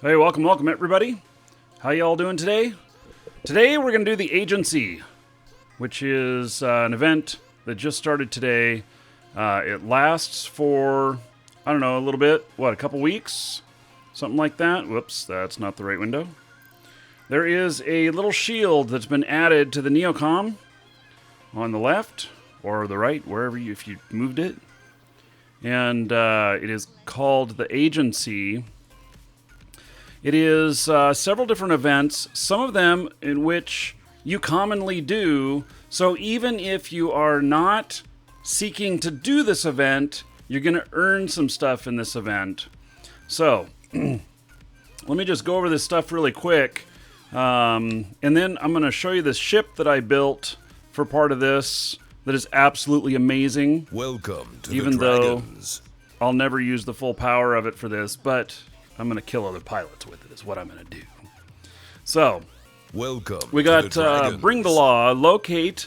Hey, welcome everybody. How y'all doing today? Today we're going to do the Agency, which is an event that just started today. It lasts for, I don't know, a little bit. What, a couple weeks? Something like that. Whoops, that's not the right window. There is a little shield that's been added to the Neocom on the left or the right, wherever you, if you moved it. And it is called the Agency. It is several different events, some of them in which you commonly do. So even if you are not seeking to do this event, you're going to earn some stuff in this event. So let me just go over this stuff really quick. And then I'm going to show you this ship that I built for part of this that is absolutely amazing. Welcome to even the Dragons. though I'll never use the full power of it for this, but I'm going to kill other pilots with it is what I'm going to do. So, Welcome we to got the Dragons. Bring the Law, locate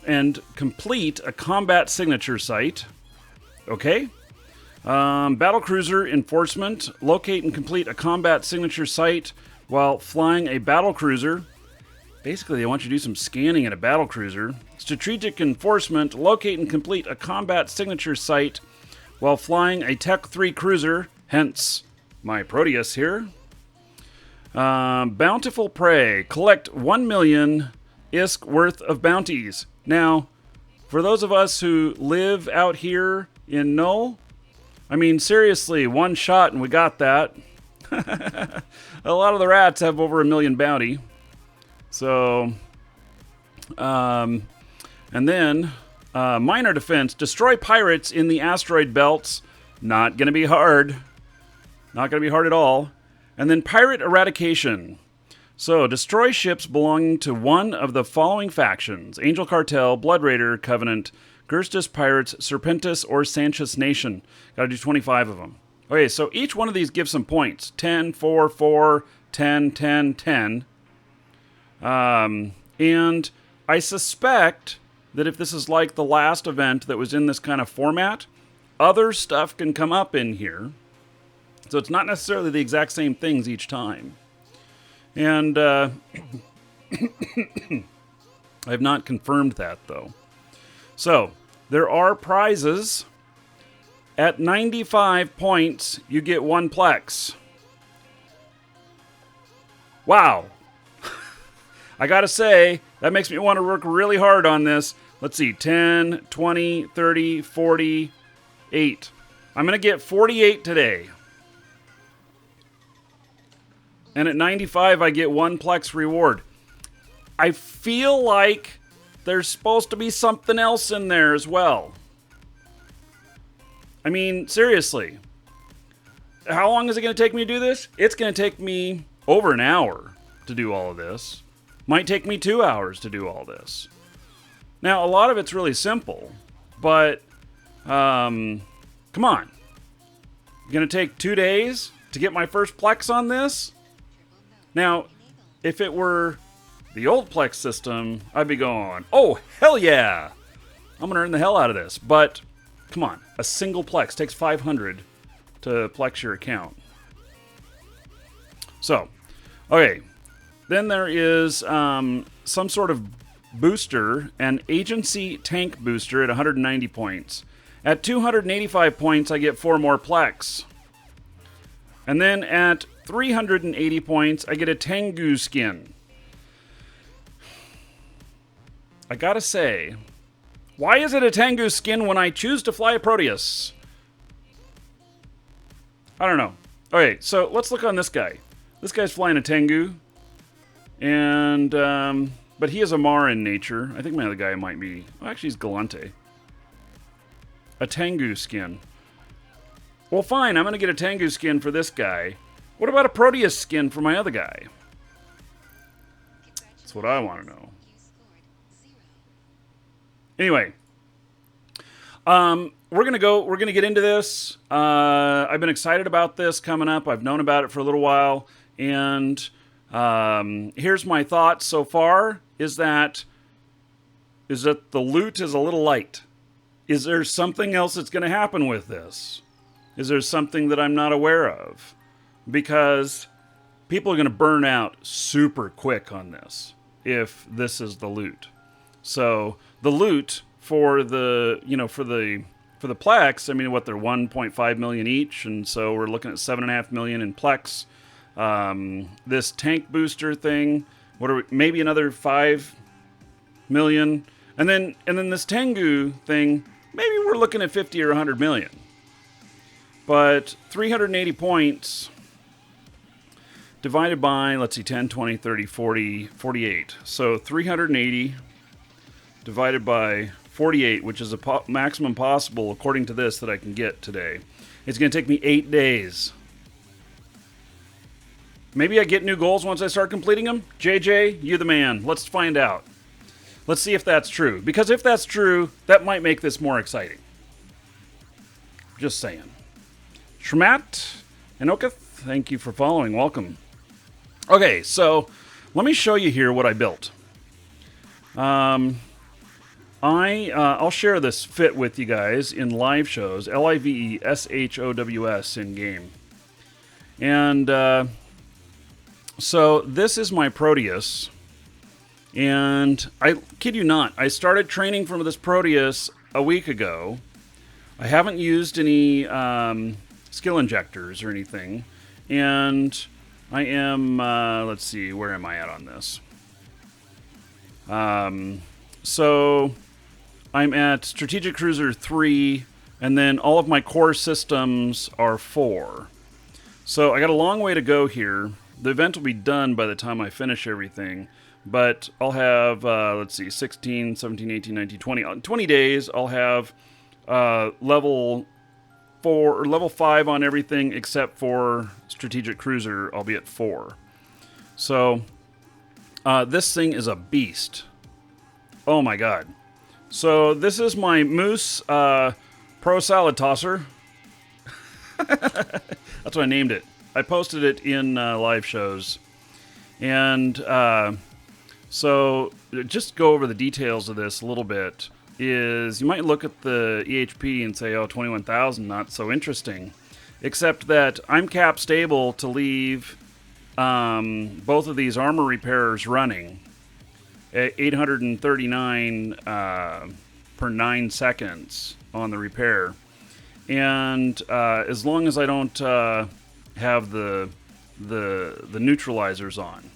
and complete a combat signature site. Okay. Battlecruiser Enforcement, locate and complete a combat signature site while flying a battlecruiser. Basically, they want you to do some scanning in a battlecruiser. Strategic Enforcement, locate and complete a combat signature site while flying a Tech 3 cruiser, hence my Proteus here. Bountiful Prey, collect 1 million ISK worth of bounties. Now, for those of us who live out here in Null, I mean, seriously, one shot and we got that. A lot of the rats have over 1 million bounty. So, and then, minor defense, destroy pirates in the asteroid belts. Not going to be hard. Not going to be hard at all. And then pirate eradication. So, destroy ships belonging to one of the following factions: Angel Cartel, Blood Raider, Covenant, Gerstis Pirates, Serpentis, or Sanchez Nation. Got to do 25 of them. Okay, so each one of these gives some points. 10, 4, 4, 10, 10, 10. And I suspect that if this is like the last event that was in this kind of format, other stuff can come up in here. So it's not necessarily the exact same things each time. And I have not confirmed that, though. So there are prizes. At 95 points, you get 1 Plex. Wow. I gotta say, that makes me want to work really hard on this. Let's see, 10, 20, 30, 48. I'm gonna get 48 today. And at 95, I get 1 Plex reward. I feel like there's supposed to be something else in there as well. I mean, seriously. How long is it going to take me to do this? It's going to take me over an hour to do all of this. Might take me 2 hours to do all this. Now, a lot of it's really simple, but come on. Going to take 2 days to get my first Plex on this? Now, if it were the old Plex system, I'd be going, oh, hell yeah! I'm going to earn the hell out of this. But, come on, a single Plex takes 500 to Plex your account. So, okay. Then there is some sort of booster, an Agency Tank Booster at 190 points. At 285 points, I get 4 more Plex. And then at 380 points, I get a Tengu skin. I gotta say, why is it a Tengu skin when I choose to fly a Proteus? I don't know. Okay, so let's look on this guy. This guy's flying a Tengu. And, but he is a Mar in nature. I think my other guy might be, oh, actually he's Galante. A Tengu skin. Well, fine, I'm going to get a Tengu skin for this guy. What about a Proteus skin for my other guy? That's what I want to know. Anyway, we're gonna get into this. I've been excited about this coming up. I've known about it for a little while, and here's my thoughts so far: is that the loot is a little light. Is there something else that's going to happen with this? Is there something that I'm not aware of? Because people are going to burn out super quick on this if this is the loot. So the loot for the Plex, I mean, what, they're 1.5 million each, and so we're looking at 7.5 million in Plex. This tank booster thing, maybe another 5 million, and then this Tengu thing, maybe we're looking at 50 or 100 million. But 380 points divided by, let's see, 10, 20, 30, 40, 48. So 380 divided by 48, which is a maximum possible, according to this, that I can get today. It's going to take me 8 days. Maybe I get new goals once I start completing them? JJ, you the man. Let's find out. Let's see if that's true. Because if that's true, that might make this more exciting. Just saying. Shmat and Oketh, thank you for following. Welcome. Okay, so let me show you here what I built. I'll share this fit with you guys in live shows, LIVESHOWS in game. And so this is my Proteus. And I kid you not, I started training from this Proteus a week ago. I haven't used any skill injectors or anything. And I am, let's see, where am I at on this? So I'm at Strategic Cruiser 3, and then all of my core systems are 4. So I got a long way to go here. The event will be done by the time I finish everything, but I'll have, let's see, 16, 17, 18, 19, 20. 20 days, I'll have level 4 or level 5 on everything except for Strategic Cruiser. I'll be at 4. So this thing is a beast. Oh my god. So this is my Moose Pro Salad Tosser. That's what I named it. I posted it in live shows. And so just go over the details of this a little bit. Is you might look at the EHP and say, oh, 21,000, not so interesting. Except that I'm cap stable to leave both of these armor repairers running at 839 per 9 seconds on the repair. And as long as I don't have the neutralizers on.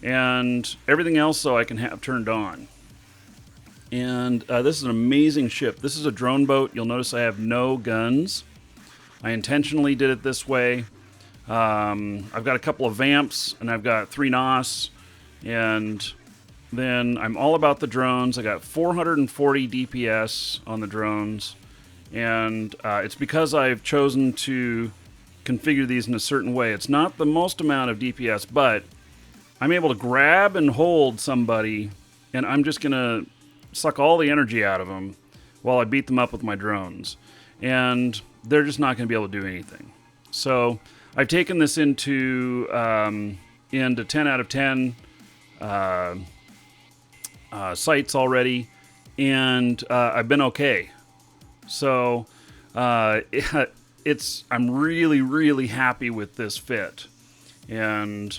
And everything else, though, I can have turned on. And this is an amazing ship. This is a drone boat. You'll notice I have no guns. I intentionally did it this way. I've got a couple of Vamps, and I've got 3 NOS. And then I'm all about the drones. I got 440 DPS on the drones. And it's because I've chosen to configure these in a certain way. It's not the most amount of DPS, but I'm able to grab and hold somebody, and I'm just going to suck all the energy out of them while I beat them up with my drones. And they're just not going to be able to do anything. So I've taken this into 10 out of 10 sites already, and I've been okay. So I'm really, really happy with this fit. And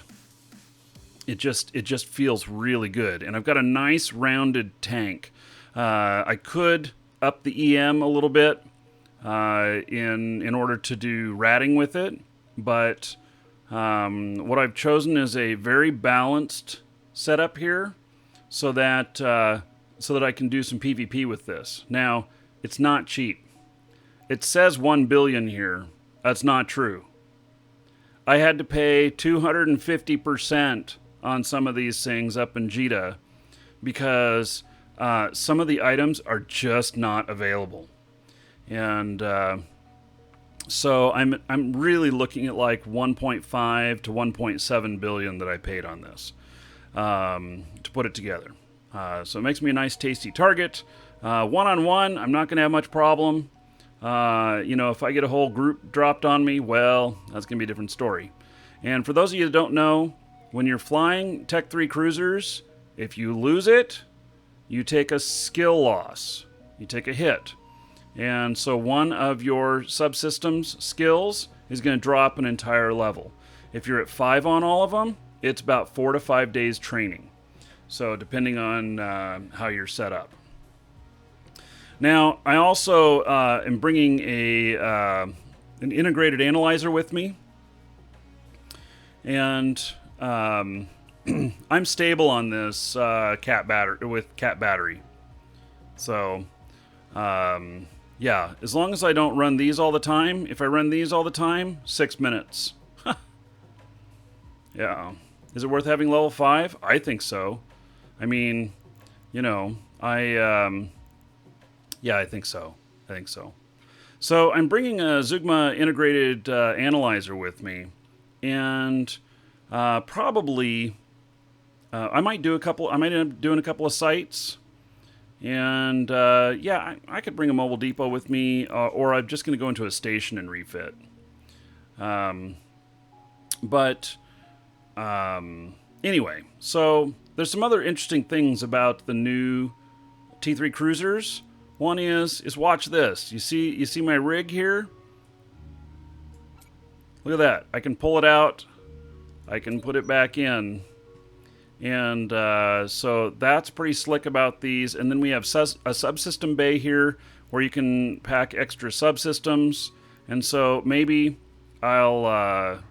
it just feels really good. And I've got a nice rounded tank. I could up the EM a little bit in order to do ratting with it, but what I've chosen is a very balanced setup here, so that I can do some PvP with this. Now, it's not cheap. It says 1 billion here. That's not true. I had to pay 250% on some of these things up in Jita because some of the items are just not available. And so I'm really looking at like 1.5 to 1.7 billion that I paid on this to put it together. So it makes me a nice tasty target. One-on-one, I'm not going to have much problem. If I get a whole group dropped on me, well, that's going to be a different story. And for those of you that don't know, when you're flying Tech 3 cruisers, if you lose it, you take a skill loss. You take a hit. And so one of your subsystems skills is going to drop an entire level. If you're at 5 on all of them, it's about 4 to 5 days training. So depending on how you're set up. Now, I also am bringing an integrated analyzer with me. And I'm stable on this cat battery. So, yeah, as long as I don't run these all the time. If I run these all the time, 6 minutes. Yeah. Is it worth having level 5? I think so. I mean, you know, yeah, I think so. So I'm bringing a Zugma integrated analyzer with me, and probably I might end up doing a couple of sites, and yeah, I could bring a mobile depot with me, or I'm just going to go into a station and refit. Anyway, so there's some other interesting things about the new T3 cruisers. One is watch this. You see my rig here? Look at that. I can pull it out. I can put it back in. And so that's pretty slick about these. And then we have a subsystem bay here where you can pack extra subsystems. And so maybe I'll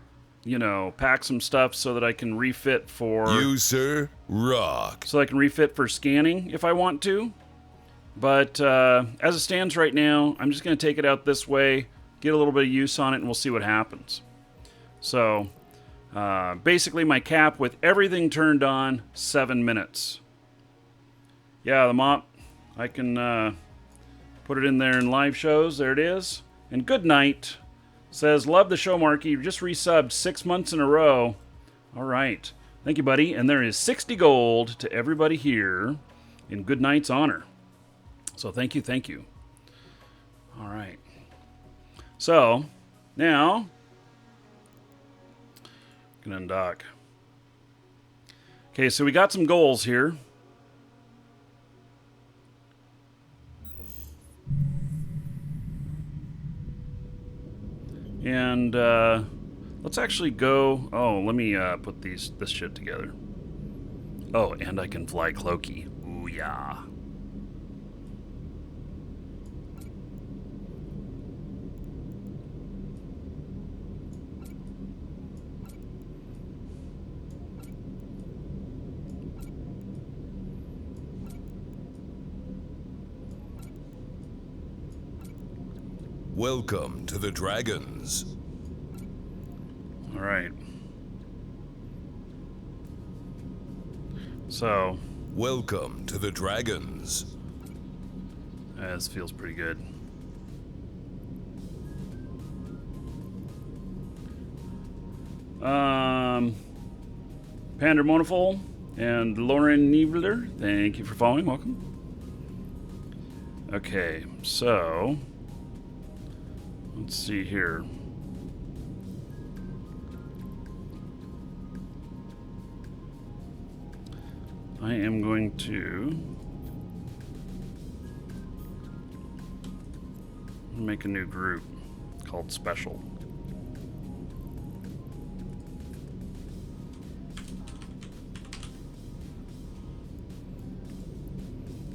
pack some stuff so that I can refit for... You, sir, rock. So I can refit for scanning if I want to. But as it stands right now, I'm just going to take it out this way, get a little bit of use on it, and we'll see what happens. So basically my cap with everything turned on, 7 minutes. Yeah, the mop, I can put it in there in live shows. There it is. And good night. Says, love the show, Markee. You just resubbed 6 months in a row. All right. Thank you, buddy. And there is 60 gold to everybody here in Good Night's honor. So thank you. All right. So now, gonna undock. Okay, so we got some goals here. And let's actually go. Oh, let me put this shit together. Oh, and I can fly Cloaky. Ooh yeah. Welcome to the Dragons. All right. So. Welcome to the Dragons. This feels pretty good. Pander Monofol and Lauren Niebler, thank you for following. Welcome. Okay, so let's see here. I am going to make a new group called Special.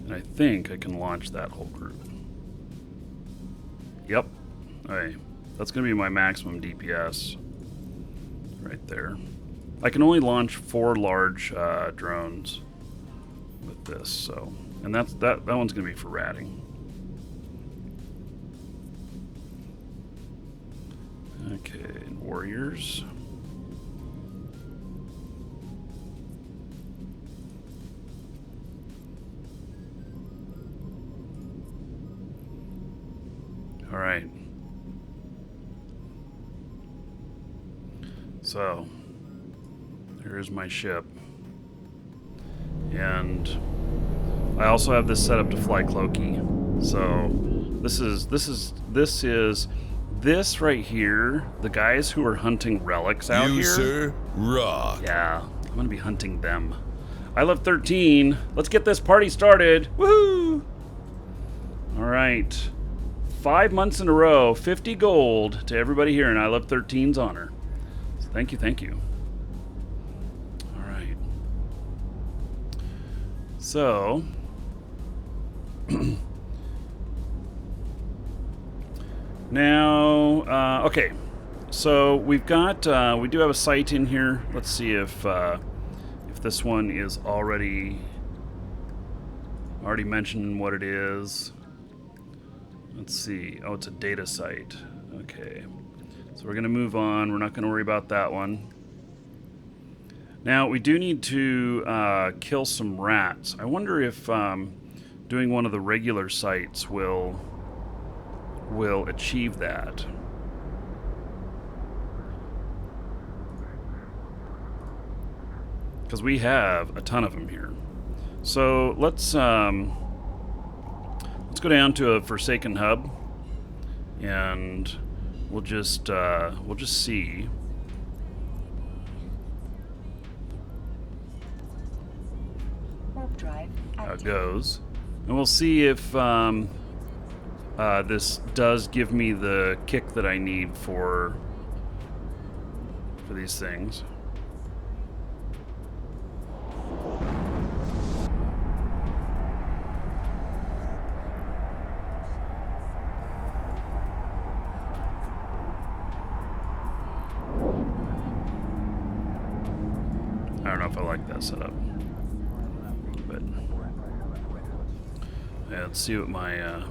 And I think I can launch that whole group. Yep. Alright. That's going to be my maximum DPS. Right there. I can only launch 4 large drones with this, so... And that one's going to be for ratting. Okay, warriors. All right. So, here's my ship. And I also have this set up to fly Cloaky. So, this right here, the guys who are hunting relics out here. Sir, rock. Yeah, I'm going to be hunting them. I love 13. Let's get this party started. Woohoo! All right. 5 months in a row, 50 gold to everybody here in I Love 13's honor. So Thank you, thank you. All right. So, now, okay. So we've got, we do have a site in here. Let's see if this one is already mentioned what it is. Let's see. Oh, it's a data site. Okay. So we're going to move on. We're not going to worry about that one. Now, we do need to kill some rats. I wonder if doing one of the regular sites will achieve that. Because we have a ton of them here. So let's go down to a Forsaken hub, and we'll just see. Warp drive How it active. goes, and we'll see if this does give me the kick that I need for these things. I don't know if I like that setup, but yeah, let's see what my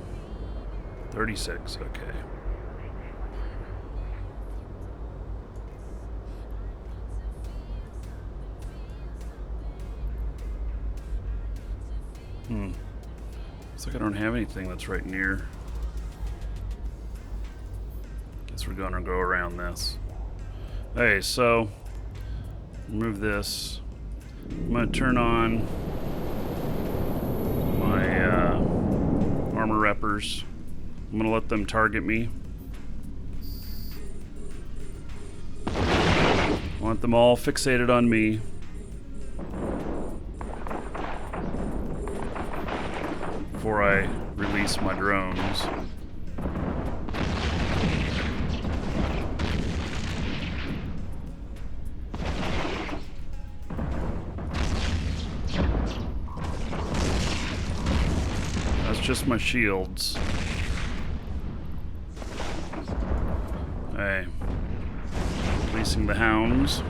36. Okay. Looks like I don't have anything that's right near. Guess we're gonna go around this. Okay, so remove this. I'm gonna turn on my armor reppers. I'm gonna let them target me. I want them all fixated on me. Before I release my drones. That's just my shields. Okay. Releasing the hounds.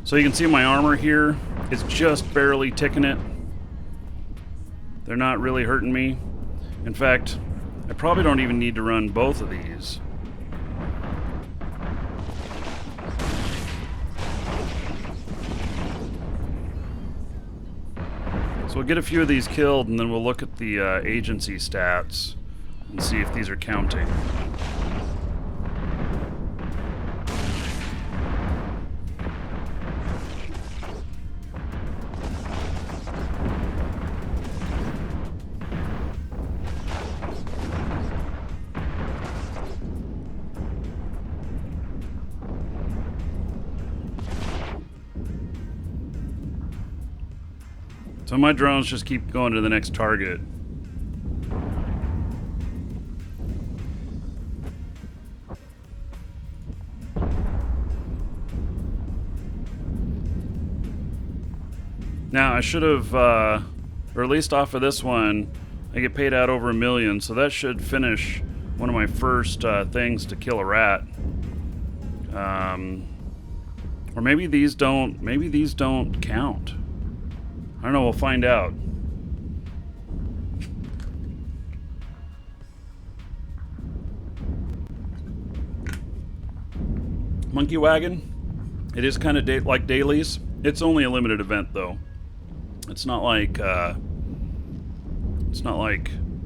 So you can see my armor here is just barely ticking it. They're not really hurting me. In fact, I probably don't even need to run both of these. So we'll get a few of these killed, and then we'll look at the agency stats and see if these are counting. So my drones just keep going to the next target. Now I should have, or at least off of this one, I get paid out over $1 million, so that should finish one of my first things to kill a rat. Or maybe these don't count. I don't know, we'll find out. Monkey Wagon. It is kind of like dailies. It's only a limited event though. It's not like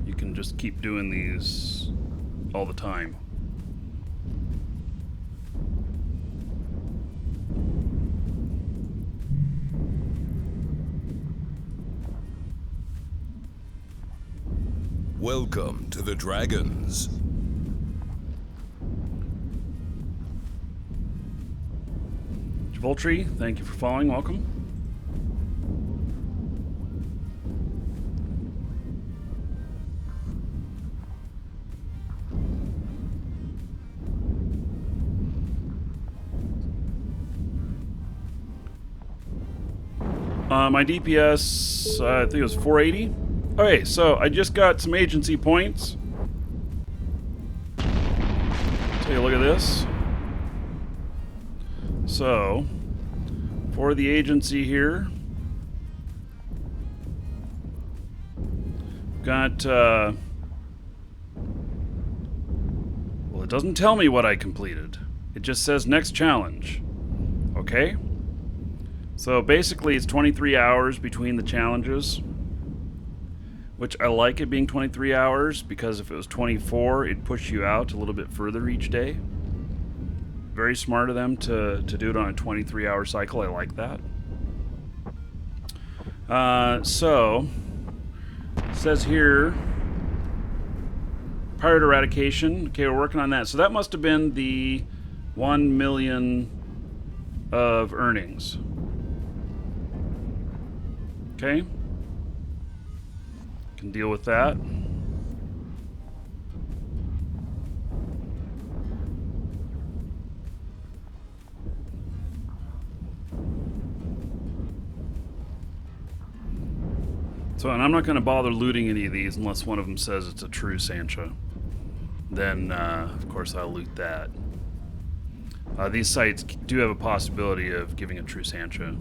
you can just keep doing these all the time. Welcome to the Dragons. Voltry, thank you for following. Welcome. My DPS, I think it was 480. Okay, so I just got some agency points. Take a look at this. So, for the agency here, got, well, it doesn't tell me what I completed. It just says next challenge. Okay? So basically it's 23 hours between the challenges, which I like it being 23 hours because if it was 24, it'd push you out a little bit further each day. Very smart of them to do it on a 23-hour cycle. I like that. So, it says here, pirate eradication. Okay, we're working on that. So that must have been the 1 million of earnings. Okay. Can deal with that. So, and I'm not going to bother looting any of these unless one of them says it's a true Sancha. Then, of course, I'll loot that. These sites do have a possibility of giving a true Sancha.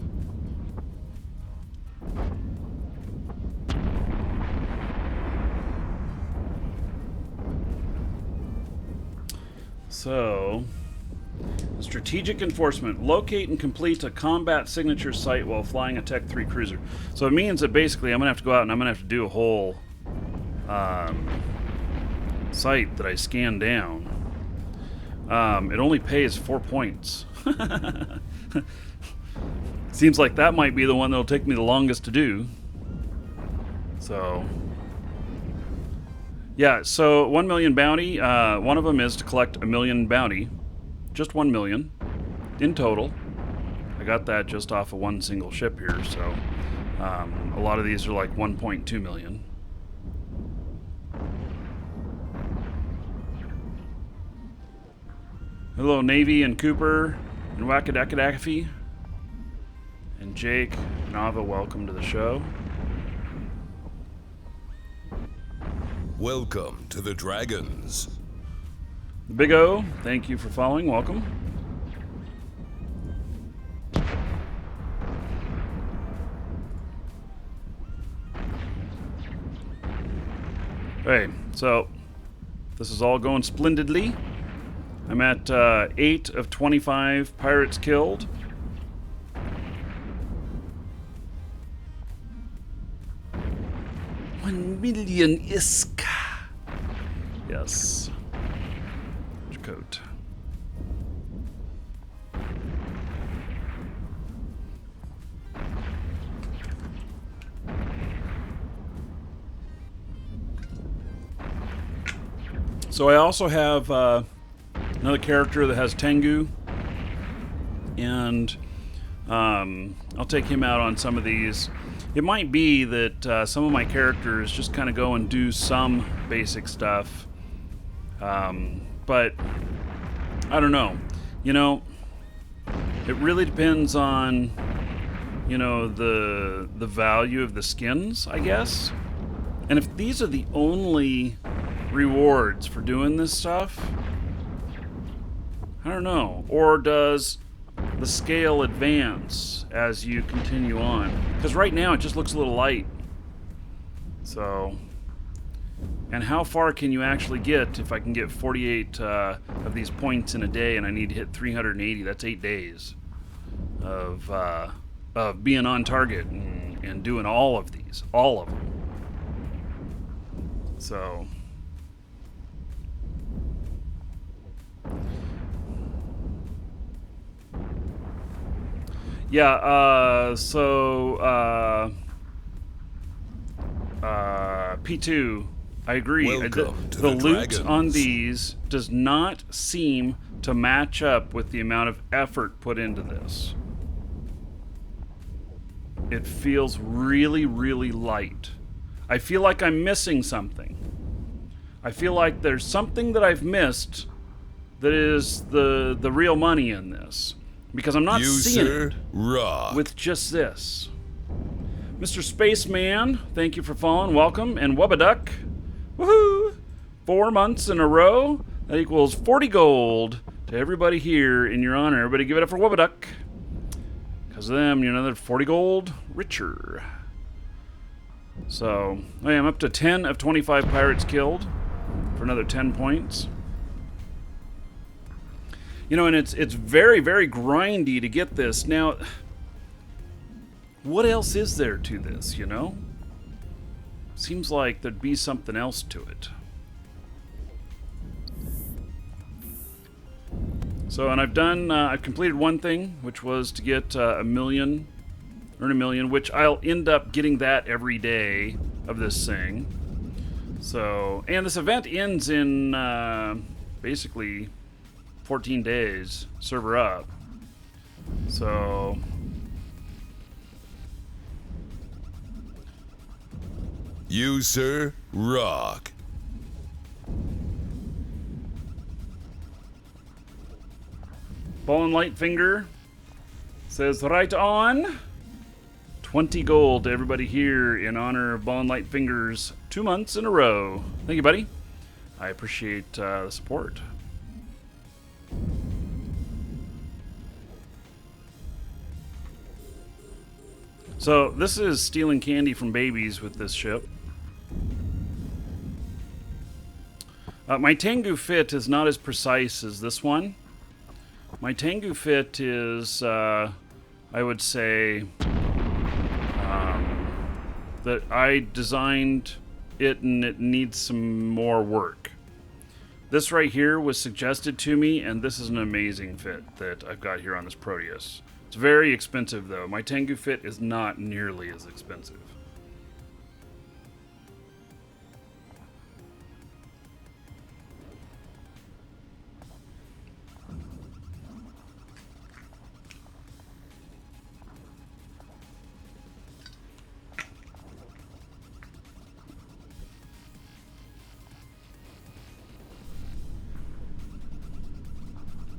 So, strategic enforcement. Locate and complete a combat signature site while flying a Tech 3 cruiser. So it means that basically I'm going to have to go out and I'm going to have to do a whole site that I scan down. It only pays 4 points. Seems like that might be the one that'll take me the longest to do. So... yeah, so 1 million bounty. One of them is to collect 1 million bounty. Just 1 million in total. I got that just off of one single ship here, so a lot of these are like 1.2 million. Hello, Navy and Cooper and Wackadakadafi and Jake, Nava, welcome to the show. Welcome to the Dragons. The Big O, thank you for following. Welcome. Okay, so this is all going splendidly. I'm at 8 of 25 pirates killed. $1 million iska. Yes. Coat. So I also have another character that has Tengu, and I'll take him out on some of these. It might be that some of my characters just kind of go and do some basic stuff. But I don't know. You know, it really depends on, you know, the value of the skins, I guess. And if these are the only rewards for doing this stuff, I don't know. Or does the scale advance as you continue on? Because right now it just looks a little light. So... and how far can you actually get if I can get 48 of these points in a day and I need to hit 380? That's 8 days of being on target and doing all of these. All of them. So... yeah, P2... I agree. The loot on these does not seem to match up with the amount of effort put into this. it feels really, really light. I feel like I'm missing something. I feel like there's something that I've missed that is the real money in this. Because I'm not seeing User it rock. with just this. Mr. Spaceman, thank you for following. Welcome. And Wubbaduck. Woohoo! 4 months in a row. That equals 40 gold to everybody here in your honor. Everybody give it up for Wubbaduck. Because of them, you're another 40 gold richer. So, I am up to 10 of 25 pirates killed for another 10 points. You know, and it's very, very grindy to get this. Now, what else is there to this, you know? Seems like there'd be something else to it. So, and I've completed one thing, which was to get a million, earn a million, which I'll end up getting that every day of this thing. So, and this event ends in basically 14 days, server up. So, User rock. Ball and Light Finger says right on. 20 gold to everybody here in honor of Ball and Light Fingers 2 months in a row. Thank you, buddy. I appreciate the support. So this is stealing candy from babies with this ship. My Tengu fit is not as precise as this one. My Tengu fit is, I would say, that I designed it and it needs some more work. This right here was suggested to me, and this is an amazing fit that I've got here on this Proteus. It's very expensive though. My Tengu fit is not nearly as expensive.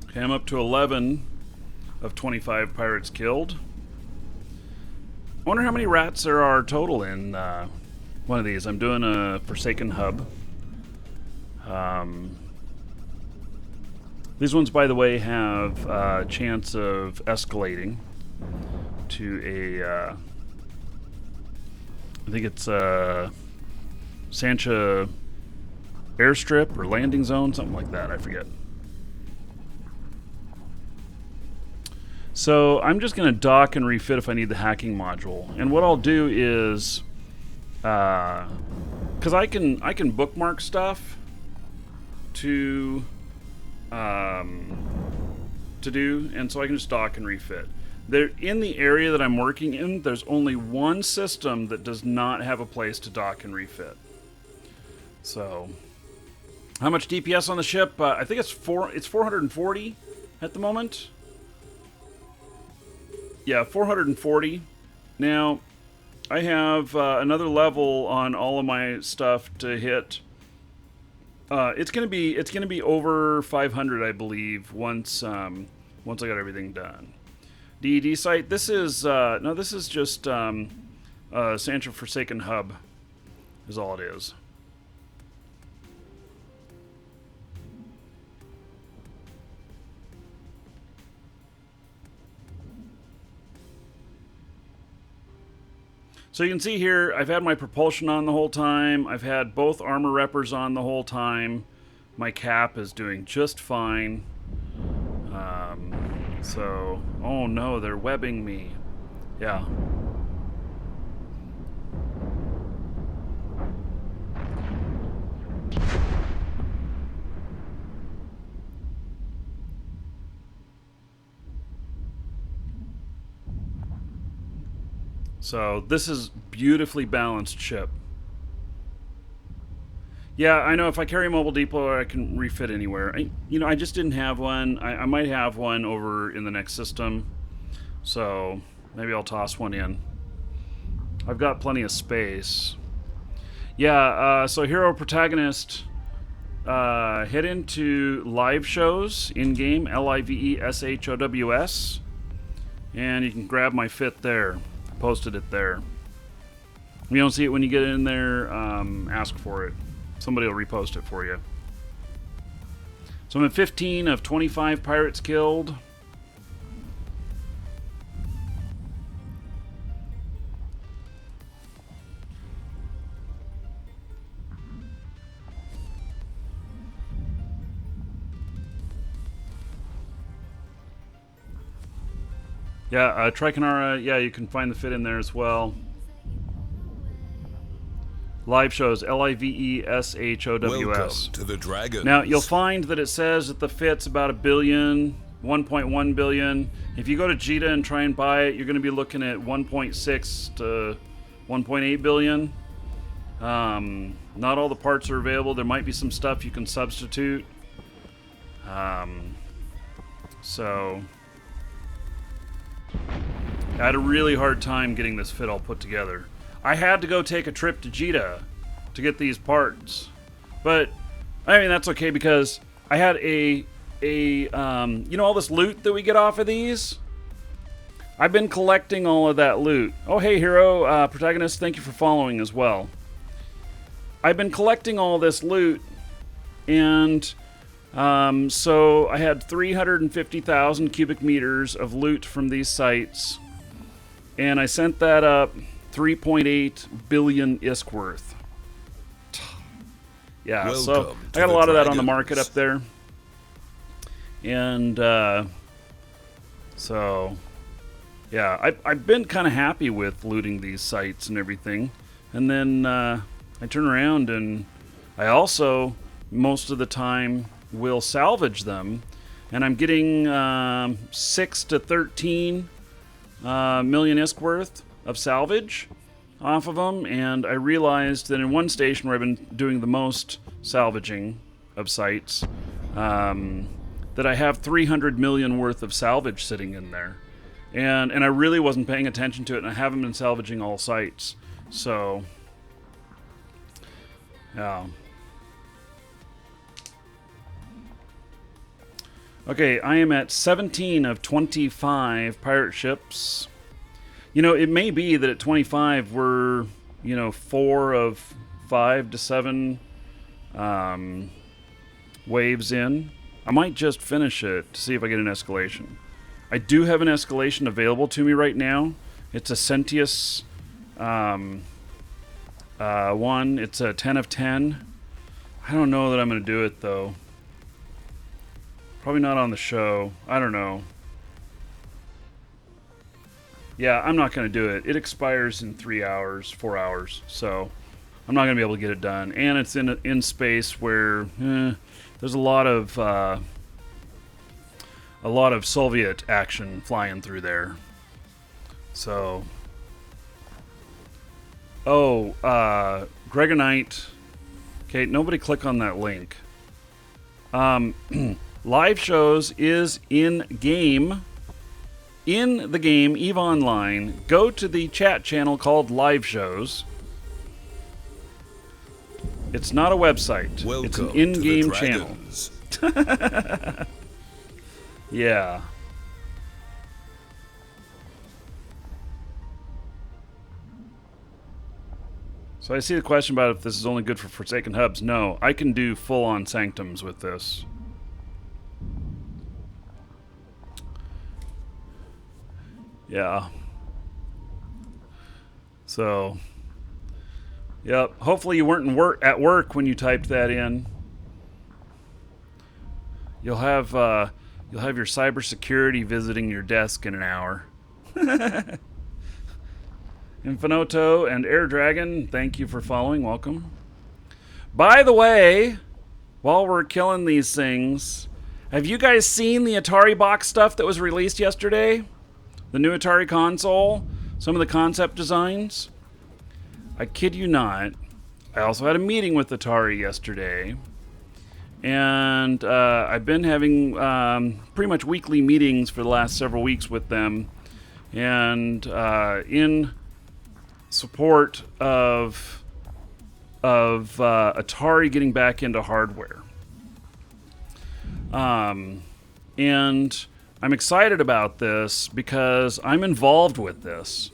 Okay, I'm up to 11 of 25 pirates killed. I wonder how many rats there are total in one of these. I'm doing a Forsaken hub. These ones, by the way, have a chance of escalating to a, I think it's a Sancha airstrip or landing zone, something like that, I forget. So I'm just going to dock and refit if I need the hacking module. And what I'll do is, because I can bookmark stuff to do, and so I can just dock and refit. There, in the area that I'm working in, there's only one system that does not have a place to dock and refit. So, how much DPS on the ship? I think it's 440 at the moment. Yeah, 440. Now, I have another level on all of my stuff to hit. It's gonna be over 500, I believe, once I got everything done. DED site. This is no, this is just Sancho Forsaken hub, is all it is. So you can see here, I've had my propulsion on the whole time. I've had both armor reppers on the whole time. My cap is doing just fine. So, oh no, they're webbing me. Yeah. So this is beautifully balanced ship. Yeah, I know if I carry a mobile depot, I can refit anywhere. I just didn't have one. I might have one over in the next system. So maybe I'll toss one in. I've got plenty of space. Yeah, so Hero Protagonist, head into live shows in-game, LIVESHOWS, and you can grab my fit there. I posted it there. If you don't see it when you get in there, ask for it. Somebody will repost it for you. So I'm at 15 of 25 pirates killed. Yeah, Tricanara, yeah, you can find the fit in there as well. Live shows, LIVESHOWS. Welcome to the Dragons. Now, you'll find that it says that the fit's about $1 billion, 1.1 billion. If you go to Jita and try and buy it, you're going to be looking at 1.6 to 1.8 billion. Not all the parts are available. There might be some stuff you can substitute. So I had a really hard time getting this fit all put together. I had to go take a trip to Jita to get these parts, but I mean that's okay because I had you know all this loot that we get off of these. I've been collecting all of that loot. Oh hey Hero Protagonist, thank you for following as well. I've been collecting all this loot, and so I had 350,000 cubic meters of loot from these sites, and I sent that up 3.8 billion ISK worth. Yeah, so Welcome I got a lot of that on the Dragons. market up there. And so, yeah, I've been kind of happy with looting these sites and everything. And then I turn around and I also, most of the time, will salvage them. And I'm getting 6 to 13 million ISK worth of salvage off of them, and I realized that in one station where I've been doing the most salvaging of sites, that I have 300 million worth of salvage sitting in there, and I really wasn't paying attention to it, and I haven't been salvaging all sites. So yeah. Okay, I am at 17 of 25 pirate ships. You know, it may be that at 25 we're, 4 of 5 to 7 waves in. I might just finish it to see if I get an escalation. I do have an escalation available to me right now. It's a Sentius one. It's a 10 of 10. I don't know that I'm going to do it, though. Probably not on the show. I don't know. Yeah, I'm not going to do it. It expires in 3 hours, 4 hours, so I'm not going to be able to get it done. And it's in space where there's a lot of Soviet action flying through there. So, Gregonite. Okay, nobody click on that link. Live shows is in game. In the game, EVE Online, go to the chat channel called Live Shows. It's not a website. Welcome it's an in-game to the channel. Dragons. Yeah. So I see the question about if this is only good for Forsaken hubs. No, I can do full-on sanctums with this. Yeah. So, yep. Hopefully you weren't at work when you typed that in. You'll have your cybersecurity visiting your desk in an hour. Infinoto and Air Dragon, thank you for following. Welcome. By the way, while we're killing these things, have you guys seen the Atari box stuff that was released yesterday? The new Atari console, some of the concept designs. I kid you not. I also had a meeting with Atari yesterday, and I've been having pretty much weekly meetings for the last several weeks with them. And in support of Atari getting back into hardware. And I'm excited about this because I'm involved with this.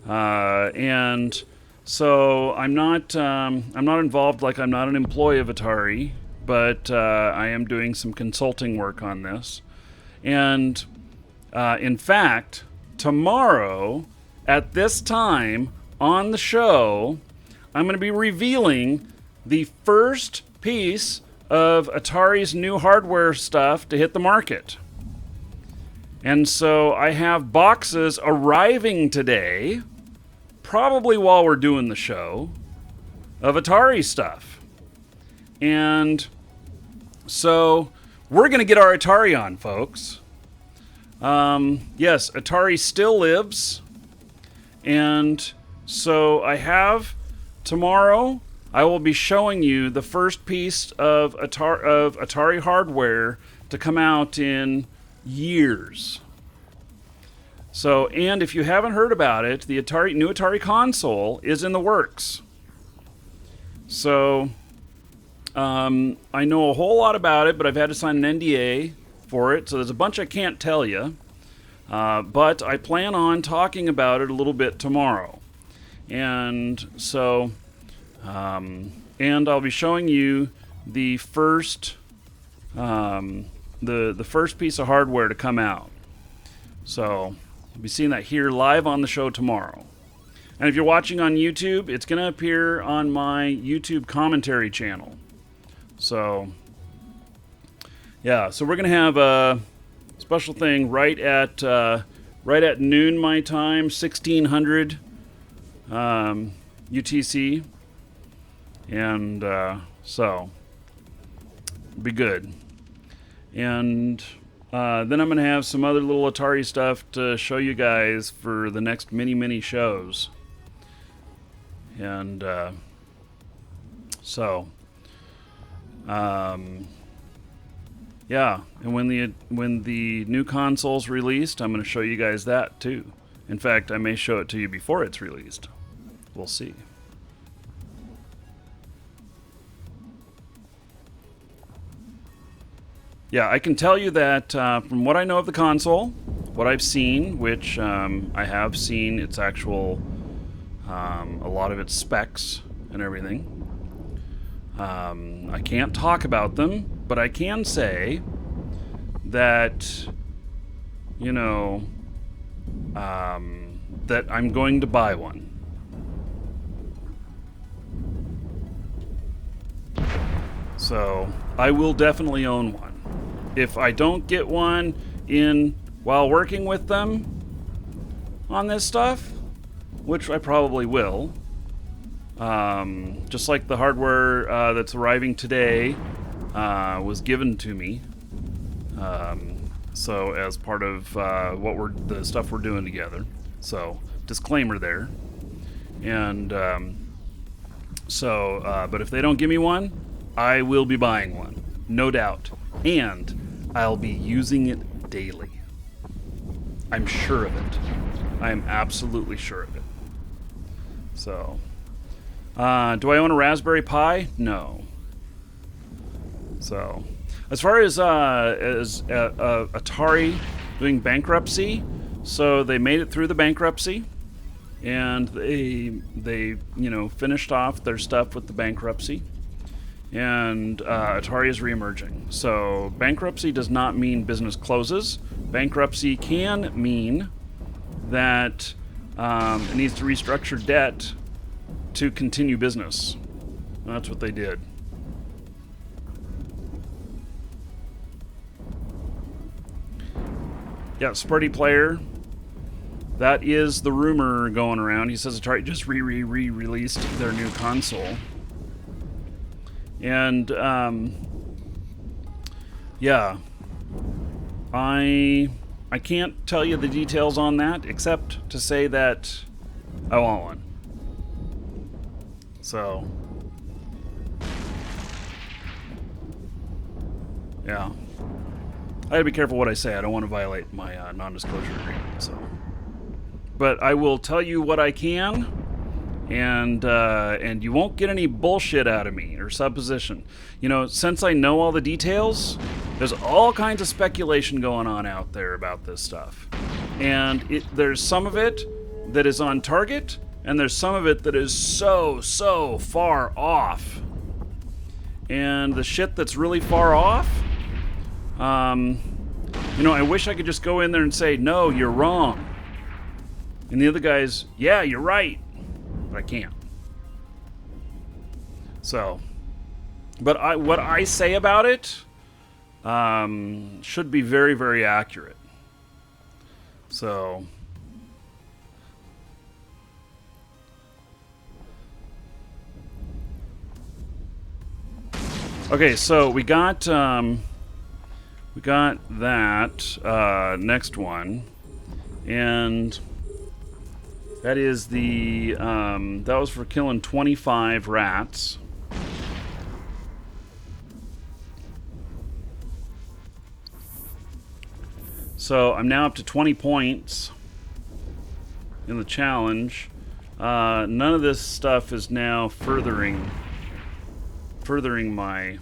And so I'm not involved, like I'm not an employee of Atari, but I am doing some consulting work on this. And in fact, tomorrow at this time on the show, I'm going to be revealing the first piece of Atari's new hardware stuff to hit the market. And so I have boxes arriving today, probably while we're doing the show, of Atari stuff. And so we're going to get our Atari on, folks. Yes, Atari still lives. And so I have tomorrow, I will be showing you the first piece of Atari hardware to come out in years. So, and if you haven't heard about it, the new Atari console is in the works. So, I know a whole lot about it, but I've had to sign an NDA for it, so there's a bunch I can't tell you. But I plan on talking about it a little bit tomorrow. And so, and I'll be showing you the first, the first piece of hardware to come out. So, you'll be seeing that here live on the show tomorrow. And if you're watching on YouTube, it's going to appear on my YouTube commentary channel. So, yeah, so we're going to have a special thing right at noon my time, 1600 UTC. And so, it'll be good. And then I'm going to have some other little Atari stuff to show you guys for the next many shows. And so, yeah. And when the new console's released, I'm going to show you guys that too. In fact, I may show it to you before it's released. We'll see. Yeah, I can tell you that from what I know of the console, what I've seen, which I have seen its actual, a lot of its specs and everything. I can't talk about them, but I can say that, you know, that I'm going to buy one. So, I will definitely own one. If I don't get one while working with them on this stuff, which I probably will, just like the hardware that's arriving today was given to me, so as part of the stuff we're doing together. So disclaimer there. And but if they don't give me one, I will be buying one, no doubt. And I'll be using it daily. I'm sure of it. I am absolutely sure of it. So, do I own a Raspberry Pi? No. So, as far as Atari doing bankruptcy, so they made it through the bankruptcy, and they finished off their stuff with the bankruptcy. And Atari is reemerging. So bankruptcy does not mean business closes. Bankruptcy can mean that it needs to restructure debt to continue business. And that's what they did. Yeah, Sparty Player. That is the rumor going around. He says Atari just re-released their new console. And, yeah, I can't tell you the details on that, except to say that I want one. So, yeah. I gotta be careful what I say. I don't want to violate my non-disclosure agreement, so. But I will tell you what I can. and you won't get any bullshit out of me or supposition. You know, since I know all the details, there's all kinds of speculation going on out there about this stuff. And there's some of it that is on target, and there's some of it that is so far off. And the shit that's really far off, you know, I wish I could just go in there and say, no, you're wrong. And the other guy's, yeah, you're right. But I can't. So, but what I say about it should be very, very accurate. So, okay, so we got that next one, and that is the that was for killing 25 rats. So I'm now up to 20 points in the challenge. None of this stuff is now furthering my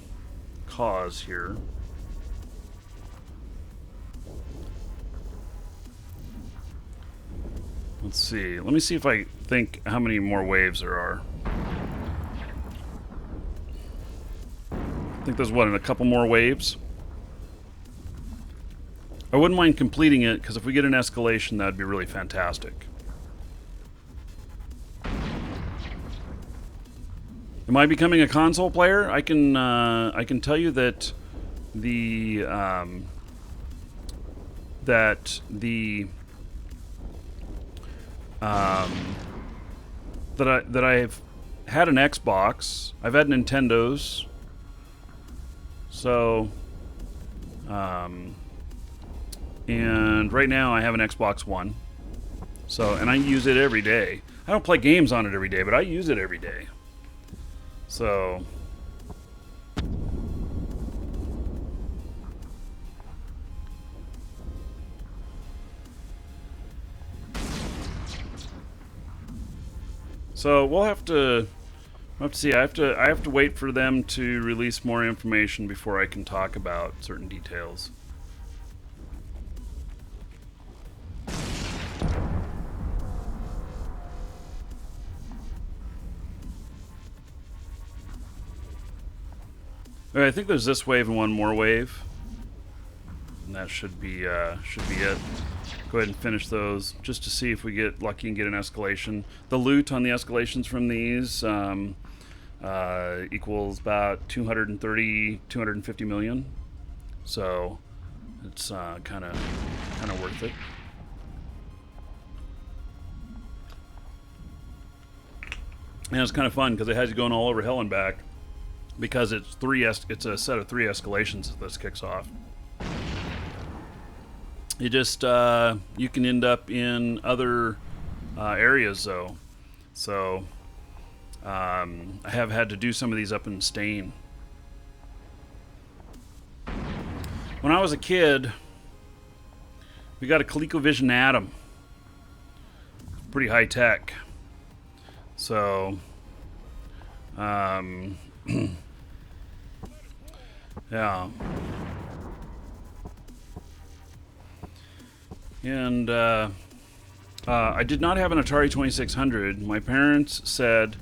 cause here. Let's see. Let me see if I think how many more waves there are. I think there's, what, in a couple more waves? I wouldn't mind completing it, because if we get an escalation, that'd be really fantastic. Am I becoming a console player? I can tell you that that I've had an Xbox. I've had Nintendos. So, and right now I have an Xbox One. So, and I use it every day. I don't play games on it every day, but I use it every day. So, we'll have to see. I have to wait for them to release more information before I can talk about certain details. All right, I think there's this wave and one more wave, and that should be it. Go ahead and finish those just to see if we get lucky and get an escalation. The loot on the escalations from these equals about 250 million. So it's kind of worth it. And it's kind of fun because it has you going all over hell and back, because it's a set of 3 escalations that this kicks off. You just you can end up in other areas though. So I have had to do some of these up in Stain. When I was a kid, we got a ColecoVision Atom. Pretty high tech. So yeah. And I did not have an Atari 2600. My parents said,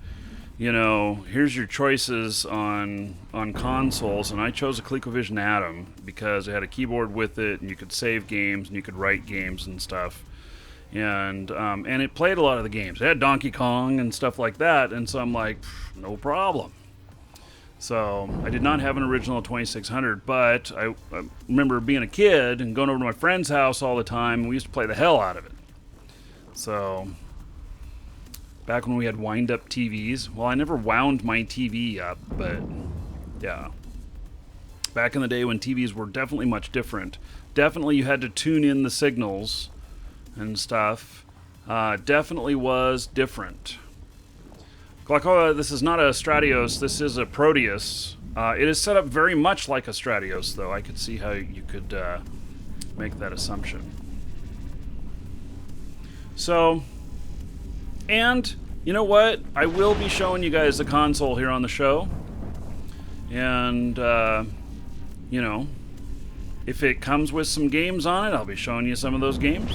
you know, here's your choices on consoles, and I chose a ColecoVision Atom because it had a keyboard with it, and you could save games, and you could write games and stuff. And it played a lot of the games. It had Donkey Kong and stuff like that, and so I'm like, no problem. So I did not have an original 2600, but I remember being a kid and going over to my friend's house all the time, and we used to play the hell out of it. So back when we had wind-up TVs, well, I never wound my TV up, but yeah. Back in the day when TVs were definitely much different. Definitely you had to tune in the signals and stuff. Definitely was different. This is not a Stratios, this is a Proteus. It is set up very much like a Stratios, though. I could see how you could make that assumption. So, and you know what? I will be showing you guys the console here on the show. And, you know, if it comes with some games on it, I'll be showing you some of those games.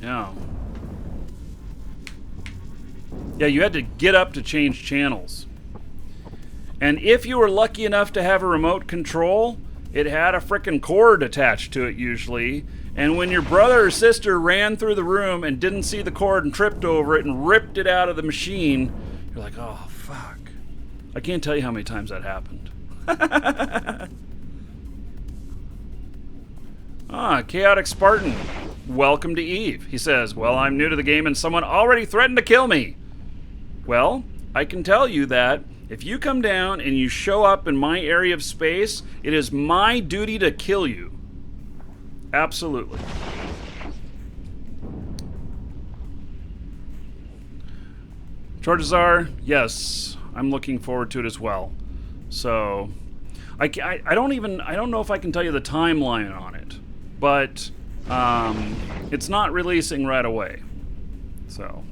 Yeah. Yeah, you had to get up to change channels. And if you were lucky enough to have a remote control, it had a frickin' cord attached to it usually. And when your brother or sister ran through the room and didn't see the cord and tripped over it and ripped it out of the machine, you're like, oh, fuck. I can't tell you how many times that happened. Chaotic Spartan. Welcome to Eve. He says, well, I'm new to the game and someone already threatened to kill me. Well, I can tell you that if you come down and you show up in my area of space, it is my duty to kill you. Absolutely. Chortazar, yes, I'm looking forward to it as well. So, I don't know if I can tell you the timeline on it, but it's not releasing right away. So.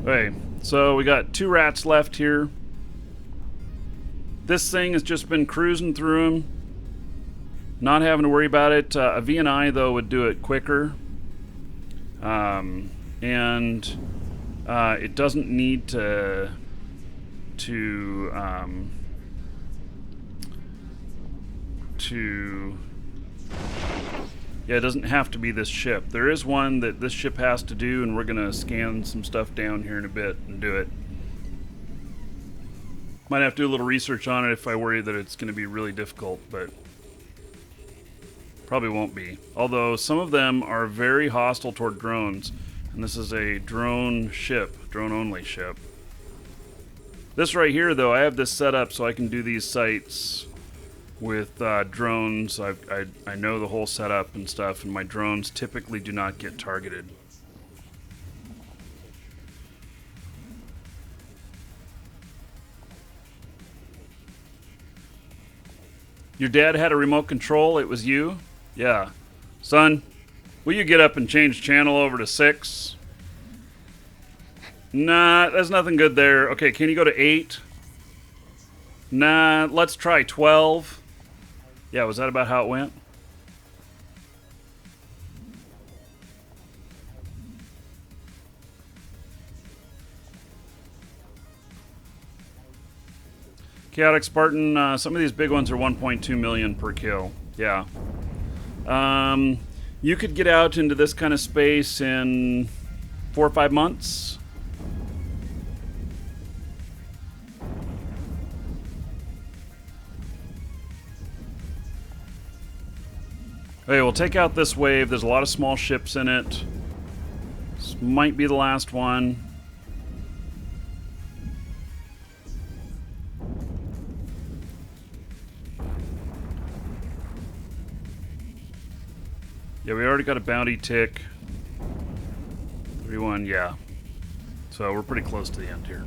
Okay, so we got 2 rats left here. This thing has just been cruising through them, not having to worry about it. A V&I, though, would do it quicker. And it doesn't need to yeah, it doesn't have to be this ship. There is one that this ship has to do, and we're going to scan some stuff down here in a bit and do it. Might have to do a little research on it if I worry that it's going to be really difficult, but probably won't be. Although some of them are very hostile toward drones, and this is a drone ship, drone-only ship. This right here, though, I have this set up so I can do these sites with drones. I know the whole setup and stuff, and my drones typically do not get targeted. Your dad had a remote control, it was you? Yeah. Son, will you get up and change channel over to 6? Nah, there's nothing good there. Okay, can you go to 8? Nah, let's try 12. Yeah, was that about how it went? Chaotic Spartan, some of these big ones are 1.2 million per kill. Yeah. You could get out into this kind of space in 4 or 5 months. Okay, we'll take out this wave. There's a lot of small ships in it. This might be the last one. Yeah, we already got a bounty tick. 31, yeah. So we're pretty close to the end here.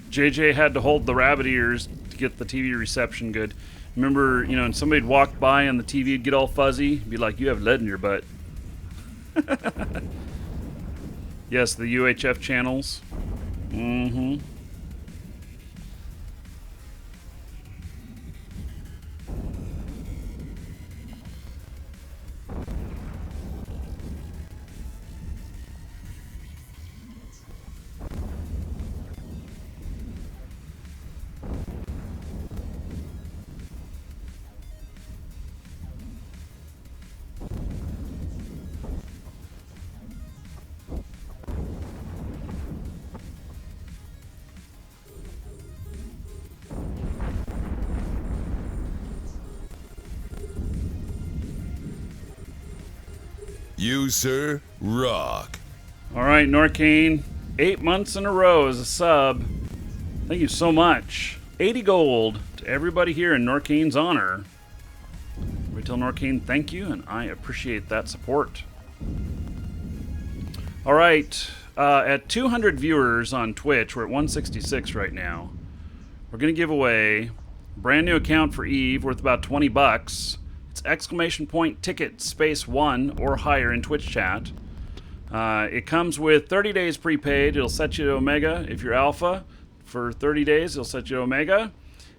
JJ had to hold the rabbit ears to get the TV reception good. Remember, you know, and somebody'd walk by and the TV would get all fuzzy, be like, you have lead in your butt. Yes, the UHF channels. Mm-hmm. You, sir, rock. All right, Norcane, 8 months in a row as a sub. Thank you so much. 80 gold to everybody here in Norcane's honor. We tell Norcane thank you, and I appreciate that support. All right, at 200 viewers on Twitch, we're at 166 right now. We're going to give away a brand new account for Eve worth about $20. It's exclamation point ticket space 1 or higher in Twitch chat. It comes with 30 days prepaid. It'll set you to Omega. If you're Alpha, for 30 days, it'll set you to Omega.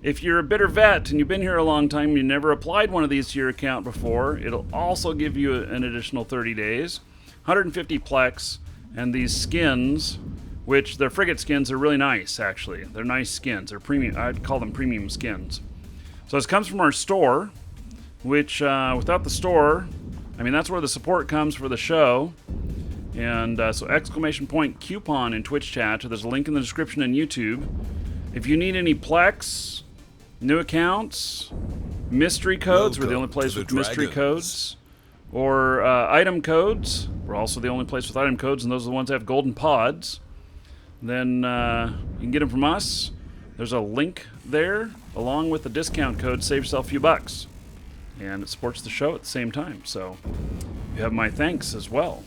If you're a bitter vet and you've been here a long time and you never applied one of these to your account before, it'll also give you an additional 30 days. 150 Plex, and these skins, which they're frigate skins, are really nice, actually. They're nice skins. They're premium. I'd call them premium skins. So this comes from our store, which without the store, I mean, that's where the support comes for the show. And so exclamation point coupon in Twitch chat. There's a link in the description in YouTube. If you need any Plex, new accounts, mystery codes, we're the only place with mystery codes, or item codes, we're also the only place with item codes, and those are the ones that have golden pods. Then you can get them from us. There's a link there, along with the discount code. Save yourself a few bucks. And it supports the show at the same time. So you have my thanks as well.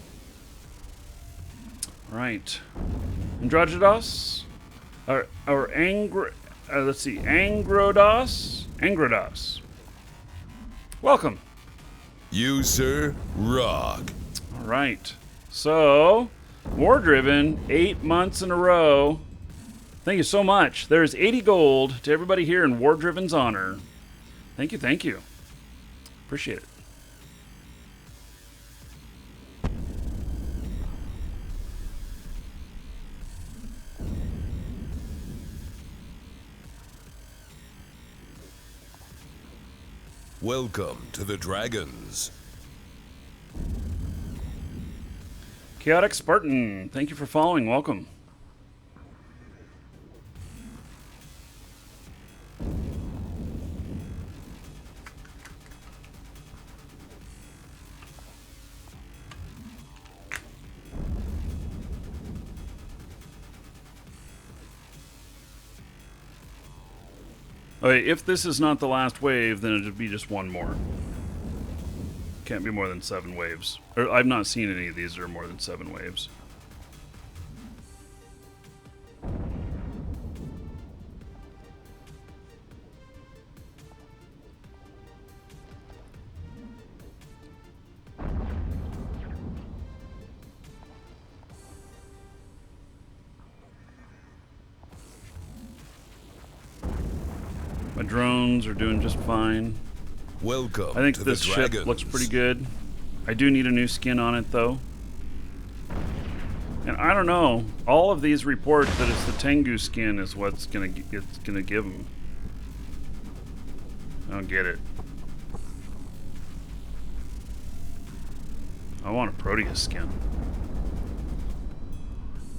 Right. Androgydos? Or let's see. Angrodos. Welcome. You, sir, rock. All right. So, War Driven, 8 months in a row. Thank you so much. There's 80 gold to everybody here in War Driven's honor. Thank you, thank you. Appreciate it. Welcome to the Dragons. Chaotic Spartan, thank you for following. Welcome. Okay, if this is not the last wave, then it'll be just one more. Can't be more than 7 waves. Or I've not seen any of these that are more than 7 waves. My drones are doing just fine. Welcome. I think to this the ship Dragons. looks pretty good. I do need a new skin on it, though. And I don't know. All of these report that it's the Tengu skin is what's gonna give them. I don't get it. I want a Proteus skin.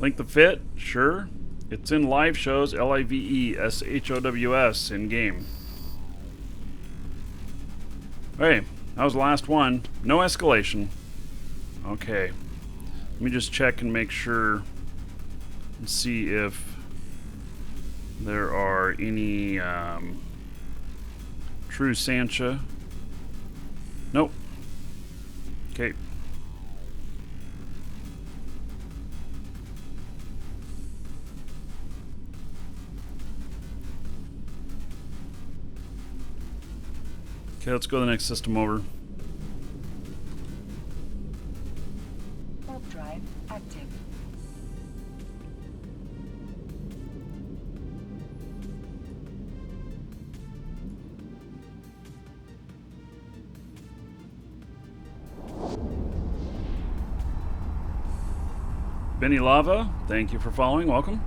Length of fit, sure. It's in live shows, LIVESHOWS in game. Hey, that was the last one. No escalation. Okay. Let me just check and make sure and see if there are any true Sancha. Nope. Okay. Okay, let's go to the next system over. Warp drive active. Benny Lava, thank you for following. Welcome.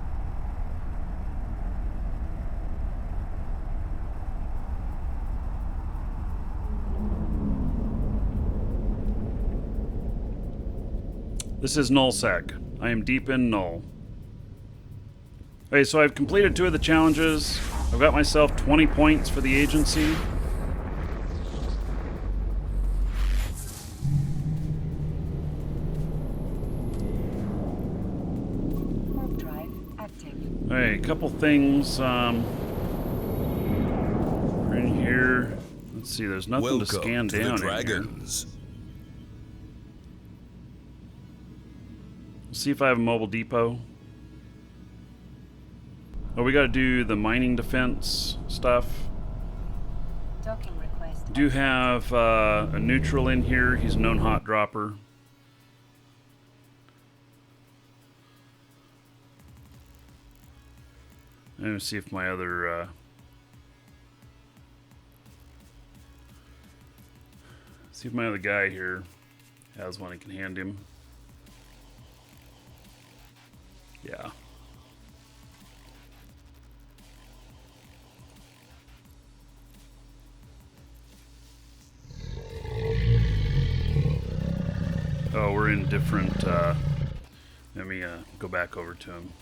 This is Nullsec. I am deep in Null. Okay, so I've completed 2 of the challenges. I've got myself 20 points for the agency. Warp drive active. Alright, a couple things are in here. Let's see, there's nothing Welcome to scan to down the in here. Dragons. See if I have a mobile depot. Oh, we got to do the mining defense stuff. Docking request. Do have a neutral in here. He's a known hot dropper. Let me see if my other see if my other guy here has one I can hand him. Yeah. Oh, we're in different. Let me go back over to him.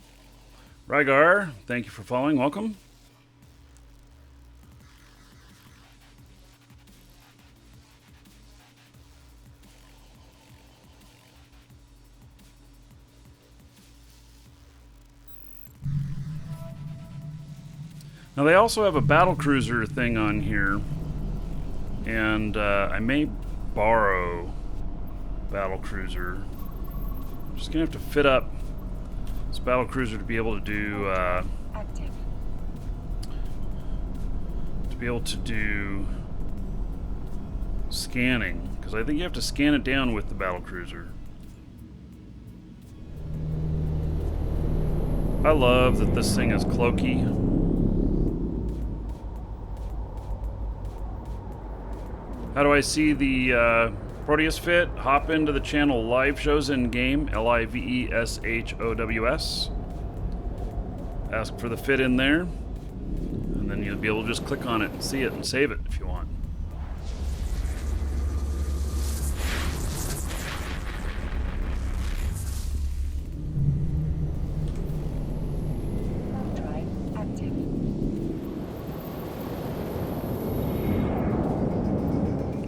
Rygar, thank you for following. Welcome. Now they also have a battle cruiser thing on here, and I may borrow battle cruiser. I'm just gonna have to fit up this battle cruiser to be able to do Active. scanning, because I think you have to scan it down with the battle cruiser. I love that this thing is cloaky. How do I see the Proteus fit? Hop into the channel live shows in game, LIVESHOWS. Ask for the fit in there, and then you'll be able to just click on it and see it and save it if you want. Warp drive active.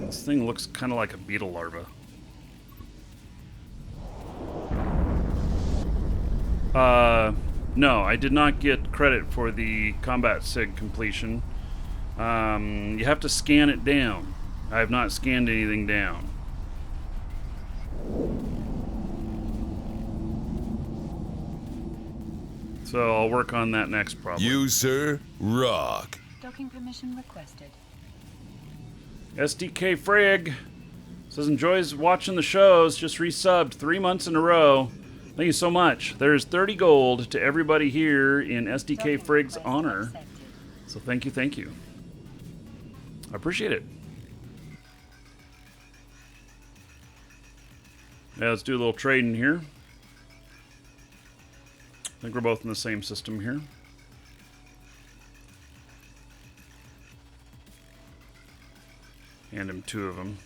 This thing looks kind of like a beetle larva. No, I did not get credit for the combat sig completion. You have to scan it down. I have not scanned anything down. So I'll work on that next problem. User rock. Docking permission requested. SDK Frig says enjoys watching the shows, just resubbed 3 months in a row. Thank you so much. There's 30 gold to everybody here in SDK Frig's honor. Accepted. So thank you, thank you. I appreciate it. Yeah, let's do a little trading here. I think we're both in the same system here. Hand him 2 of them.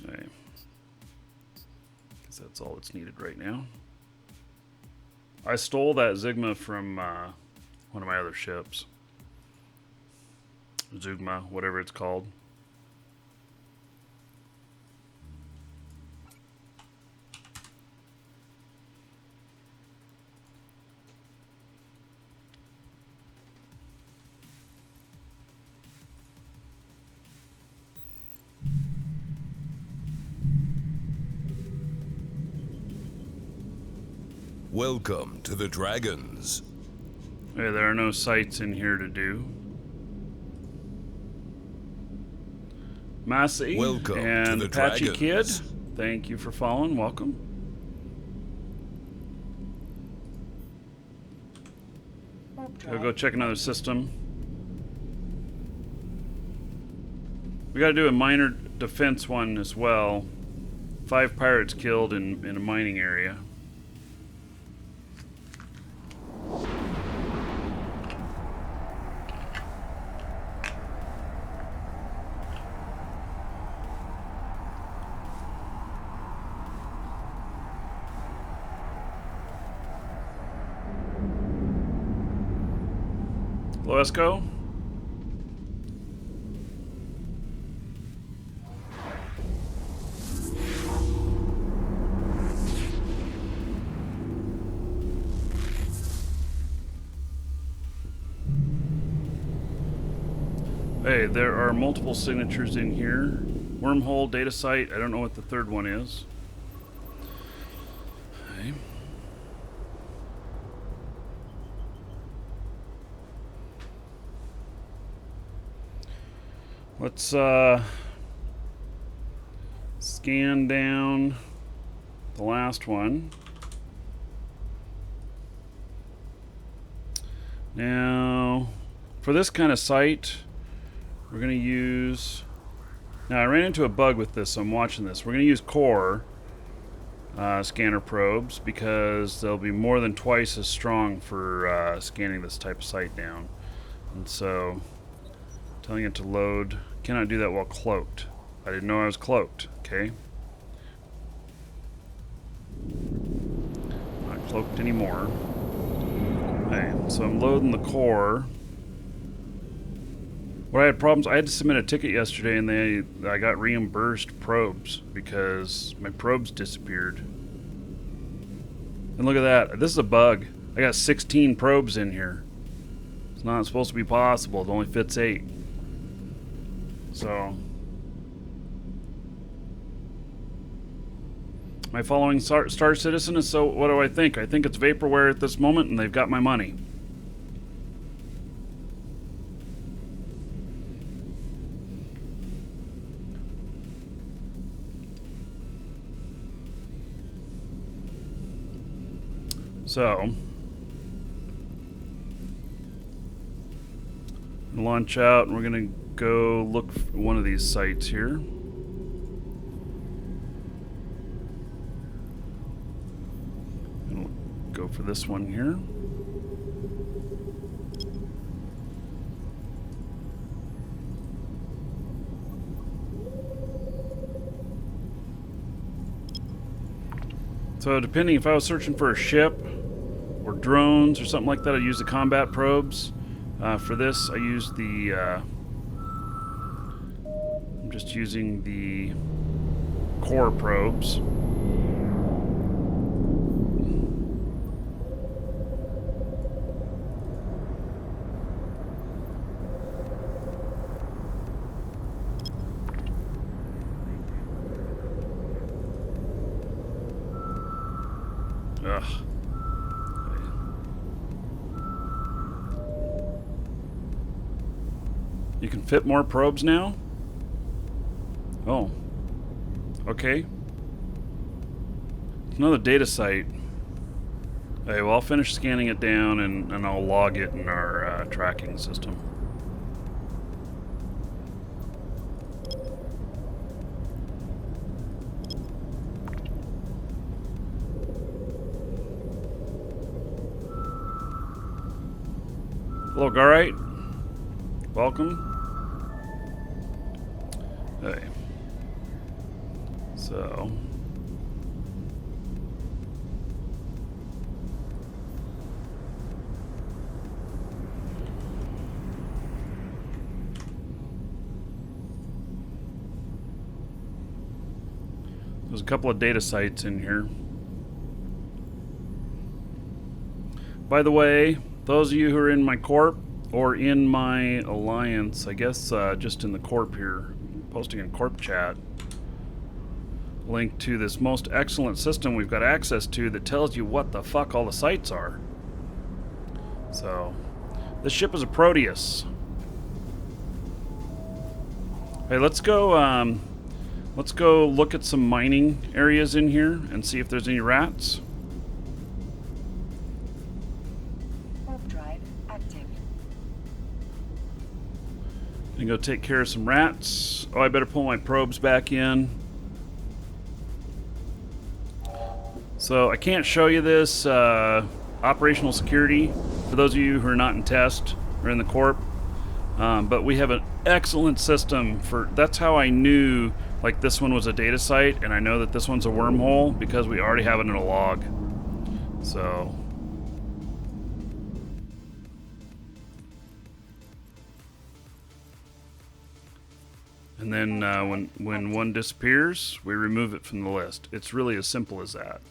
Okay. Guess that's all that's needed right now. I stole that Zigma from one of my other ships. Zugma, whatever it's called. Welcome to the Dragons. Hey, there are no sights in here to do. Massey Welcome and to the Patchy Kid, Dragons. thank you for following. Welcome. Warp We'll drive. go check another system. We got to do a minor defense one as well. 5 pirates killed in a mining area. Esco. Hey, there are multiple signatures in here. Wormhole, data site. I don't know what the third one is. Okay. Let's scan down the last one. Now, for this kind of site, we're going to use... Now, I ran into a bug with this, so I'm watching this. We're going to use core scanner probes because they'll be more than twice as strong for scanning this type of site down. And so, telling it to load, cannot do that while cloaked. I didn't know I was cloaked, okay? Not cloaked anymore. Okay, so I'm loading the core. What I had problems, I had to submit a ticket yesterday and I got reimbursed probes because my probes disappeared. And look at that, this is a bug. I got 16 probes in here. It's not supposed to be possible, it only fits 8. So, my following Star Citizen is, so what do I think? I think it's vaporware at this moment and they've got my money. So, launch out and we're gonna go look for one of these sites here. And we'll go for this one here. So depending if I was searching for a ship or drones or something like that, I'd use the combat probes. For this, I use the... I'm just using the core probes. Ugh. You can fit more probes now? Oh. Okay. Another data site. Okay, well, I'll finish scanning it down and I'll log it in our tracking system. Hello, Garite. Welcome. Okay. So. There's a couple of data sites in here. By the way, those of you who are in my corp or in my alliance, I guess just in the corp here, posting in corp chat, link to this most excellent system we've got access to that tells you what the fuck all the sites are. So, this ship is a Proteus. Hey, let's go look at some mining areas in here and see if there's any rats. And go take care of some rats. Oh, I better pull my probes back in. So I can't show you this operational security for those of you who are not in test or in the corp, but we have an excellent system for. That's how I knew like this one was a data site, and I know that this one's a wormhole because we already have it in a log. So. And then when one disappears, we remove it from the list. It's really as simple as that.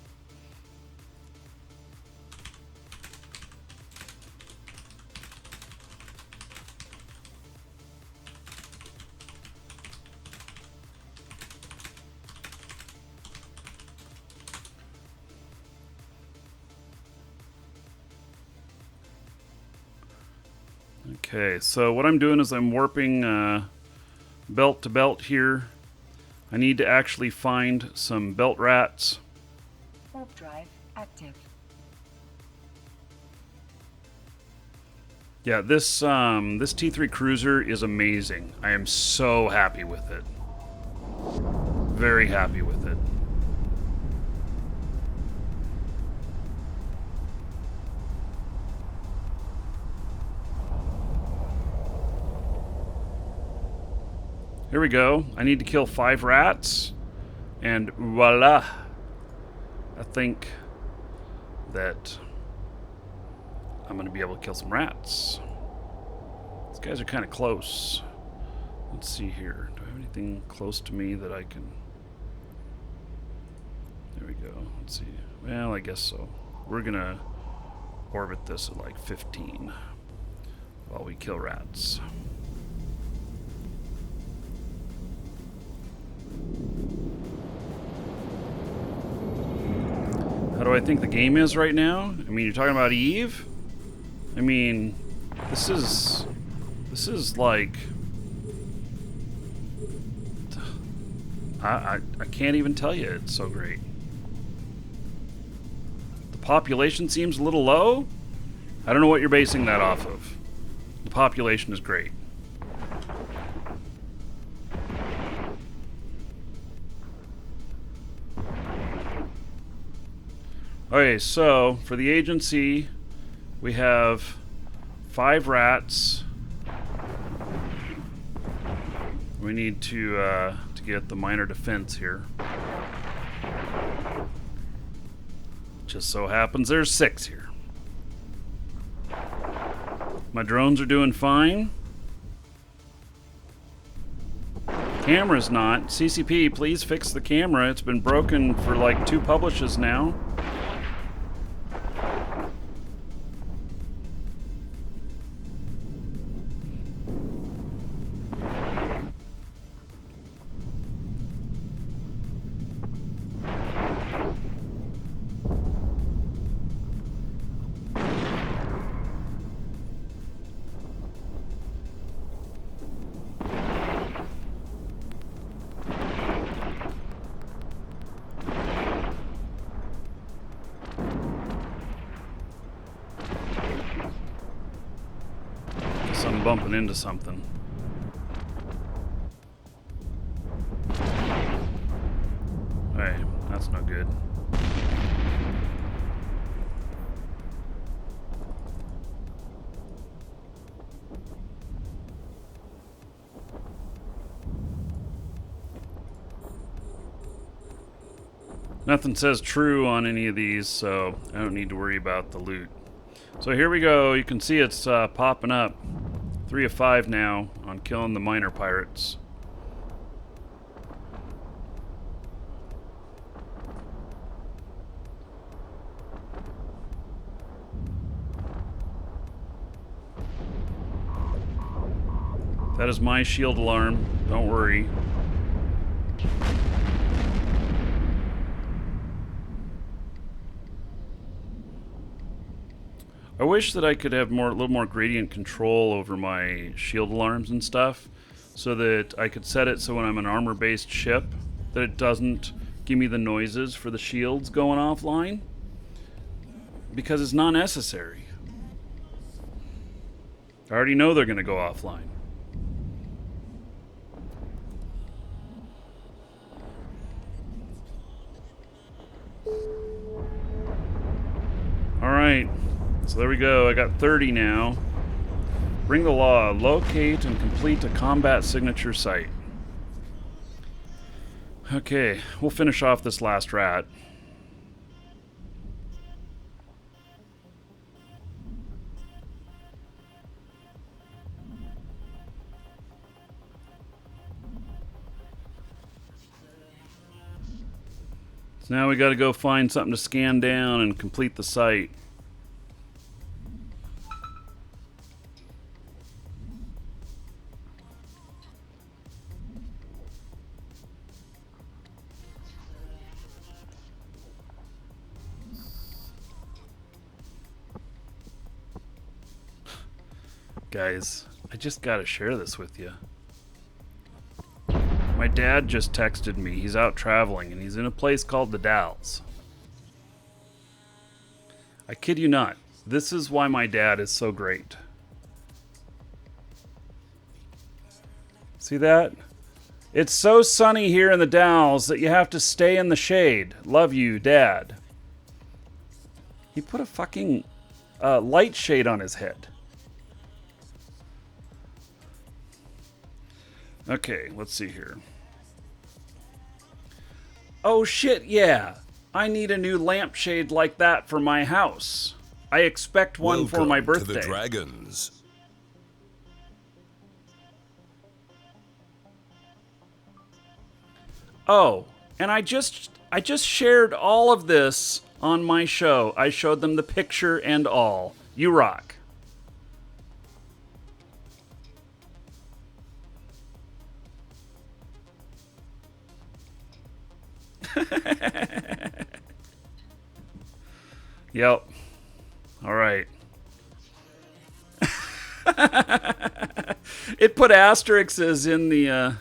Okay, so what I'm doing is I'm warping belt to belt here. I need to actually find some belt rats. Warp drive active. Yeah, this T3 Cruiser is amazing. I am so happy with it. Very happy with it. Here we go. I need to kill 5 rats. And voila. I think that I'm going to be able to kill some rats. These guys are kind of close. Let's see here. Do I have anything close to me that I can... There we go. Let's see. Well, I guess so. We're going to orbit this at like 15 while we kill rats. How do I think the game is right now? I mean, you're talking about Eve? I mean, this is like... I can't even tell you, it's so great. The population seems a little low? I don't know what you're basing that off of. The population is great. Okay, so for the agency, we have 5 rats. We need to get the minor defense here. Just so happens there's 6 here. My drones are doing fine. Camera's not. CCP, please fix the camera. It's been broken for like 2 publishes now. I'm bumping into something. Hey, that's no good. Nothing says true on any of these, so I don't need to worry about the loot. So here we go. You can see it's popping up. 3 of 5 now on killing the minor pirates. That is my shield alarm. Don't worry. I wish that I could have a little more gradient control over my shield alarms and stuff, so that I could set it so when I'm an armor-based ship, that it doesn't give me the noises for the shields going offline, because it's not necessary. I already know they're going to go offline. All right. So there we go. I got 30 now. Bring the law. Locate and complete a combat signature site. Okay, we'll finish off this last rat. So now we got to go find something to scan down and complete the site. Guys, I just gotta share this with you. My dad just texted me. He's out traveling and he's in a place called the Dalles. I kid you not. This is why my dad is so great. See that? It's so sunny here in the Dalles that you have to stay in the shade. Love you, Dad. He put a fucking light shade on his head. Okay, let's see here. Oh shit, yeah. I need a new lampshade like that for my house. I expect one for my birthday. To the Dragons. Oh, and I just shared all of this on my show. I showed them the picture and all. You rock. Yep. All right. It put asterisks in the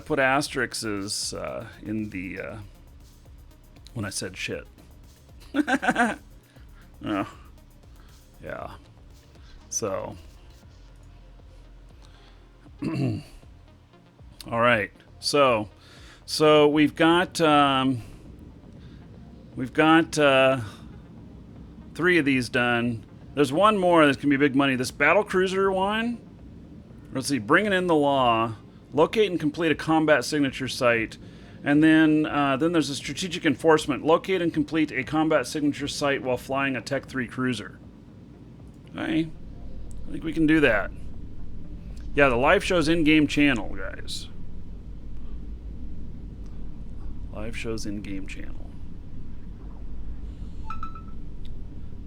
put asterisks in the when I said shit. Oh, yeah. So all right. So we've got 3 of these done. There's one more that's gonna be big money. This battle cruiser one. Let's see. Bringing in the law. Locate and complete a combat signature site, and then there's a strategic enforcement. Locate and complete a combat signature site while flying a Tech 3 cruiser. Okay, I think we can do that. Yeah, the live show's in-game channel, guys. Live show's in-game channel.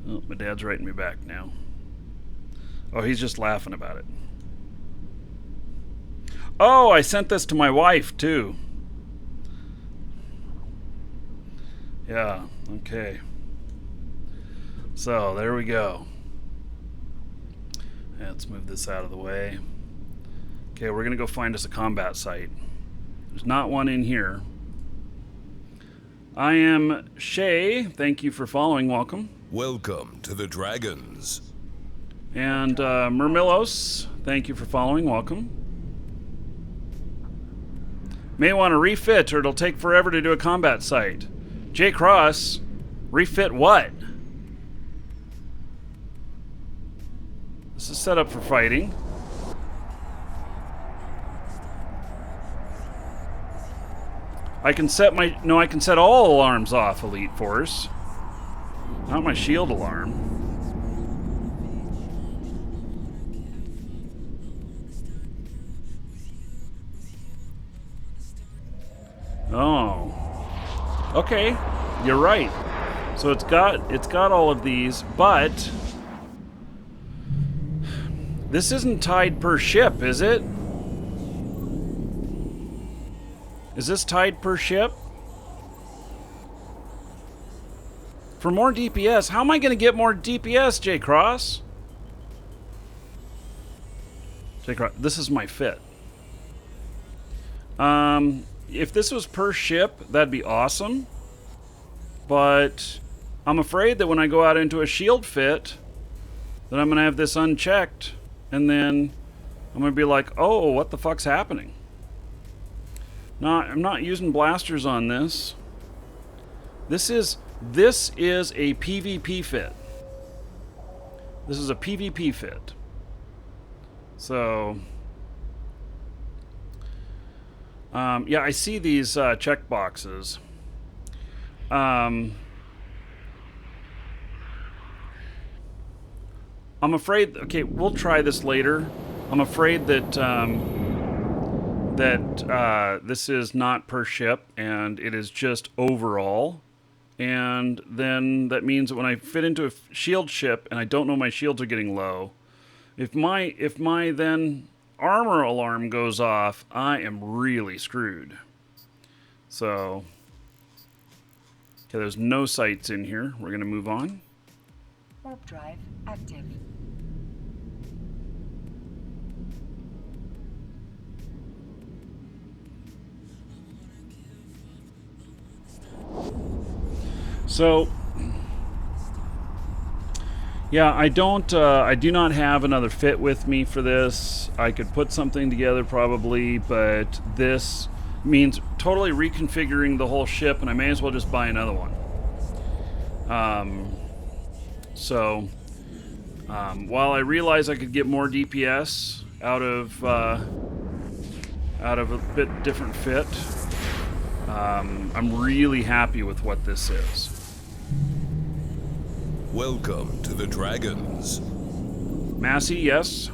Oh, my dad's writing me back now. Oh, he's just laughing about it. Oh, I sent this to my wife, too. Yeah, okay. So, there we go. Let's move this out of the way. Okay, we're going to go find us a combat site. There's not one in here. I am Shay. Thank you for following. Welcome. Welcome to the Dragons. And Mermilos. Thank you for following. Welcome. May want to refit or it'll take forever to do a combat site. J. Cross, refit what? This is set up for fighting. I can set I can set all alarms off, Elite Force. Not my shield alarm. Oh. Okay. You're right. So it's got all of these, but this isn't tied per ship, is it? Is this tied per ship? For more DPS, how am I going to get more DPS, J. Cross? J. Cross, this is my fit. If this was per ship, that'd be awesome. But I'm afraid that when I go out into a shield fit, that I'm going to have this unchecked, and then I'm going to be like, oh, what the fuck's happening? No, I'm not using blasters on this. This is a PvP fit. This is a PvP fit. So, yeah, I see these check boxes. I'm afraid. Okay, we'll try this later. I'm afraid that this is not per ship, and it is just overall. And then that means that when I fit into a shield ship, and I don't know my shields are getting low, if my then armor alarm goes off, I am really screwed. So, okay, there's no sights in here. We're gonna move on. Warp drive active. So, yeah, I do not have another fit with me for this. I could put something together probably, but this means totally reconfiguring the whole ship, and I may as well just buy another one. While I realize I could get more DPS out of a bit different fit, I'm really happy with what this is. Welcome to the Dragons. Massey, yes.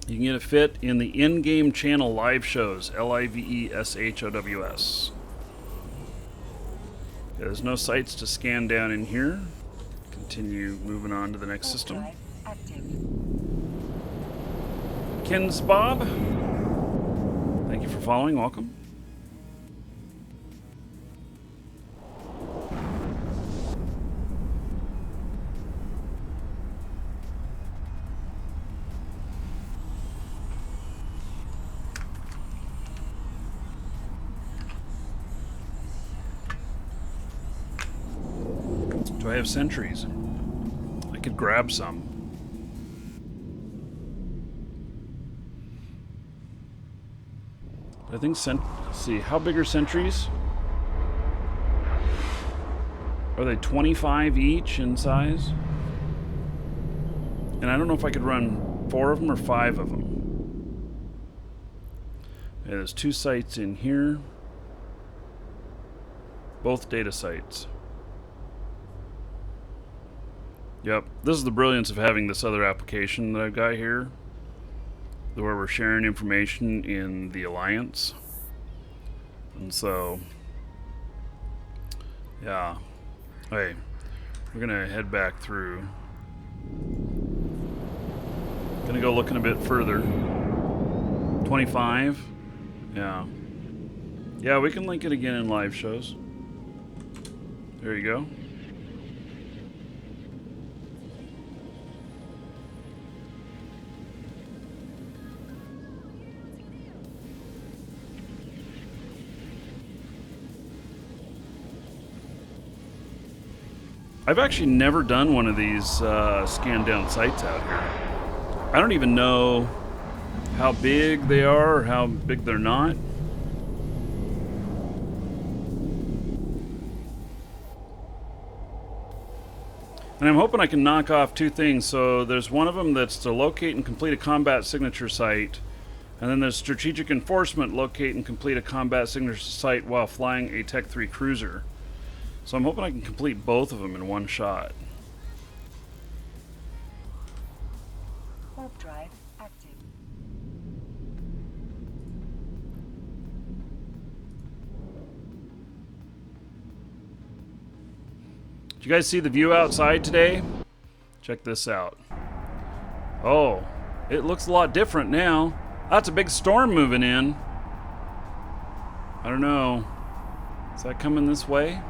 You can get a fit in the in-game channel live shows, LIVESHOWS. Okay, there's no sites to scan down in here. Continue moving on to the next system. Drive active. Kins Bob, thank you for following. Welcome. Do I have sentries? I could grab some. I think let's see, how big are sentries? Are they 25 each in size? And I don't know if I could run 4 of them or 5 of them. Yeah, there's 2 sites in here. Both data sites. Yep, this is the brilliance of having this other application that I've got here, where we're sharing information in the Alliance. And so, yeah. Hey, we're gonna head back through. Gonna go looking a bit further. 25? Yeah. Yeah, we can link it again in live shows. There you go. I've actually never done one of these scan down sites out here. I don't even know how big they are or how big they're not. And I'm hoping I can knock off 2 things. So there's one of them that's to locate and complete a combat signature site. And then there's strategic enforcement, locate and complete a combat signature site while flying a Tech 3 cruiser. So I'm hoping I can complete both of them in one shot. Warp drive active. Did you guys see the view outside today? Check this out. Oh, it looks a lot different now. That's a big storm moving in. I don't know. Is that coming this way?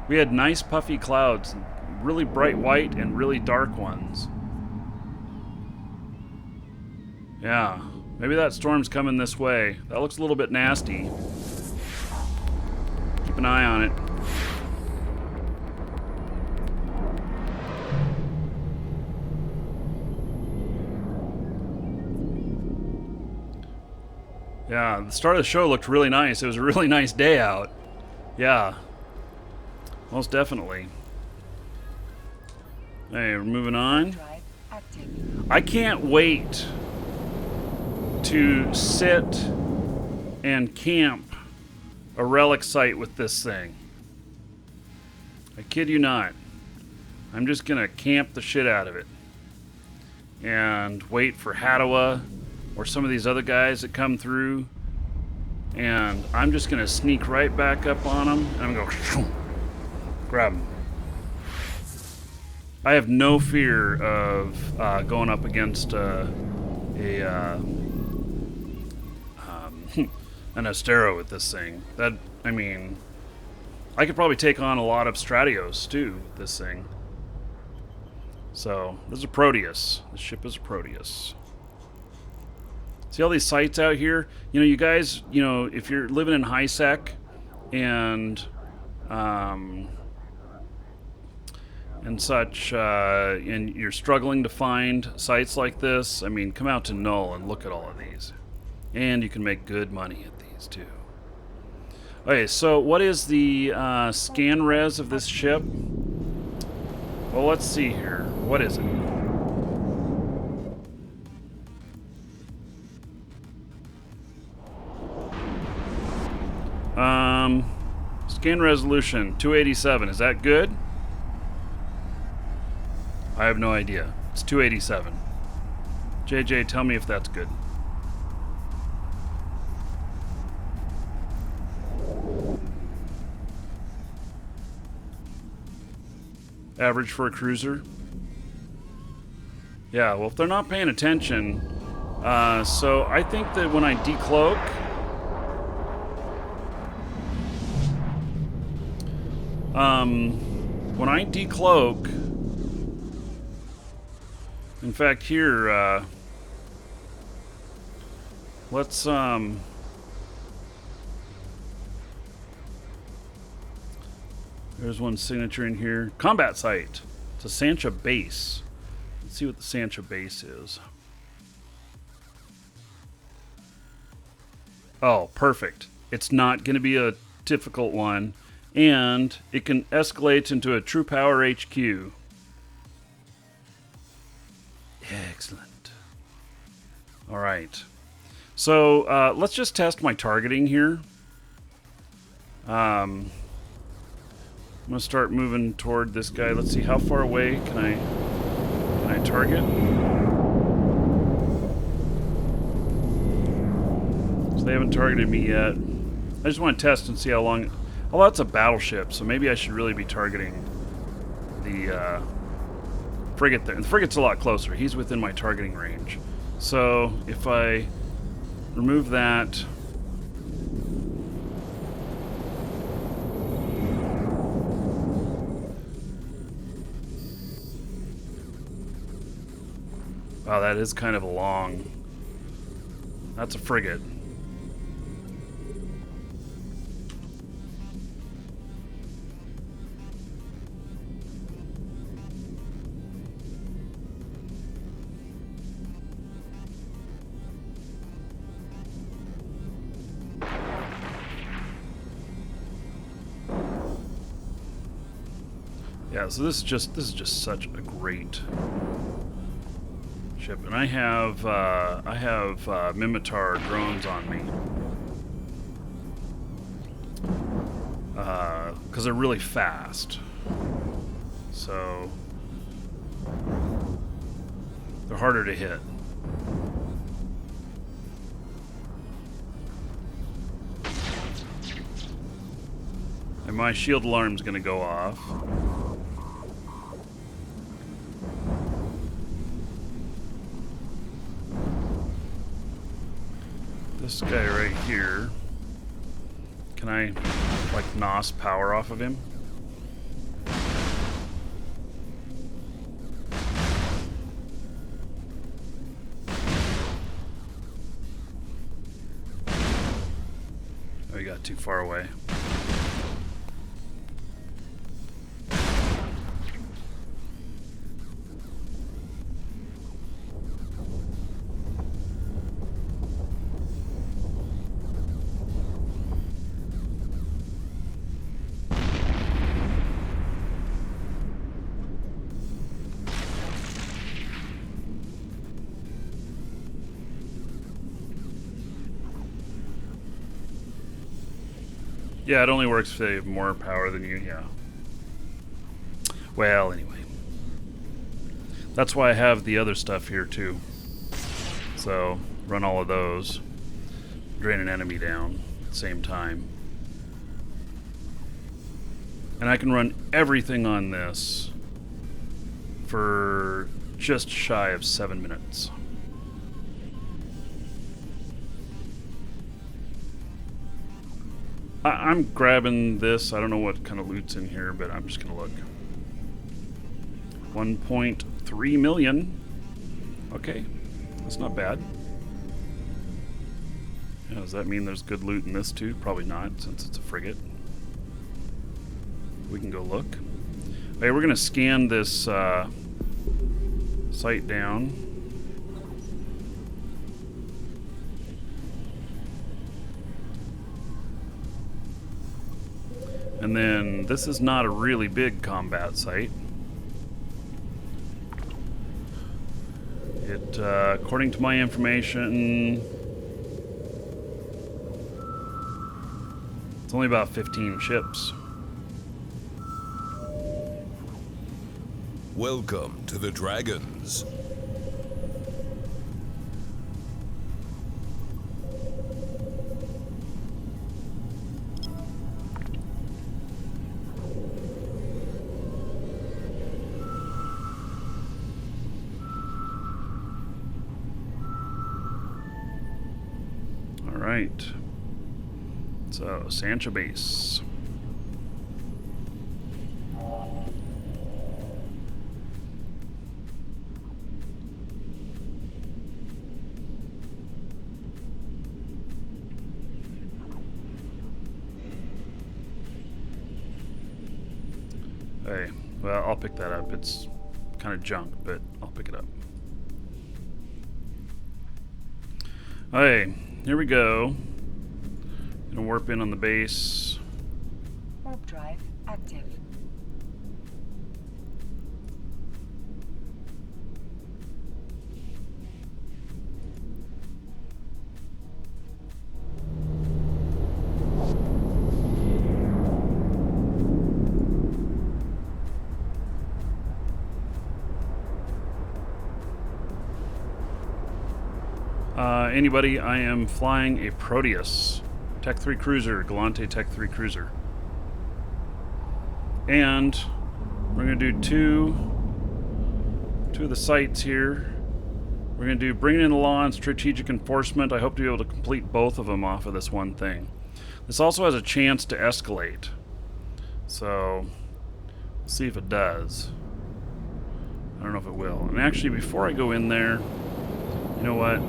We had nice puffy clouds, really bright white and really dark ones. Yeah, maybe that storm's coming this way. That looks a little bit nasty. Keep an eye on it. Yeah, the start of the show looked really nice. It was a really nice day out. Yeah. Most definitely. Hey, we're moving on. Drive active. I can't wait to sit and camp a relic site with this thing. I kid you not. I'm just gonna camp the shit out of it. And wait for Hadawa or some of these other guys that come through. And I'm just gonna sneak right back up on them. And I'm gonna go grab them. I have no fear of going up against an Astero with this thing. That, I mean, I could probably take on a lot of Stratios too with this thing. So, this is a Proteus. This ship is a Proteus. See all these sites out here? You know, you guys, you know, if you're living in high sec and and such, and you're struggling to find sites like this, I mean, come out to Null and look at all of these. And you can make good money at these too. Okay, so what is the scan res of this ship? Well, let's see here. What is it? Scan resolution 287. Is that good? I have no idea. It's 287. JJ, tell me if that's good. Average for a cruiser? Yeah, well, if they're not paying attention, so I think that when I decloak, in fact, here, let's, there's one signature in here. Combat site. It's a Sancha base. Let's see what the Sancha base is. Oh, perfect. It's not going to be a difficult one. And it can escalate into a true power HQ. Excellent. All right. So let's just test my targeting here. I'm going to start moving toward this guy. Let's see, how far away can I target? So they haven't targeted me yet. I just want to test and see how long... Oh, that's a battleship, so maybe I should really be targeting the frigate there. And the frigate's a lot closer. He's within my targeting range. So if I remove that... Wow, that is kind of a long... That's a frigate. Yeah, so this is just such a great ship, and I have Mimitar drones on me because they're really fast, so they're harder to hit. And my shield alarm's gonna go off. This guy right here, can I like NOS power off of him? Oh, he got too far away. Yeah, it only works if they have more power than you, yeah. Well, anyway. That's why I have the other stuff here, too. So, run all of those. Drain an enemy down at the same time. And I can run everything on this for just shy of 7 minutes. I'm grabbing this. I don't know what kind of loot's in here, but I'm just going to look. 1.3 million. Okay, that's not bad. Yeah, does that mean there's good loot in this too? Probably not, since it's a frigate. We can go look. Okay, we're gonna scan this site down. And then this is not a really big combat site. It, according to my information, it's only about 15 ships. Welcome to the Dragons. All right. So, Sancha Base. Hey, well, I'll pick that up. It's kind of junk, but I'll pick it up. Hey, here we go. Gonna warp in on the base. Warp drive active. Anybody, I am flying a Proteus Tech 3 cruiser, Galante Tech 3 cruiser. And we're going to do two of the sites here. We're going to do bringing in the law and strategic enforcement. I hope to be able to complete both of them off of this one thing. This also has a chance to escalate. So, we'll see if it does. I don't know if it will. And actually, before I go in there, you know what?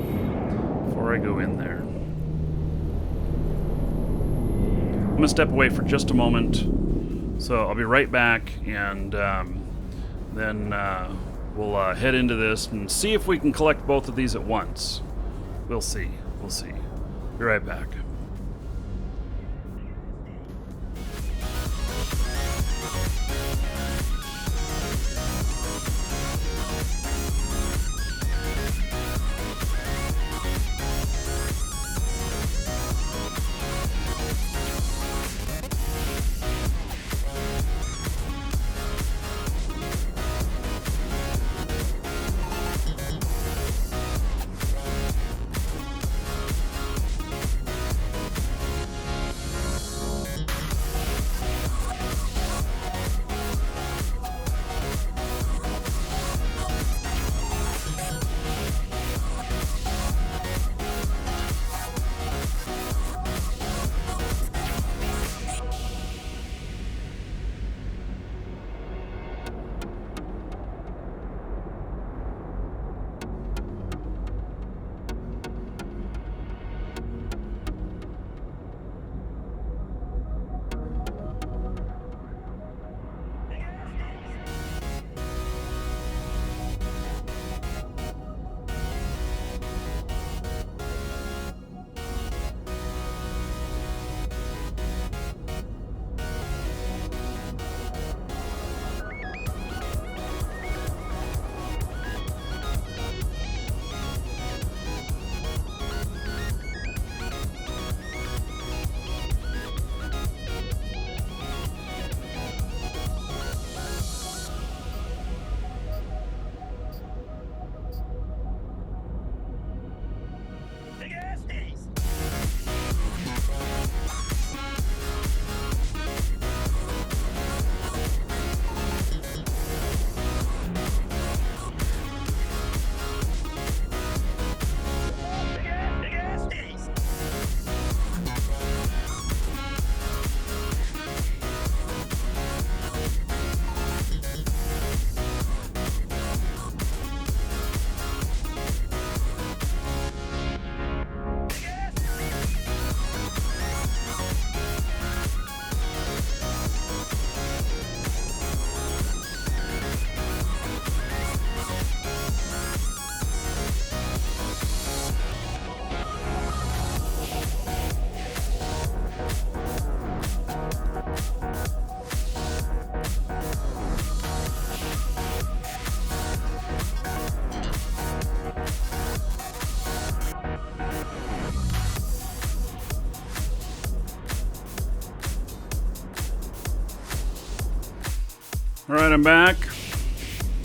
Before I go in there, I'm going to step away for just a moment. So I'll be right back, and then we'll head into this and see if we can collect both of these at once. We'll see. We'll see. Be right back. All right, I'm back.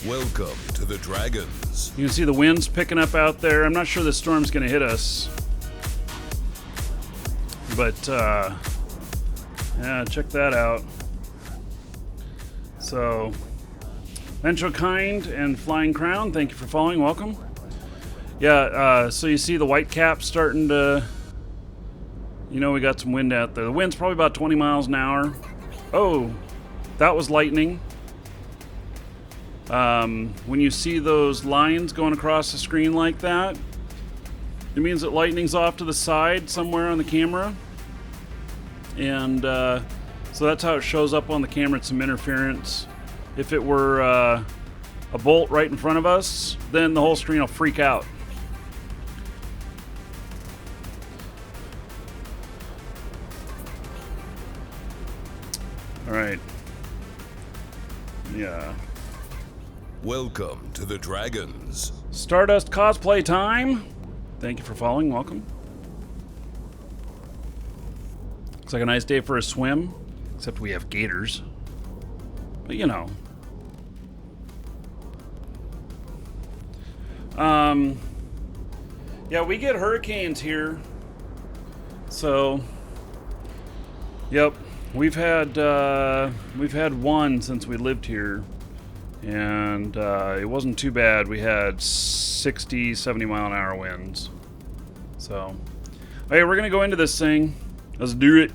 Welcome to the Dragons. You can see the winds picking up out there. I'm not sure the storm's going to hit us. But, yeah, check that out. So, Ventral Kind and Flying Crown, thank you for following. Welcome. Yeah, so you see the white cap starting to... You know, we got some wind out there. The wind's probably about 20 miles an hour. Oh, that was lightning. When you see those lines going across the screen like that, it means that lightning's off to the side somewhere on the camera. And so that's how it shows up on the camera. It's some interference. If it were a bolt right in front of us, then the whole screen will freak out. All right. Yeah. Welcome to the Dragons. Stardust cosplay time. Thank you for following. Welcome. Looks like a nice day for a swim, except we have gators. But you know. Yeah, we get hurricanes here. So, yep. We've had one since we lived here, and it wasn't too bad. We had 60, 70 mile an hour winds. So, okay, we're gonna go into this thing. Let's do it.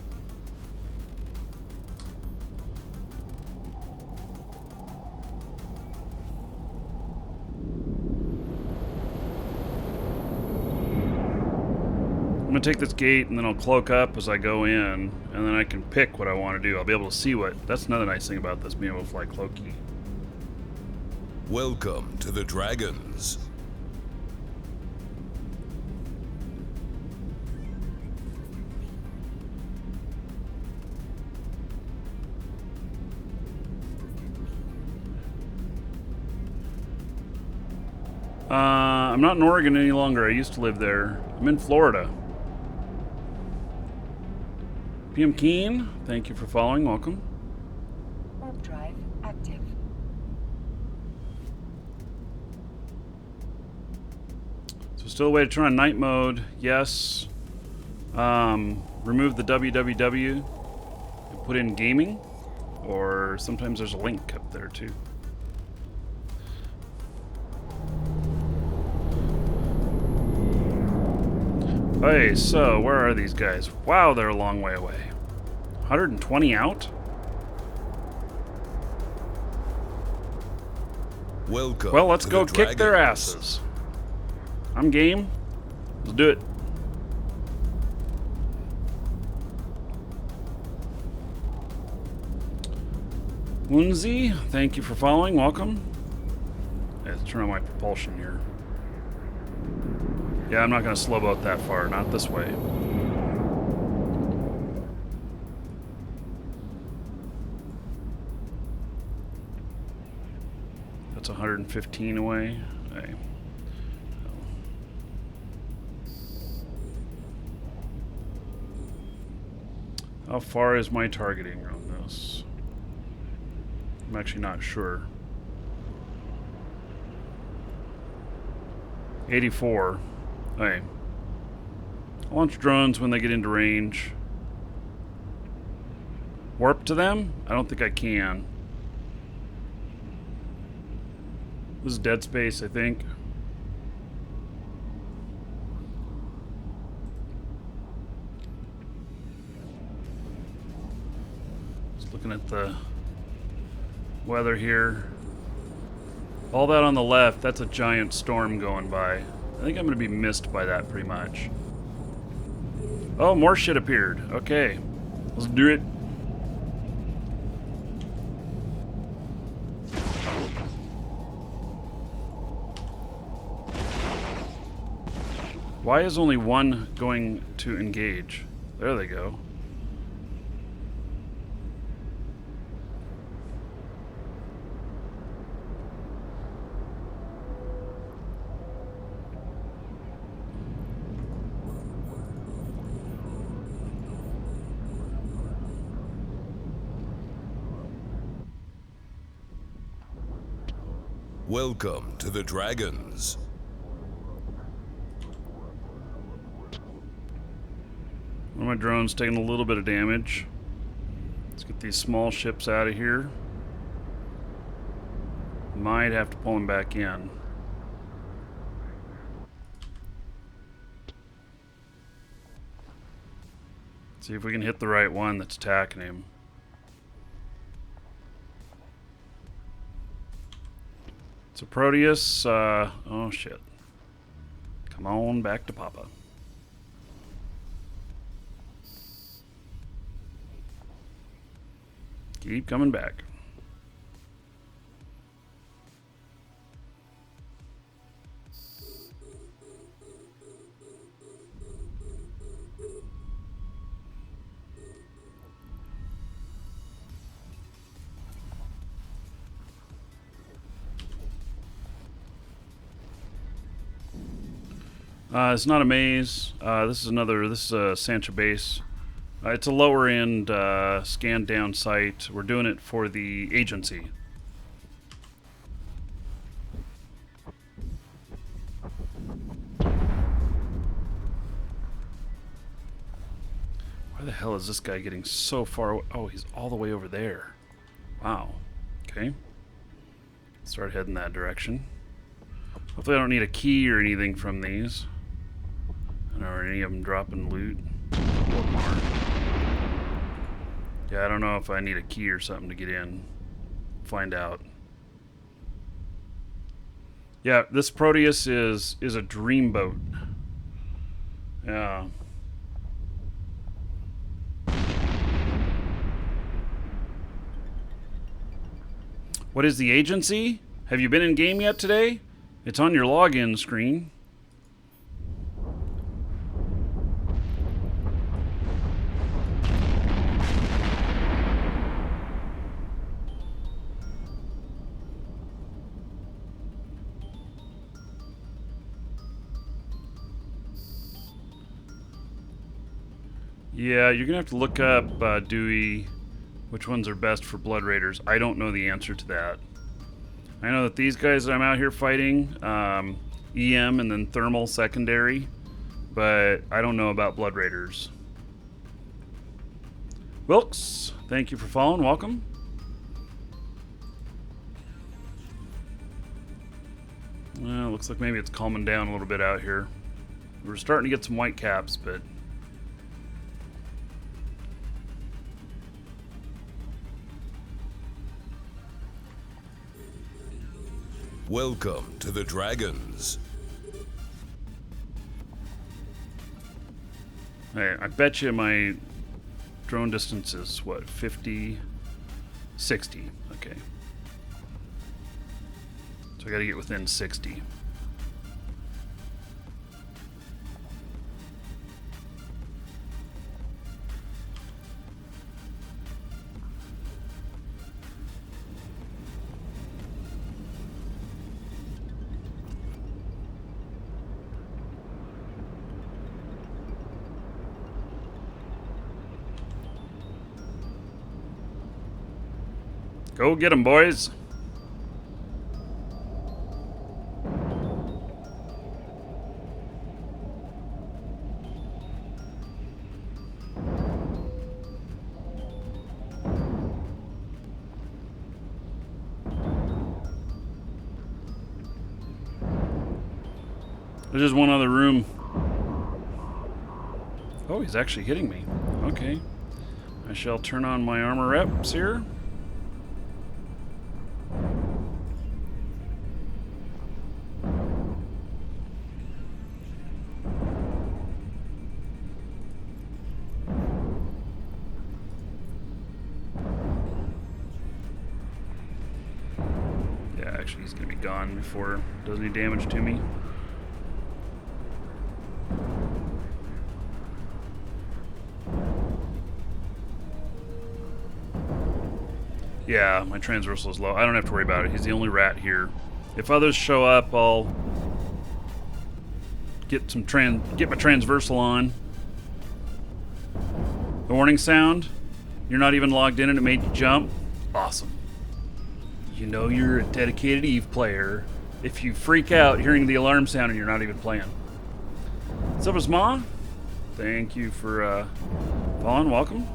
I'm gonna take this gate and then I'll cloak up as I go in, and then I can pick what I want to do. I'll be able to see what. That's another nice thing about this, being able to fly cloaky. Welcome to the Dragons. I'm not in Oregon any longer. I used to live there. I'm in Florida. PM Keen, thank you for following. Welcome. Warp drive active. So still a way to turn on night mode. Yes. Remove the www and put in gaming. Or sometimes there's a link up there too. Hey, so where are these guys? Wow, they're a long way away. 120 out? Welcome. Well, let's to go the kick their Dragons. asses. I'm game. Let's do it. Lindsay, thank you for following. Welcome. Let's turn on my propulsion here. Yeah, I'm not going to slow boat that far. Not this way. That's 115 away. Okay. How far is my targeting on this? I'm actually not sure. 84. Okay. Launch drones when they get into range. Warp to them? I don't think I can. This is dead space, I think. Just looking at the weather here. All that on the left, that's a giant storm going by. I think I'm going to be missed by that pretty much. Oh, more shit appeared. Okay. Let's do it. Why is only one going to engage? There they go. Welcome to the Dragons. One of my drones taking a little bit of damage. Let's get these small ships out of here. Might have to pull him back in. See if we can hit the right one that's attacking him. So Proteus, oh shit. Come on back to Papa. Keep coming back. It's not a maze. This is a Sancha base. It's a lower end scan down site. We're doing it for the agency. Why the hell is this guy getting so far away? Oh, he's all the way over there. Wow. Okay. Start heading that direction. Hopefully I don't need a key or anything from these. Or any of them dropping loot. Yeah, I don't know if I need a key or something to get in. Find out. Yeah, this Proteus is a dreamboat. Yeah. What is the agency? Have you been in game yet today? It's on your login screen. Yeah, you're gonna have to look up, Dewey, which ones are best for Blood Raiders. I don't know the answer to that. I know that these guys that I'm out here fighting, EM and then Thermal secondary, but I don't know about Blood Raiders. Wilkes, thank you for following. Welcome. Well, looks like maybe it's calming down a little bit out here. We're starting to get some white caps, but... Welcome to the Dragons. Hey, I bet you my drone distance is, what, 50, 60. Okay. So I gotta get within 60. Go get 'em, boys. There's just one other room. Oh, he's actually hitting me. Okay. I shall turn on my armor reps here. Yeah, actually he's gonna be gone before it does any damage to me. Yeah, my transversal is low. I don't have to worry about it. He's the only rat here. If others show up, I'll get my transversal on. The warning sound. You're not even logged in and it made you jump. Awesome. You know you're a dedicated Eve player if you freak out hearing the alarm sound and you're not even playing. What's up, Ma? Thank you for following. Welcome.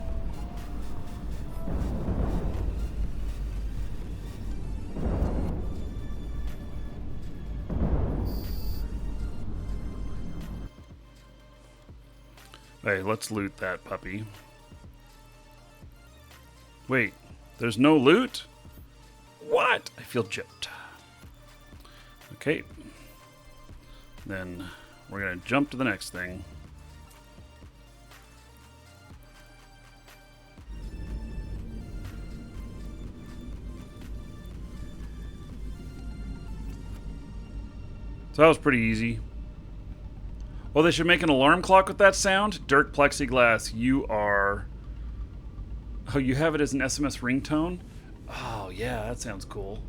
Hey, let's loot that puppy. Wait, there's no loot? What? I feel gypped. Okay. Then we're going to jump to the next thing. So that was pretty easy. Oh, they should make an alarm clock with that sound? Dirt Plexiglass, you are... Oh, you have it as an SMS ringtone? Oh, yeah, that sounds cool.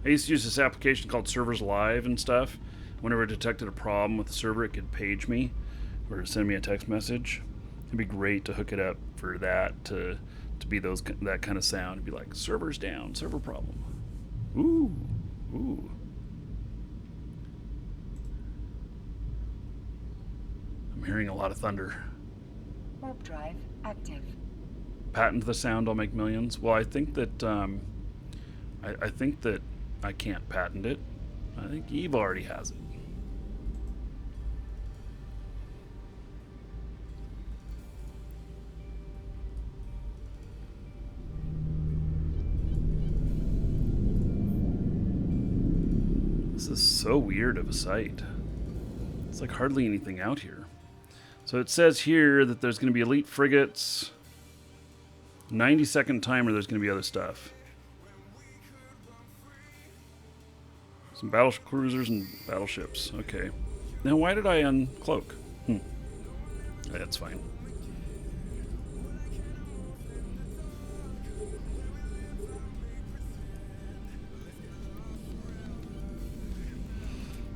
I used to use this application called Servers Live and stuff. Whenever it detected a problem with the server, it could page me or send me a text message. It'd be great to hook it up for that, to be that kind of sound. It'd be like, server's down, server problem. Ooh, ooh. I'm hearing a lot of thunder. Warp drive active. Patent the sound, I'll make millions. Well, I think that I think that I can't patent it. I think Eve already has it. This is so weird of a site. It's like hardly anything out here. So it says here that there's going to be elite frigates, 90-second timer, there's going to be other stuff. Some battle cruisers and battleships. Okay. Now why did I uncloak? That's fine.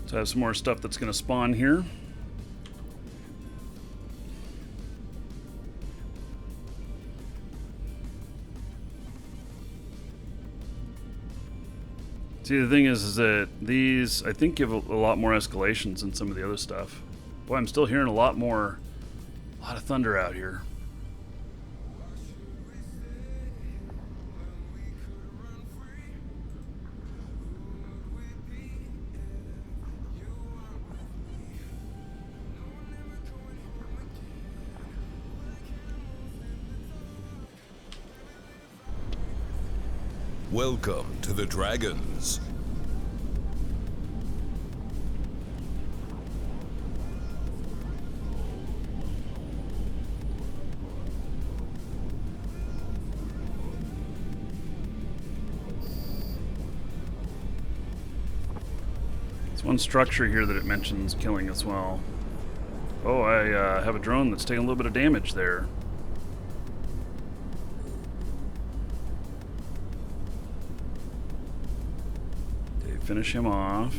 So I have some more stuff that's going to spawn here. See, the thing is that these, I think, give a lot more escalations than some of the other stuff. Boy, I'm still hearing a lot of thunder out here. Welcome to the Dragons. There's one structure here that it mentions killing as well. Oh, I have a drone that's taking a little bit of damage there. Finish him off.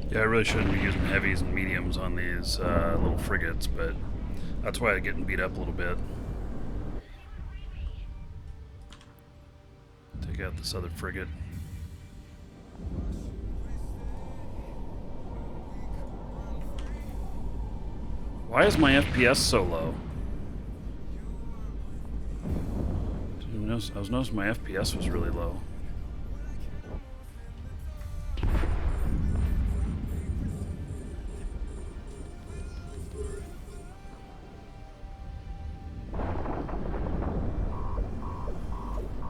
Yeah, I really shouldn't be using heavies and mediums on these little frigates, but that's why I'm getting beat up a little bit. Take out this other frigate. Why is my FPS so low? I was noticing my FPS was really low.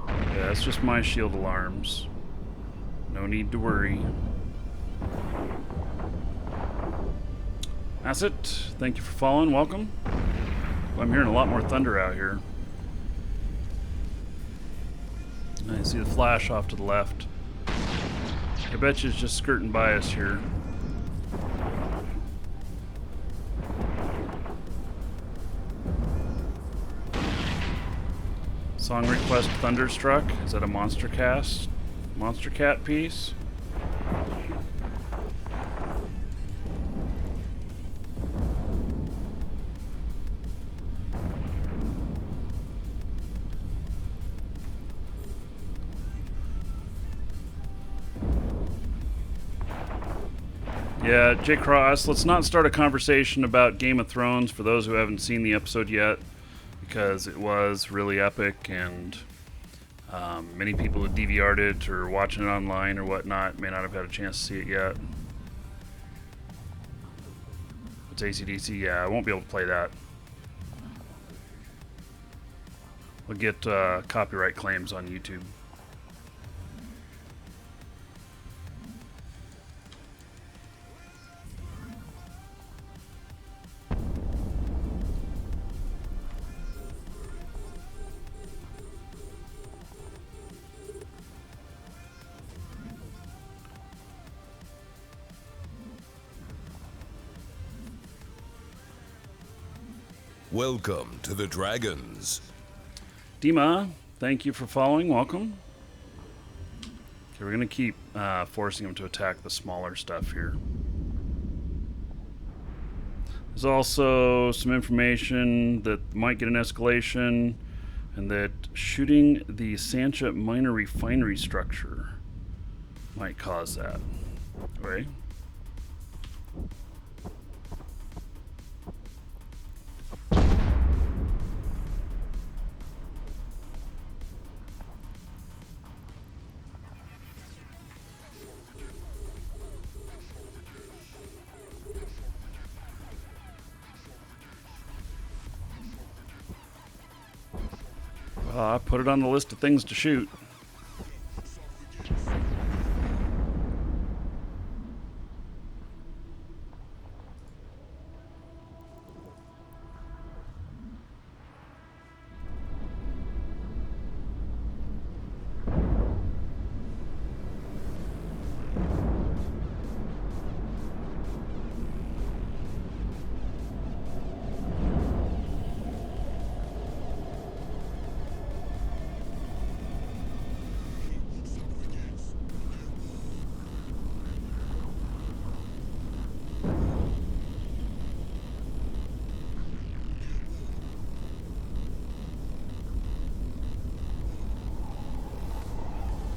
Yeah, that's just my shield alarms. No need to worry. That's it. Thank you for following. Welcome. I'm hearing a lot more thunder out here. I see the flash off to the left. I bet you it's just skirting by us here. Song request Thunderstruck. Is that a Monster Cat piece? Yeah, J. Cross, let's not start a conversation about Game of Thrones for those who haven't seen the episode yet, because it was really epic, and many people who DVR'd it or watching it online or whatnot may not have had a chance to see it yet. It's AC/DC, yeah, I won't be able to play that. We'll get copyright claims on YouTube. Welcome to the Dragons. Dima, thank you for following. Welcome. Okay, we're going to keep forcing him to attack the smaller stuff here. There's also some information that might get an escalation, and that shooting the Sancha minor refinery structure might cause that. Right? I put it on the list of things to shoot.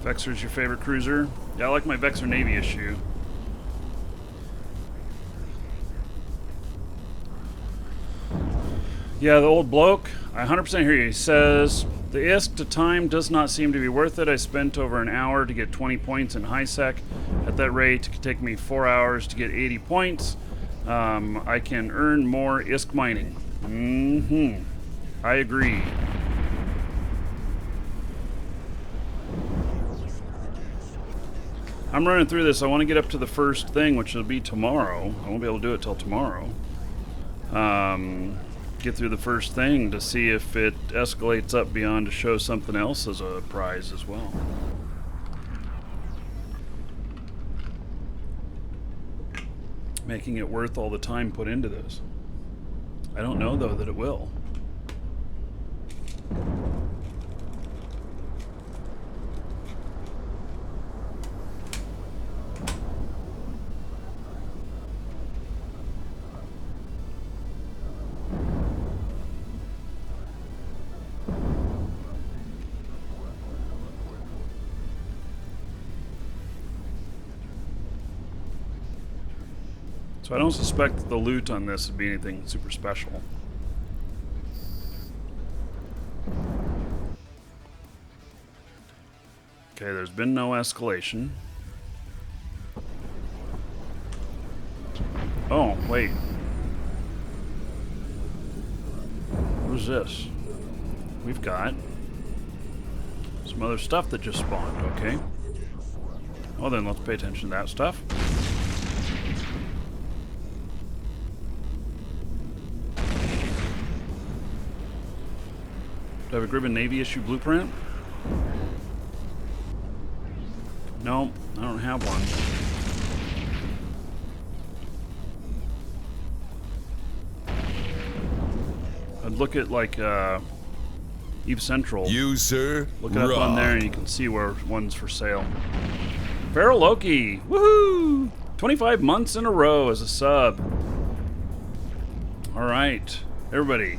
Vexor's your favorite cruiser? Yeah, I like my Vexor Navy issue. Yeah, the old bloke, I 100% hear you. He says, the ISK to time does not seem to be worth it. I spent over an hour to get 20 points in high sec. At that rate, it could take me 4 hours to get 80 points. I can earn more ISK mining. I agree. I'm running through this. I want to get up to the first thing, which will be tomorrow. I won't be able to do it till tomorrow. Get through the first thing to see if it escalates up beyond to show something else as a prize as well. Making it worth all the time put into this. I don't know, though, that it will. So I don't suspect that the loot on this would be anything super special. Okay, there's been no escalation. Oh, wait. What is this? We've got some other stuff that just spawned, okay. Well then, let's pay attention to that stuff. Do I have a Gribbon Navy issue blueprint? No, I don't have one. I'd look at like Eve Central. You, sir? Look it up on there and you can see where one's for sale. Feral Loki! Woohoo! 25 months in a row as a sub. Alright, everybody.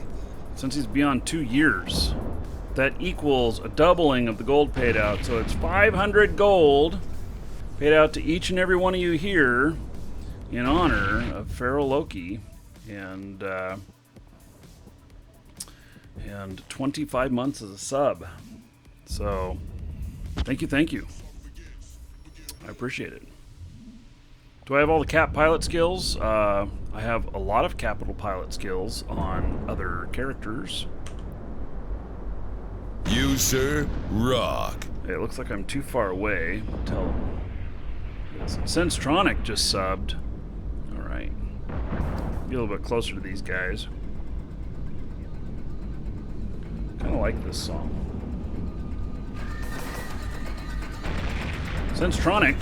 Since he's beyond 2 years, that equals a doubling of the gold paid out. So it's 500 gold paid out to each and every one of you here in honor of Feral Loki. And 25 months as a sub. So, thank you. I appreciate it. Do I have all the cap pilot skills? I have a lot of capital pilot skills on other characters. You, sir? Rock. Hey, it looks like I'm too far away. Tell them. Yes. Senstronic just subbed. Alright. Be a little bit closer to these guys. Kind of like this song. Senstronic.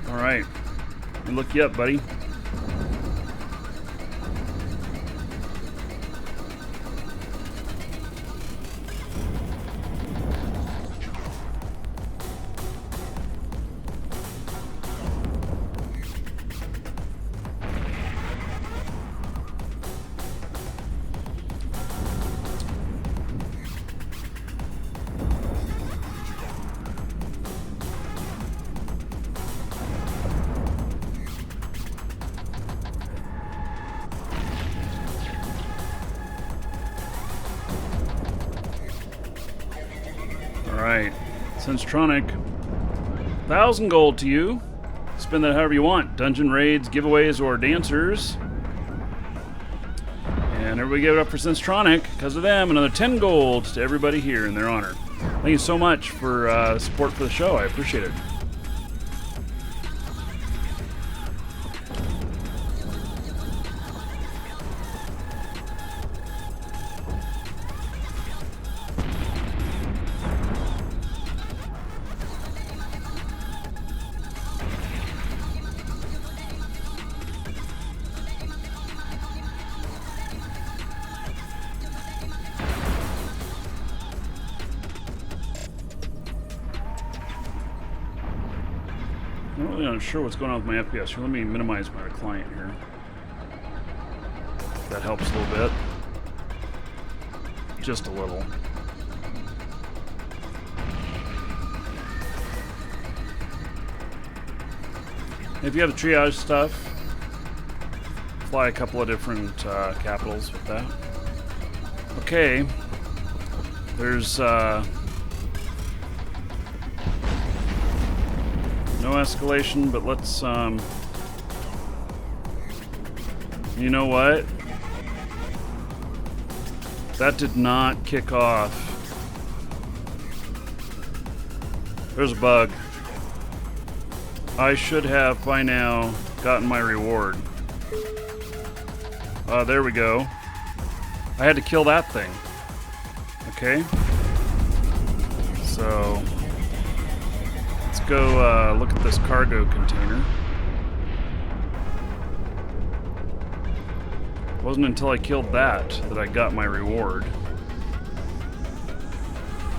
Alright. Let me look you up, buddy. Alright, Senstronic, 1,000 gold to you. Spend that however you want. Dungeon raids, giveaways, or dancers. And everybody give it up for Senstronic. Because of them, another 10 gold to everybody here in their honor. Thank you so much for support for the show. I appreciate it. I'm really not sure what's going on with my FPS. Here, let me minimize my client here. That helps a little bit. Just a little. If you have the triage stuff, fly a couple of different capitals with that. Okay. There's no escalation, but let's you know what? That did not kick off. There's a bug. I should have by now gotten my reward. There we go. I had to kill that thing. Okay. So let's go look at this cargo container. It wasn't until I killed that I got my reward.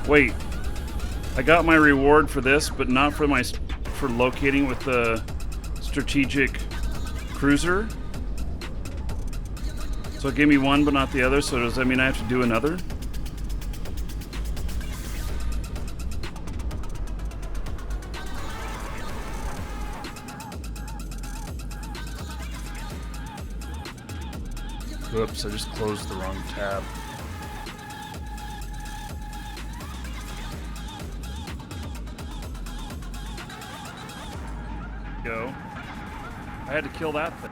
Wait, I got my reward for this, but not for for locating with the strategic cruiser. So it gave me one, but not the other. So does that mean I have to do another? Oops, I just closed the wrong tab. Go. I had to kill that thing.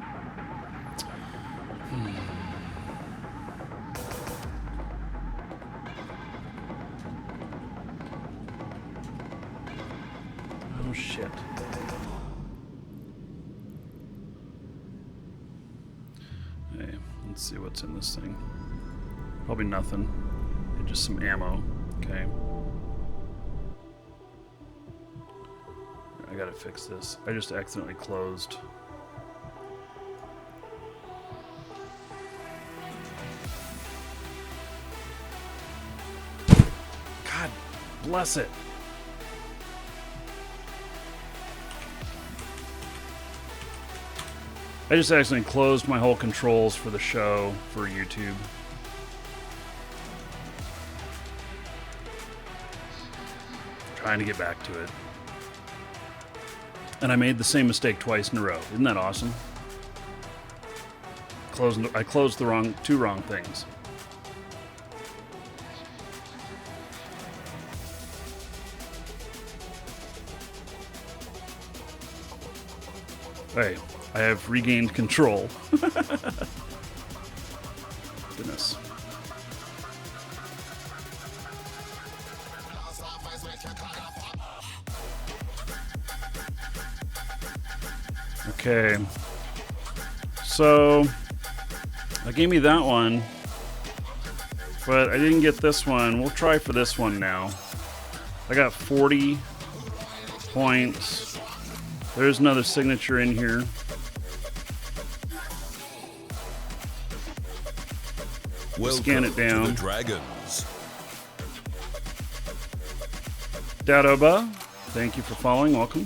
Oh shit. Hey, let's see what's in this thing. Probably nothing. Just some ammo. Okay. I gotta fix this. I just accidentally closed. God bless it. I just accidentally closed my whole controls for the show for YouTube. Trying to get back to it. And I made the same mistake twice in a row. Isn't that awesome? I closed the two wrong things. Hey, I have regained control. Goodness. Okay. So, that gave me that one. But I didn't get this one. We'll try for this one now. I got 40 points. There's another signature in here. Welcome Scan it down. to the Dragons. Dadoba, thank you for following. Welcome.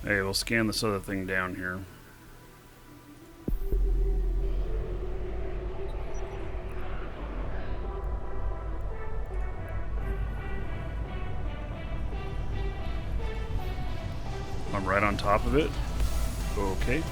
Hey, we'll scan this other thing down here. I'm right on top of it. Okay.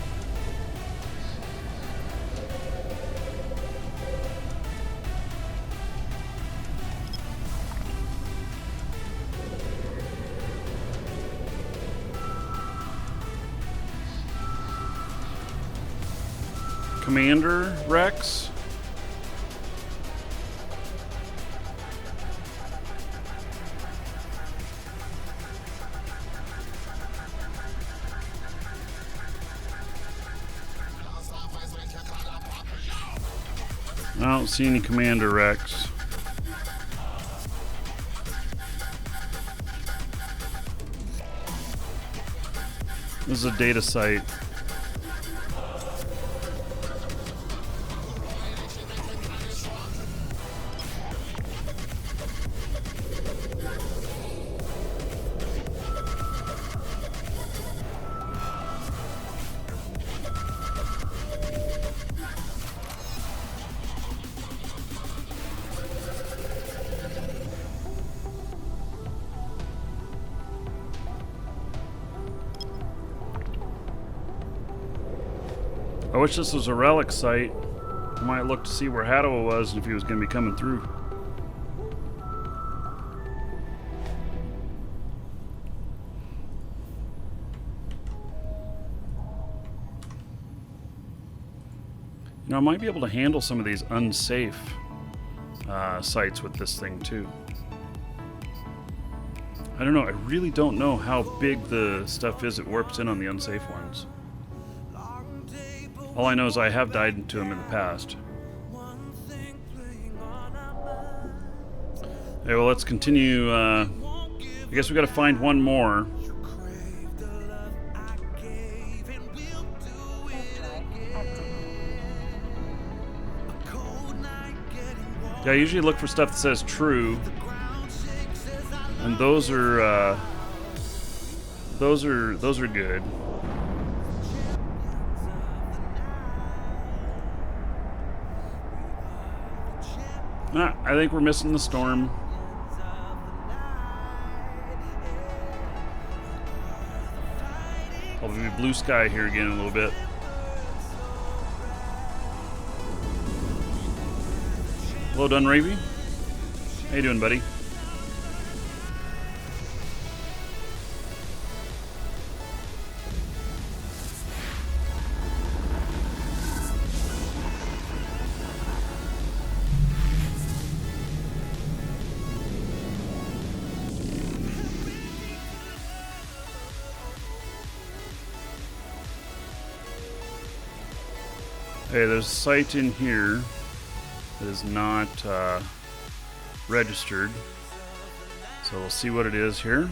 Commander Rex. I don't see any Commander Rex. This is a data site. I wish this was a relic site. I might look to see where Haddow was and if he was going to be coming through. You know, I might be able to handle some of these unsafe sites with this thing too. I don't know. I really don't know how big the stuff is it warps in on the unsafe ones. All I know is I have died to him in the past. Okay, well, let's continue. I guess we got to find one more. Yeah, I usually look for stuff that says true, and those are good. I think we're missing the storm. I'll be blue sky here again in a little bit. Hello, Dunravy. How you doing, buddy? Hey, there's a site in here that is not registered. So we'll see what it is here.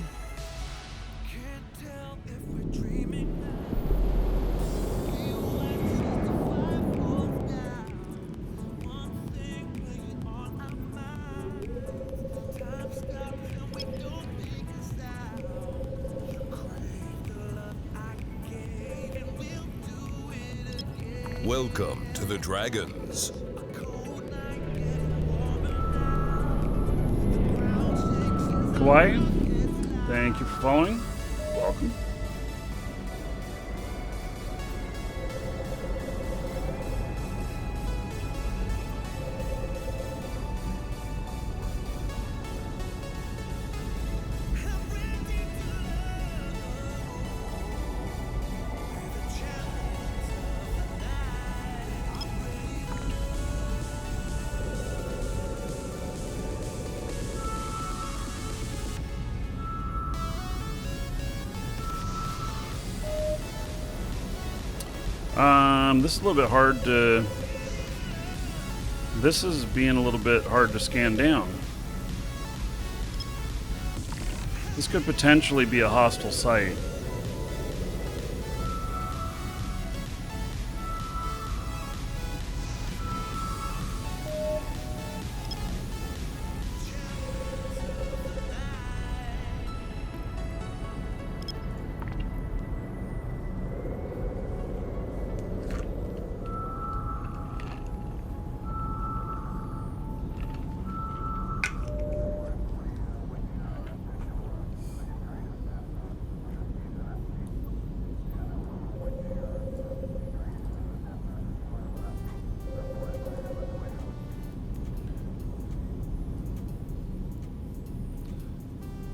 Welcome to the Dragons. Kawaii, thank you for following. Welcome. This is a little bit hard to... This is being a little bit hard to scan down. This could potentially be a hostile site.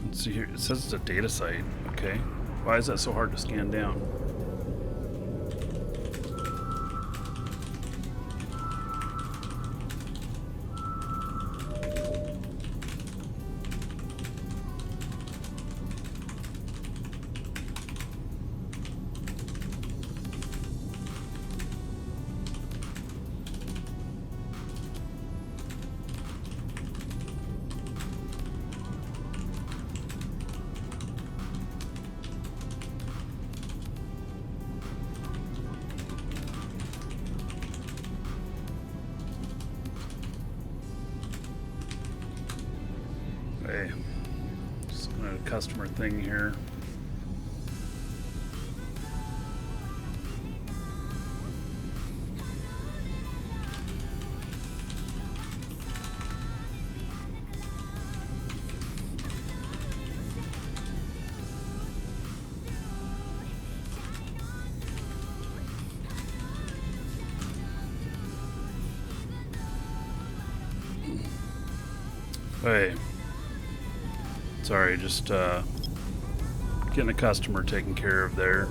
Let's see here. It says it's a data site. Okay. Why is that so hard to scan down? Okay, just gonna customer thing here. Hey. Sorry, just getting a customer taken care of there.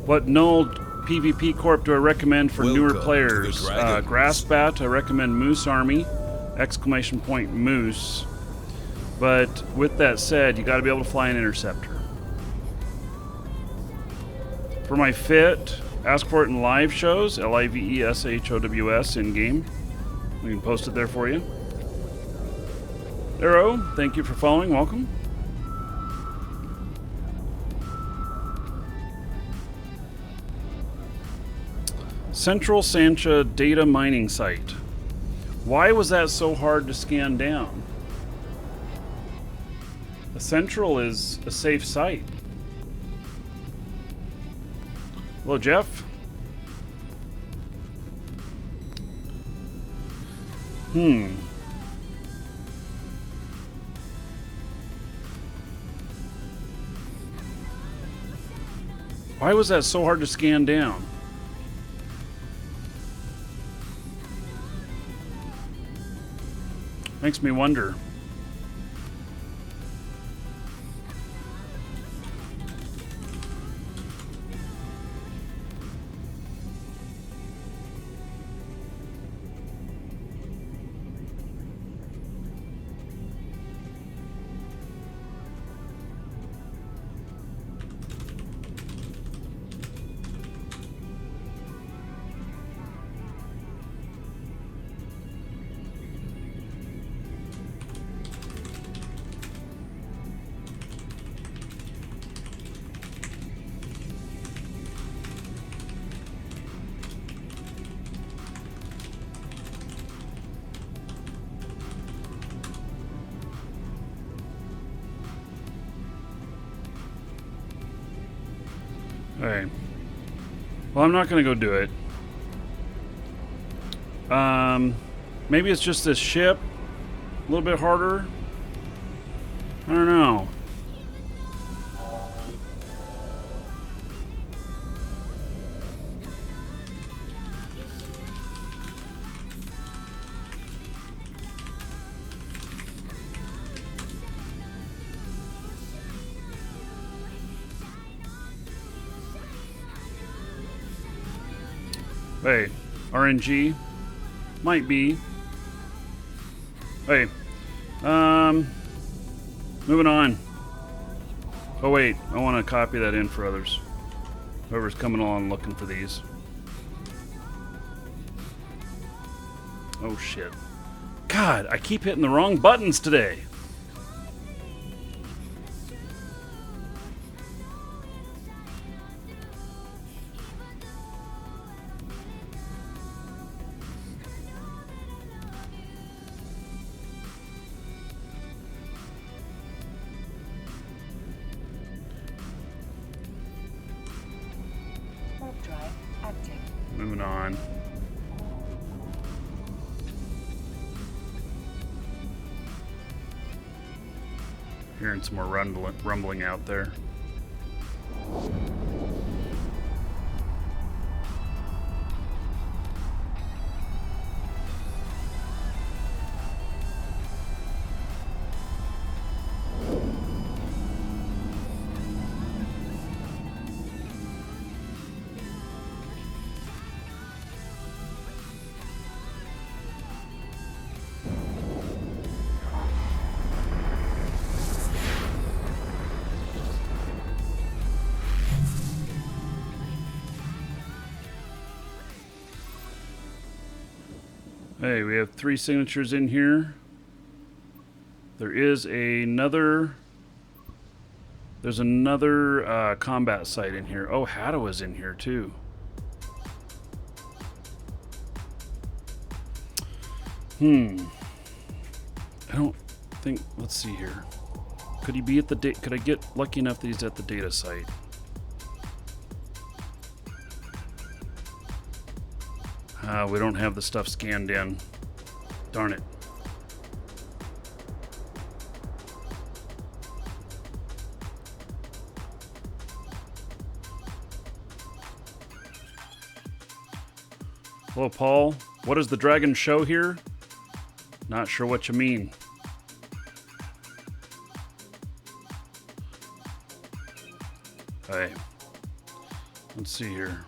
What null PvP Corp do I recommend for newer players? Grassbat, I recommend Moose Army, ! Moose. But with that said, you got to be able to fly an interceptor. For my fit, ask for it in live shows, LIVESHOWS in game. We can post it there for you. Arrow, thank you for following. Welcome. Central Sancha data mining site. Why was that so hard to scan down? The Central is a safe site. Hello, Jeff. Why was that so hard to scan down? Makes me wonder. Alright. Well, I'm not going to go do it. Maybe it's just this ship. A little bit harder. I don't know. Hey, RNG might be. Hey, moving on. Oh wait, I want to copy that in for others. Whoever's coming along looking for these. Oh shit. God, I keep hitting the wrong buttons today. Warp drive active. Moving on. Hearing some more rumbling out there. Hey, we have 3 signatures in here. There is another... There's another combat site in here. Oh, Hada was in here too. I don't think... Let's see here. Could he be at the... Could I get lucky enough that he's at the data site? We don't have the stuff scanned in. Darn it. Hello, Paul. What does the dragon show here? Not sure what you mean. Hey. Let's see here.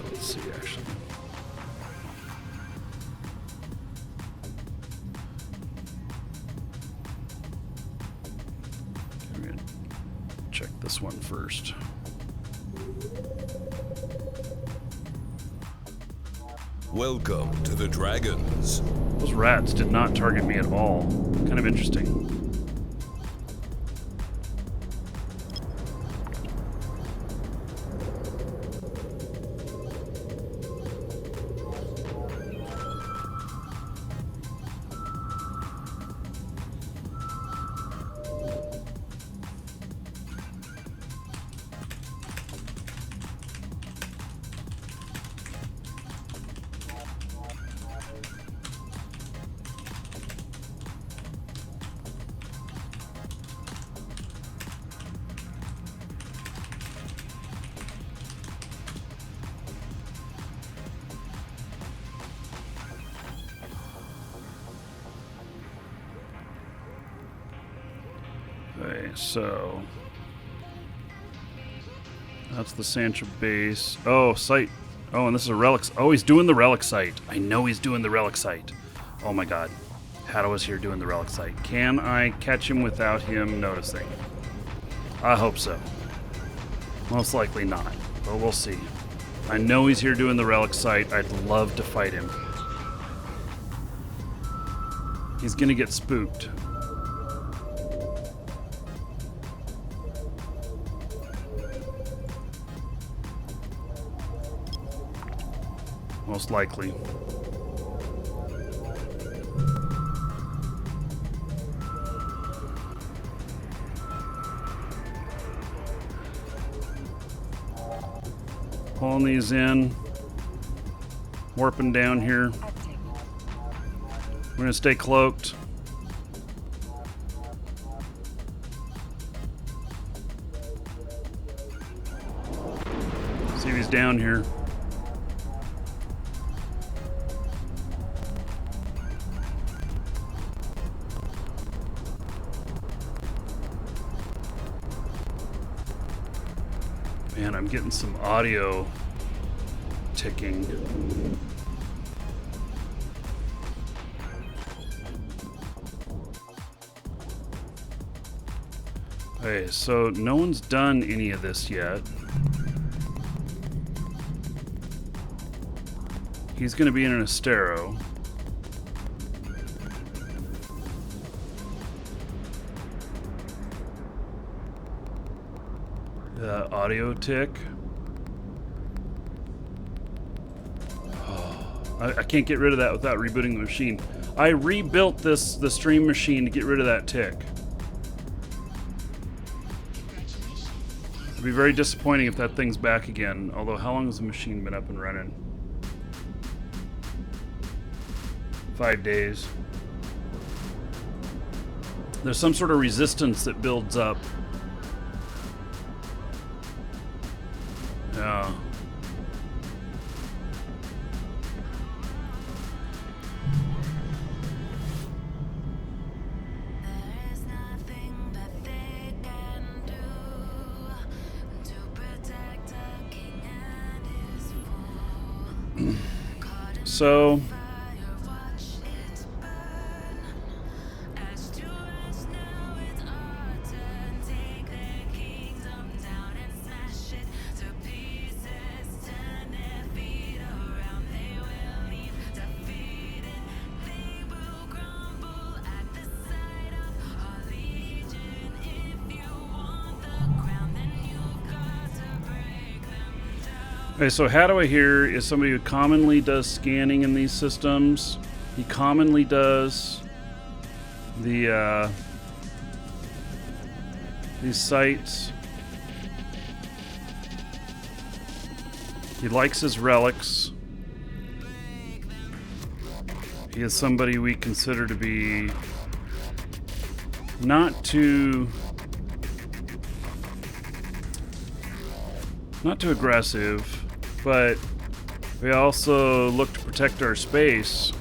Let's see, actually. Okay, we're gonna check this one first. Welcome to the Dragons. Those rats did not target me at all. Kind of interesting. Okay, so that's the Sancha base. Oh, site. Oh, and this is a relic. Oh, he's doing the relic site. I know he's doing the relic site. Oh my god. Haddo is here doing the relic site. Can I catch him without him noticing? I hope so. Most likely not, but we'll see. I know he's here doing the relic site. I'd love to fight him. He's gonna get spooked. Most likely. Pulling these in. Warping down here. We're gonna stay cloaked. See if he's down here. Man, I'm getting some audio ticking. Okay, so no one's done any of this yet. He's going to be in an Astero. The audio tick. Oh, I can't get rid of that without rebooting the machine. I rebuilt the stream machine to get rid of that tick. It'd be very disappointing if that thing's back again. Although, how long has the machine been up and running? 5 days. There's some sort of resistance that builds up. Yeah. So okay, so Haddo here is somebody who commonly does scanning in these systems. He commonly does the these sites. He likes his relics. He is somebody we consider to be not too aggressive, but we also look to protect our space.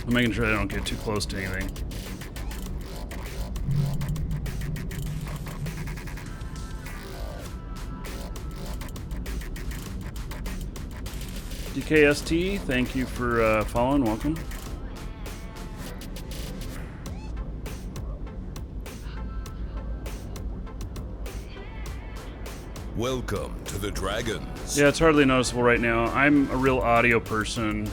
I'm making sure I don't get too close to anything. DKST, thank you for following. Welcome. Welcome to the Dragons. Yeah, it's hardly noticeable right now. I'm a real audio person.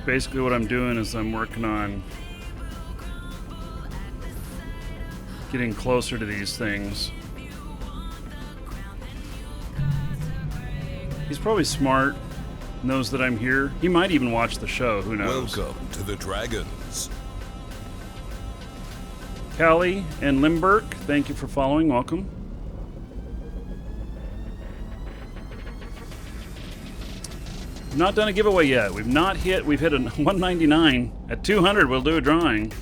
Basically what I'm doing is I'm working on getting closer to these things. He's probably smart, knows that I'm here. He might even watch the show, who knows. Welcome to the Dragons. Callie and Limburg, thank you for following. Welcome. Not done a giveaway yet. We've hit a 199. At 200, we'll do a drawing.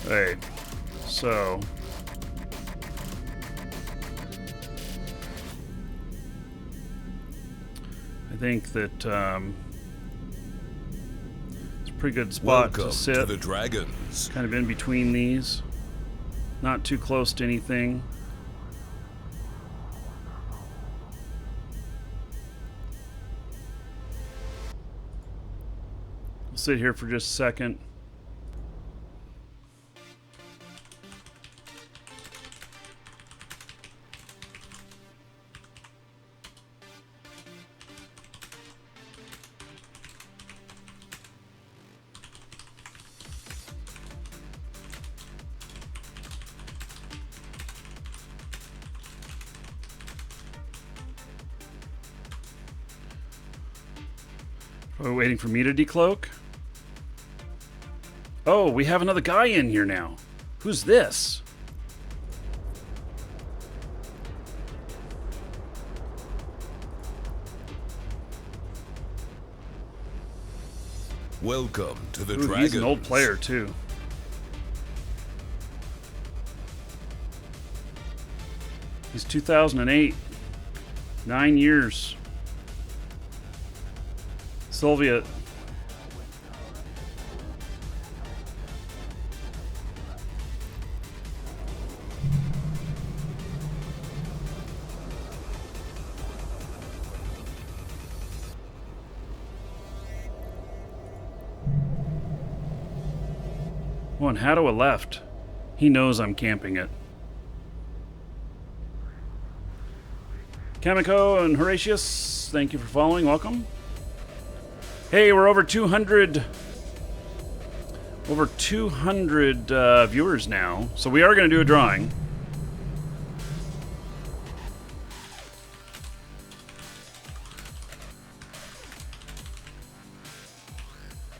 Hey, so I think that it's a pretty good spot Welcome to sit. to the Dragons. Kind of in between these, not too close to anything. We'll sit here for just a second. Are we waiting for me to decloak? Oh, we have another guy in here now. Who's this? Welcome to the Ooh, Dragons. he's an old player, too. He's 2008. 9 years. Soviet. Oh, and Haddoa left. He knows I'm camping it. Kamiko and Horatius, thank you for following. Welcome. Hey, we're over 200 viewers now, so we are going to do a drawing.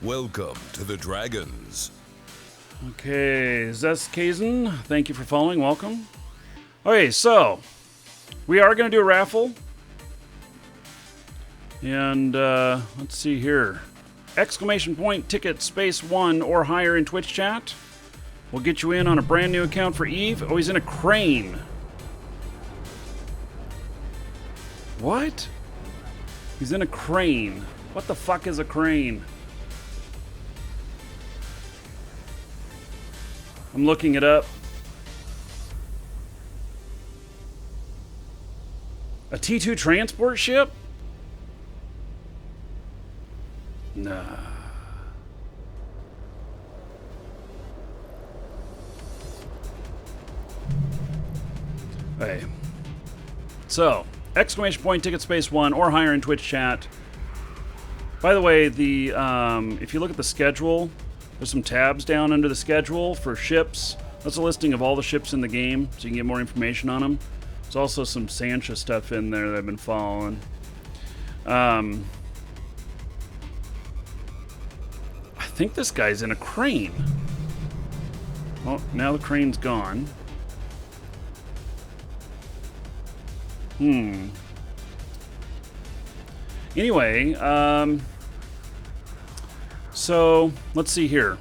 Welcome to the Dragons. Okay, Zeskazen, thank you for following. Welcome. Okay, so we are going to do a raffle. And let's see here. Exclamation point ticket space 1 or higher in Twitch chat. We'll get you in on a brand new account for Eve. Oh, he's in a crane. What? He's in a crane. What the fuck is a crane? I'm looking it up. A T2 transport ship? Nah. Hey. So, exclamation point ticket space 1 or higher in Twitch chat. By the way, the if you look at the schedule, there's some tabs down under the schedule for ships. That's a listing of all the ships in the game, so you can get more information on them. There's also some Sancha stuff in there that I've been following. I think this guy's in a crane. Well, now the crane's gone. Anyway, so let's see here.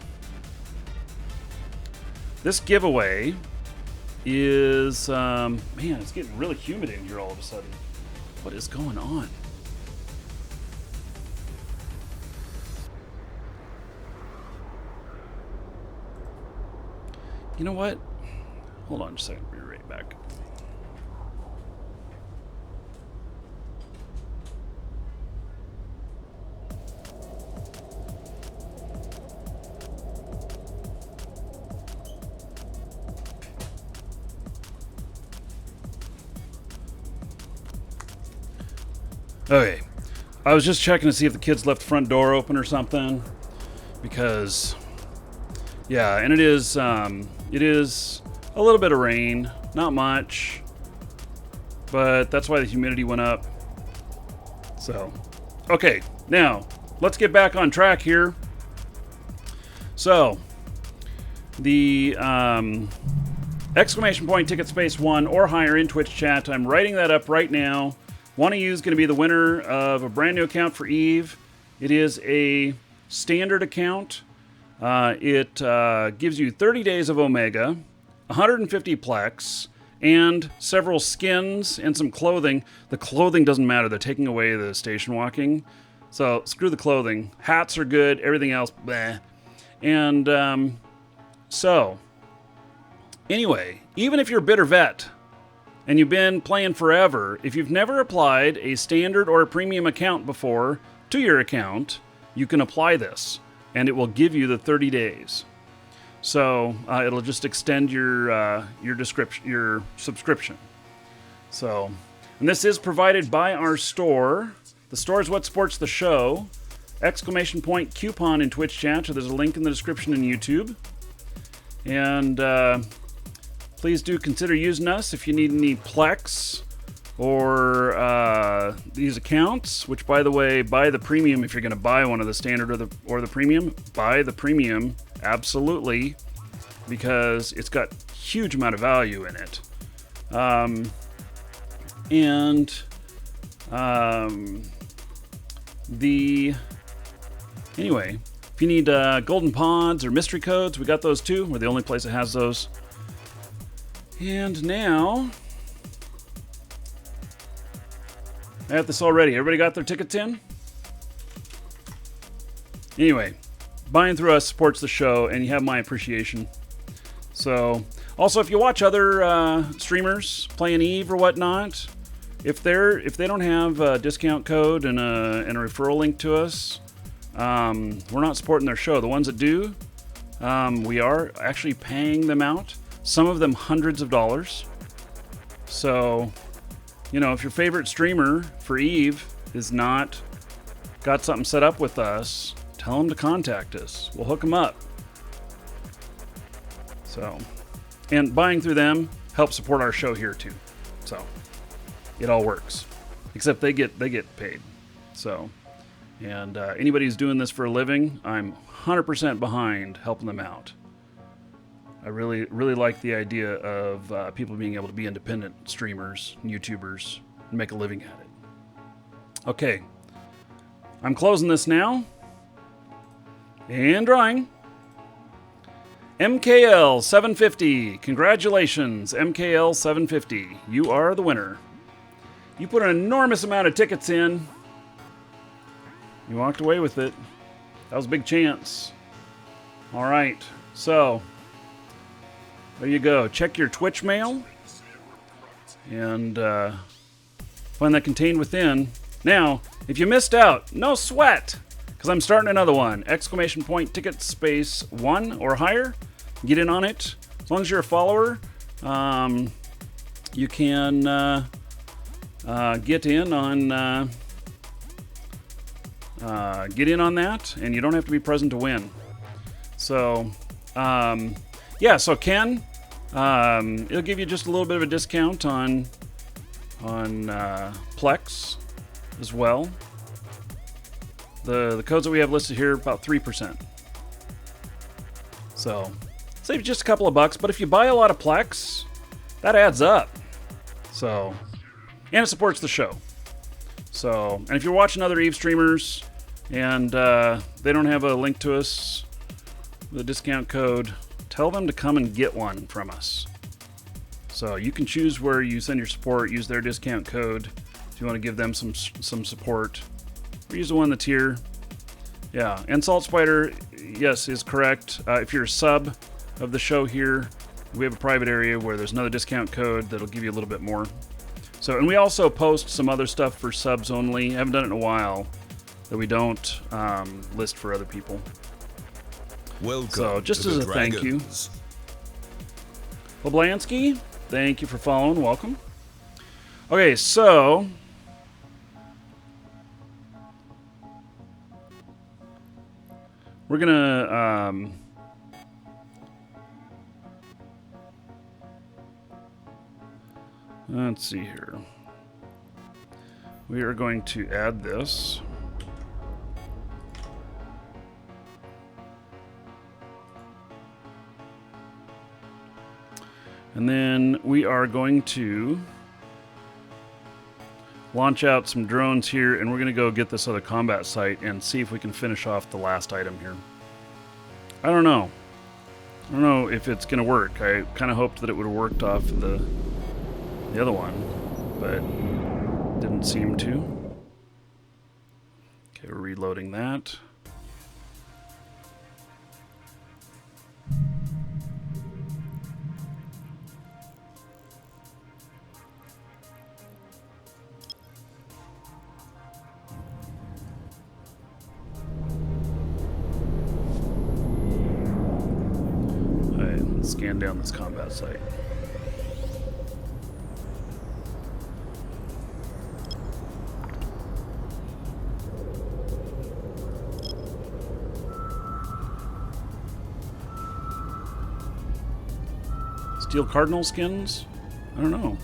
This giveaway is, man, it's getting really humid in here all of a sudden. What is going on? You know what? Hold on just a second. I'll be right back. Okay. I was just checking to see if the kids left the front door open or something. Because, yeah, and it is a little bit of rain. Not much. But that's why the humidity went up. So, okay. Now, let's get back on track here. So, the exclamation point ticket space 1 or higher in Twitch chat. I'm writing that up right now. One of you is going to be the winner of a brand new account for Eve. It is a standard account. It gives you 30 days of Omega, 150 Plex, and several skins and some clothing. The clothing doesn't matter. They're taking away the station walking. So screw the clothing. Hats are good. Everything else, bleh. And so, anyway, even if you're a bitter vet, and you've been playing forever, if you've never applied a standard or a premium account before to your account, you can apply this, and it will give you the 30 days. So it'll just extend your subscription. So, and this is provided by our store. The store is what supports the show. Exclamation point coupon in Twitch chat. So there's a link in the description in YouTube. And please do consider using us if you need any Plex or these accounts, which, by the way, buy the premium if you're going to buy one of the standard or the premium. Buy the premium, absolutely, because it's got huge amount of value in it. Anyway, if you need golden pods or mystery codes, we got those too. We're the only place that has those. And now, I have this already. Everybody got their tickets in? Anyway, buying through us supports the show, and you have my appreciation. So, also, if you watch other streamers playing Eve or whatnot, if they don't have a discount code and a referral link to us, we're not supporting their show. The ones that do, we are actually paying them out. Some of them hundreds of dollars. So, you know, if your favorite streamer for Eve is not got something set up with us, tell them to contact us. We'll hook them up. So, and buying through them helps support our show here too. So, it all works. Except they get paid. So, and anybody who's doing this for a living, I'm 100% behind helping them out. I really like the idea of people being able to be independent streamers, YouTubers, and make a living at it. Okay, I'm closing this now. And drawing. MKL 750. Congratulations, MKL 750. You are the winner. You put an enormous amount of tickets in. You walked away with it. That was a big chance. All right, so there you go. Check your Twitch mail and find that contained within. Now, if you missed out, no sweat, because I'm starting another one. Exclamation point ticket space 1 or higher. Get in on it. As long as you're a follower, you can get in on get in on that, and you don't have to be present to win. So, yeah. So Ken, it'll give you just a little bit of a discount on Plex as well. The codes that we have listed here, about 3%. So, save just a couple of bucks, but if you buy a lot of Plex, that adds up. So, and it supports the show. So, and if you're watching other Eve streamers and they don't have a link to us with a discount code, tell them to come and get one from us. So you can choose where you send your support, use their discount code if you want to give them some support. Or use the one that's here. Yeah, and Salt Spider, yes, is correct. If you're a sub of the show here, we have a private area where there's another discount code that'll give you a little bit more. So, and we also post some other stuff for subs only. I haven't done it in a while that we don't list for other people. Welcome So, just to as the a thank you. Dragons. Leblansky, thank you for following. Welcome. Okay, so we're gonna let's see here. We are going to add this. And then we are going to launch out some drones here, and we're going to go get this other combat site and see if we can finish off the last item here. I don't know. I don't know if it's going to work. I kind of hoped that it would have worked off the other one, but didn't seem to. Okay, we're reloading that. Scan down this combat site. Steel Cardinal skins? I don't know.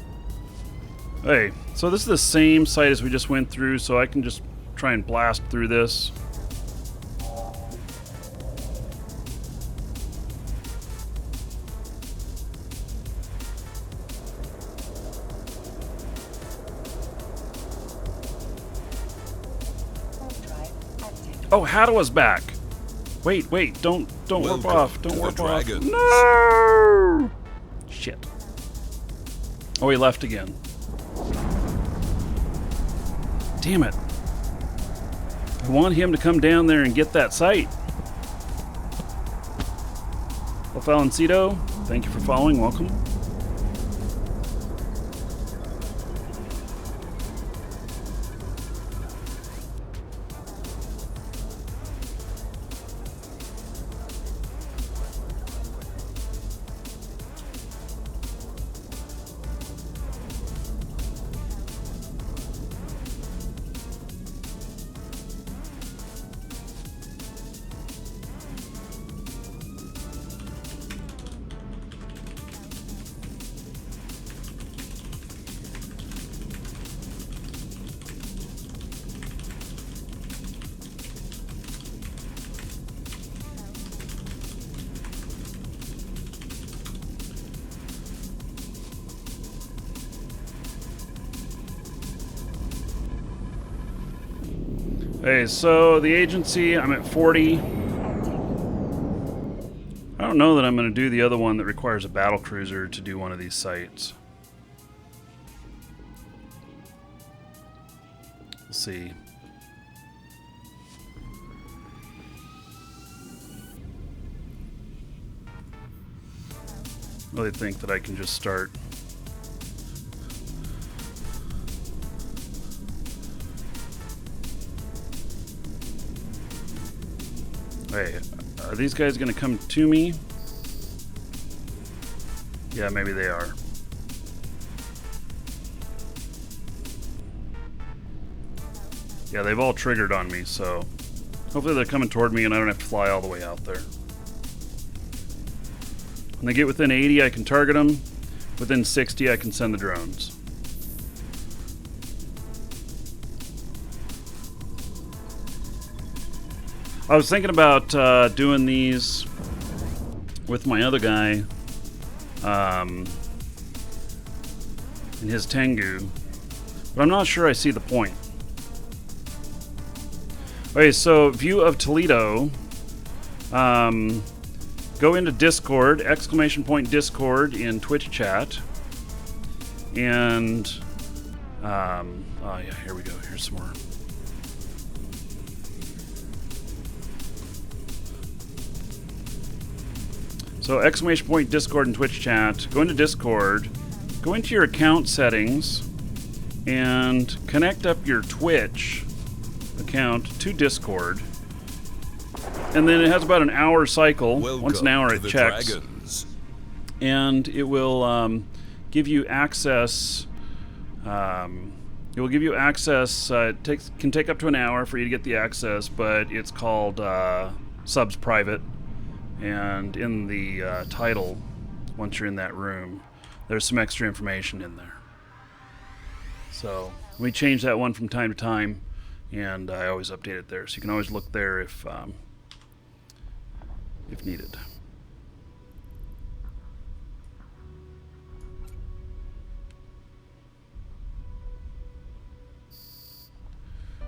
Hey, so this is the same site as we just went through, so I can just try and blast through this. Oh, Hadoua's back. Wait, don't warp off. Don't warp off. No! Shit. Oh, he left again. Damn it. I want him to come down there and get that site. Well, Faloncito, thank you for following. Welcome. Okay, so the agency, I'm at 40. I don't know that I'm going to do the other one that requires a battle cruiser to do one of these sites. We'll see. I really think that I can just start. Hey, are these guys going to come to me? Yeah, maybe they are. Yeah, they've all triggered on me, so hopefully they're coming toward me and I don't have to fly all the way out there. When they get within 80, I can target them. Within 60, I can send the drones. I was thinking about doing these with my other guy in his Tengu, but I'm not sure I see the point. Okay, so view of Toledo. Go into Discord, !Discord in Twitch chat, and oh yeah, here we go. Here's some more. So !Discord in Twitch chat. Go into Discord. Go into your account settings and connect up your Twitch account to Discord. And then it has about an hour cycle. Once an hour it checks. Dragons. And it will give you access. It will give you access. It can take up to an hour for you to get the access, but it's called subs private. And in the title, once you're in that room, there's some extra information in there. So we change that one from time to time, and I always update it there. So you can always look there if needed.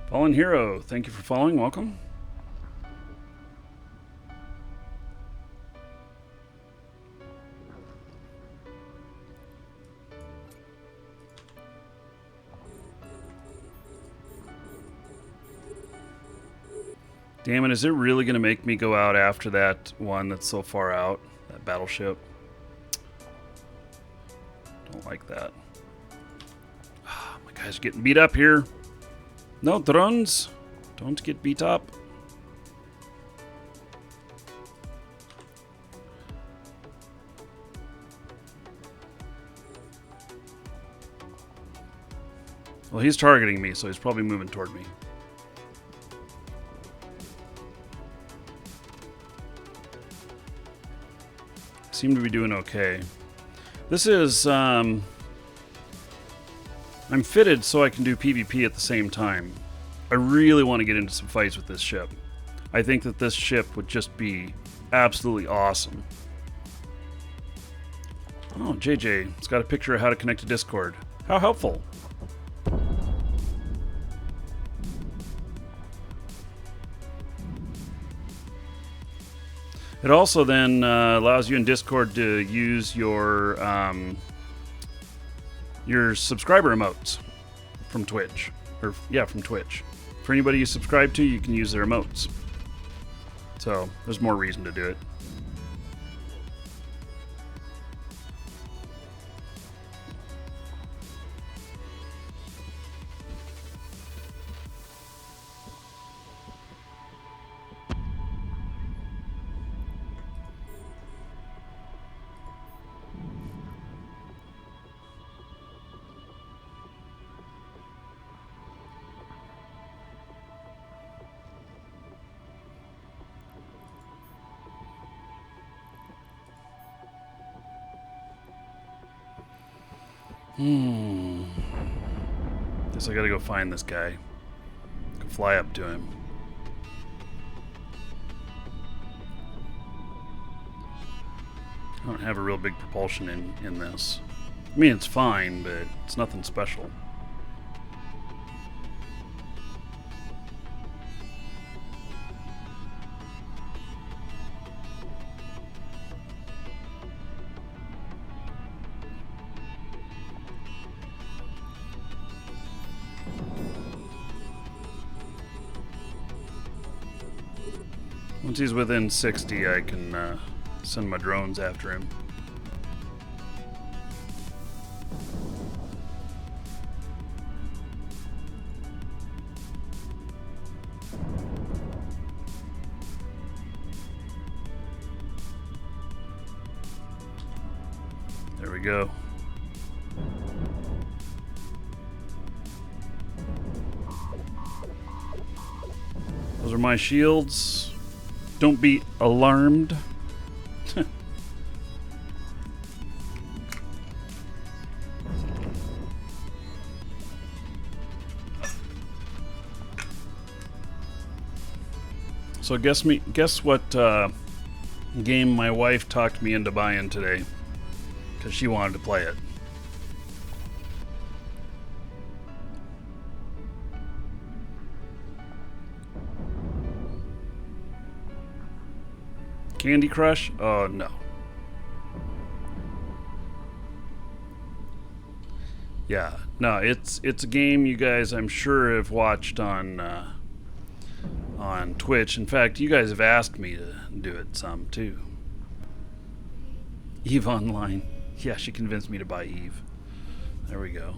Fallen Hero, thank you for following. Welcome. Damn it, is it really going to make me go out after that one that's so far out? That battleship? Don't like that. My guy's getting beat up here. No, drones. Don't get beat up. Well, he's targeting me, so he's probably moving toward me. Seem to be doing okay. This is, I'm fitted so I can do PvP at the same time. I really want to get into some fights with this ship. I think that this ship would just be absolutely awesome. Oh, JJ, it's got a picture of how to connect to Discord. How helpful. It also then allows you in Discord to use your subscriber emotes from Twitch. Or, yeah, from Twitch. For anybody you subscribe to, you can use their emotes. So, there's more reason to do it. Guess I gotta go find this guy. Go fly up to him. I don't have a real big propulsion in this. I mean, it's fine, but it's nothing special. Once he's within 60, I can send my drones after him. There we go. my shields. Don't be alarmed. So guess what game my wife talked me into buying today, because she wanted to play it. Candy Crush? Oh no. Yeah, no, it's a game you guys I'm sure have watched on Twitch. In fact, you guys have asked me to do it some too. Eve Online. Yeah, she convinced me to buy Eve. There we go.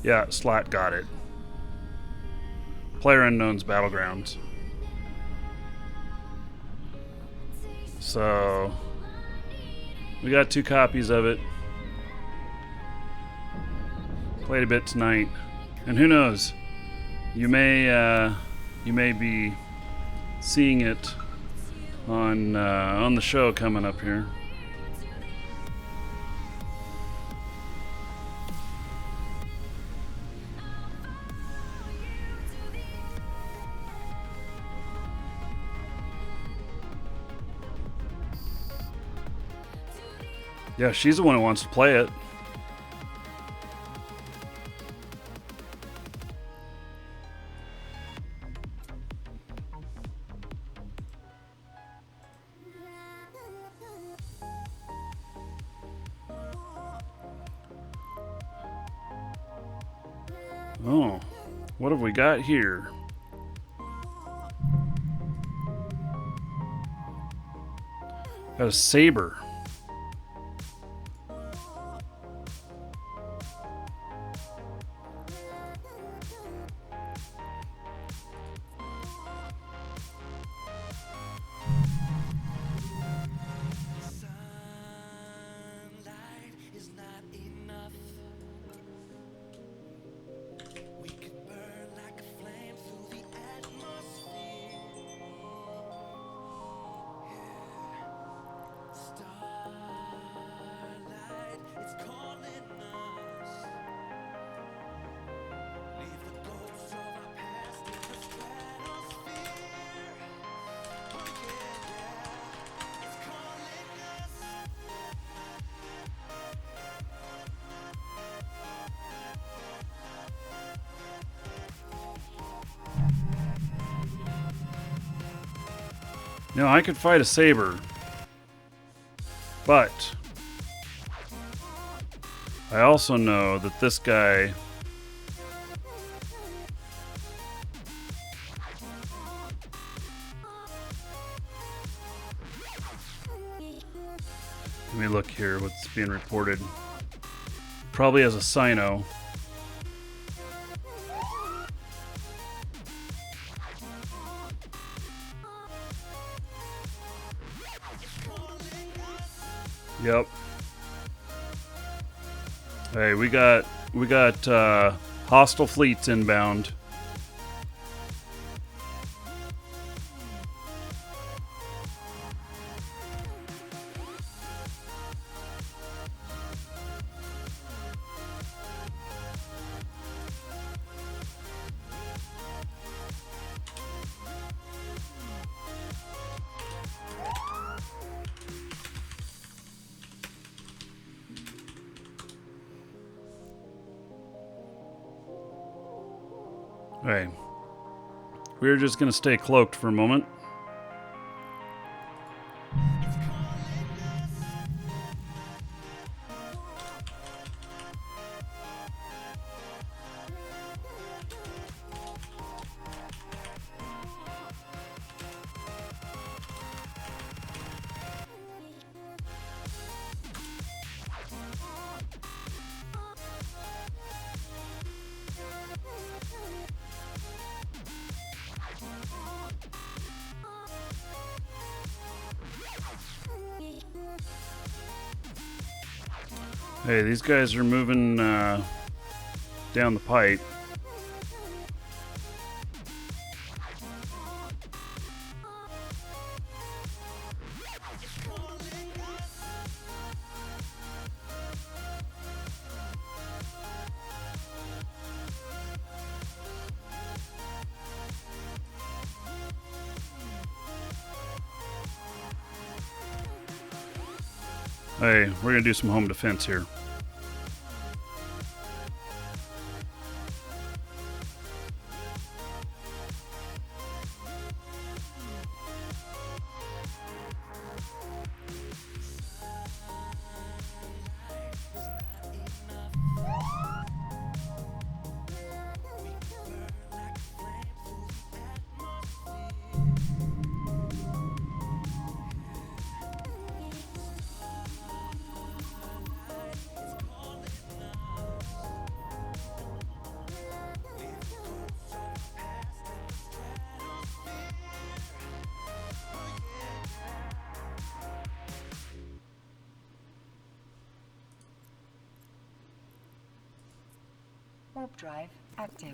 Yeah, Slat got it. PlayerUnknown's Battlegrounds. So we got 2 copies of it. Played a bit tonight, and who knows? You may be seeing it on the show coming up here. Yeah, she's the one who wants to play it. Oh, what have we got here? Got a saber. Now, I could fight a saber, but I also know that this guy let me look here what's being reported. Probably as a Sino. Yep. Hey, we got hostile fleets inbound. Okay. We're just going to stay cloaked for a moment. Hey, these guys are moving down the pipe. Hey, we're gonna do some home defense here. Warp drive active.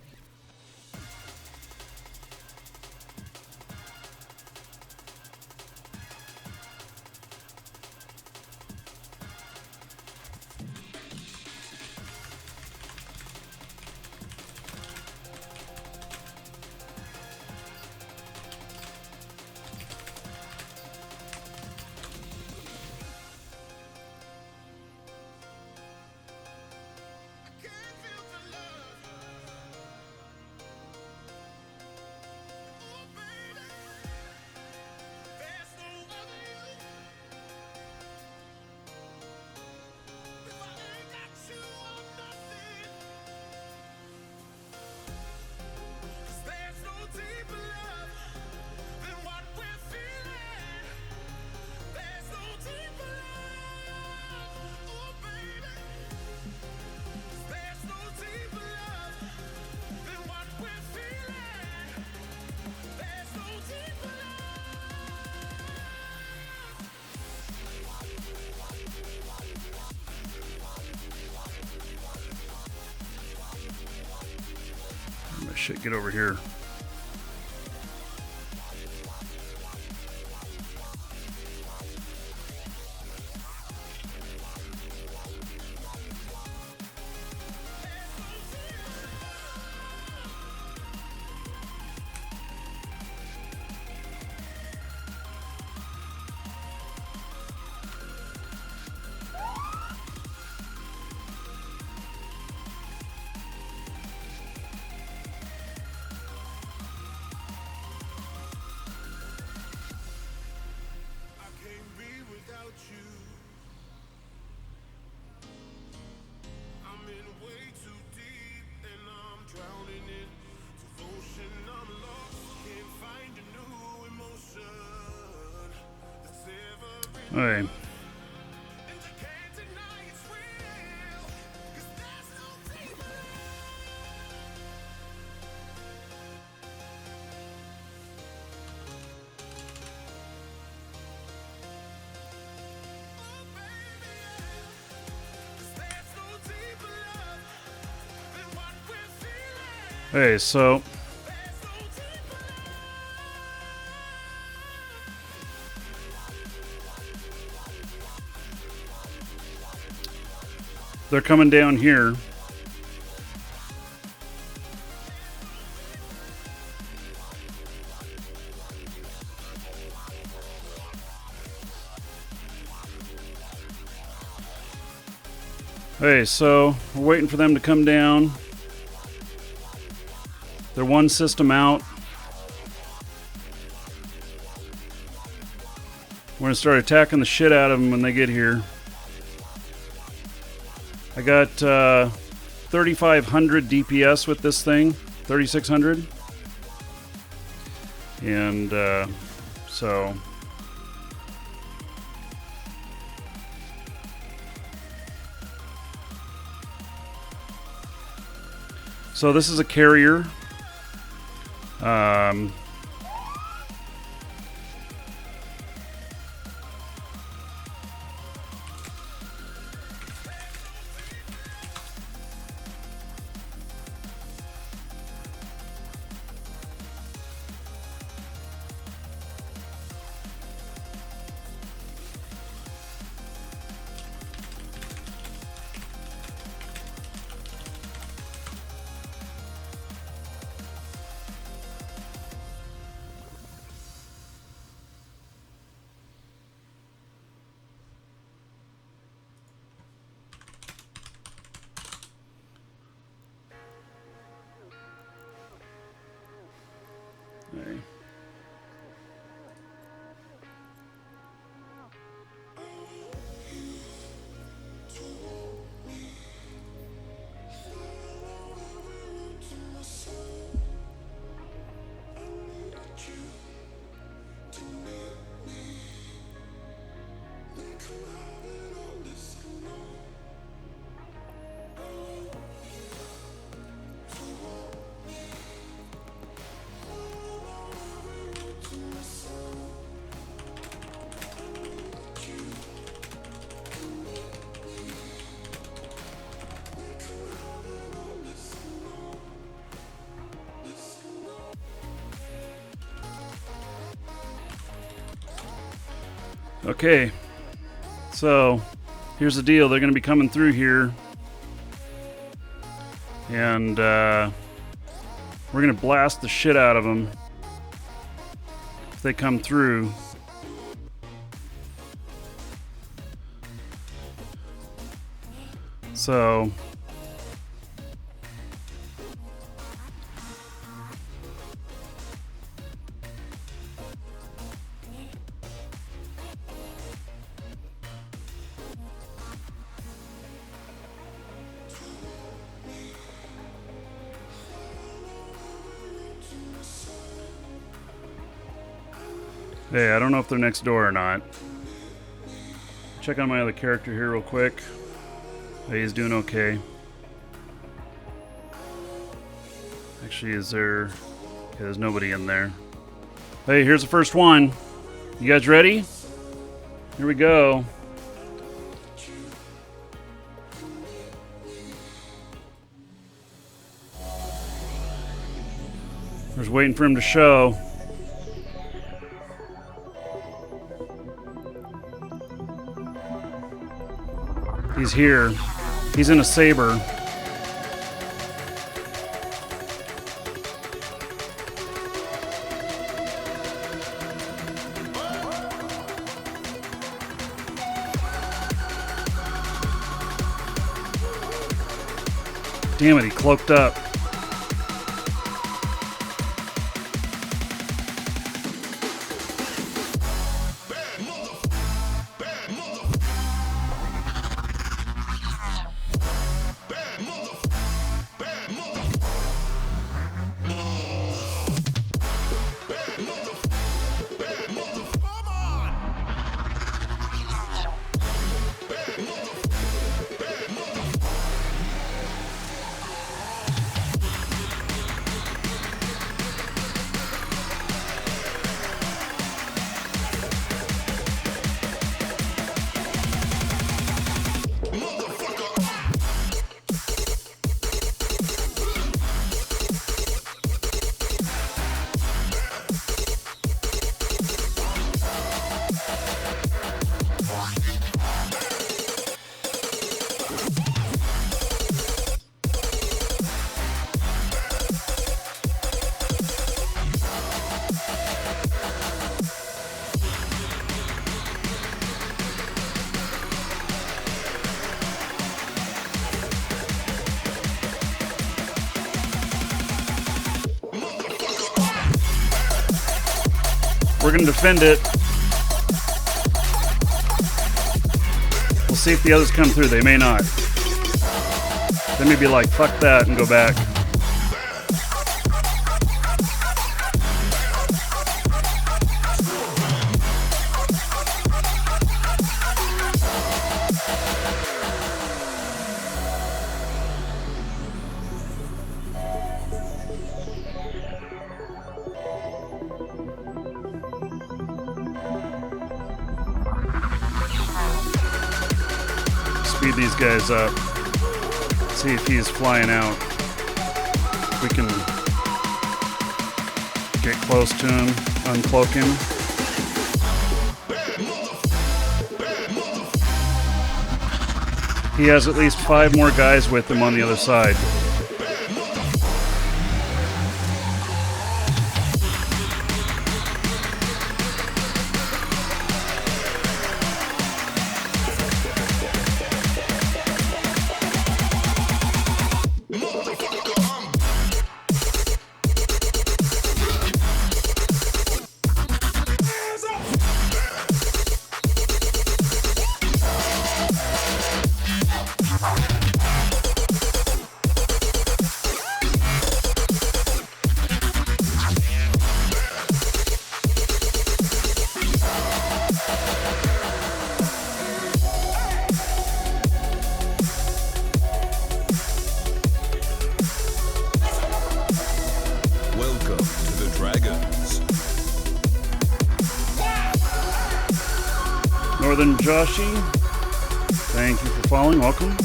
Shit, get over here. All right. Hey, so they're coming down here. Hey, so we're waiting for them to come down. They're one system out. We're going to start attacking the shit out of them when they get here. I got 3,500 DPS with this thing. 3,600. And so... So this is a carrier. Okay. Okay, so here's the deal. They're going to be coming through here, and we're going to blast the shit out of them if they come through. So hey, I don't know if they're next door or not. Check on my other character here real quick. Hey, he's doing okay. Actually, is there... Okay, there's nobody in there. Hey, here's the first one. You guys ready? Here we go. Just waiting for him to show. He's here. He's in a saber. Damn it, he cloaked up. We're going to defend it. We'll see if the others come through. They may not. They may be like, fuck that, and go back. Speed these guys up. See if he's flying out. We can get close to him, uncloak him. He has at least 5 more guys with him on the other side. Northern Joshi, thank you for following. Welcome.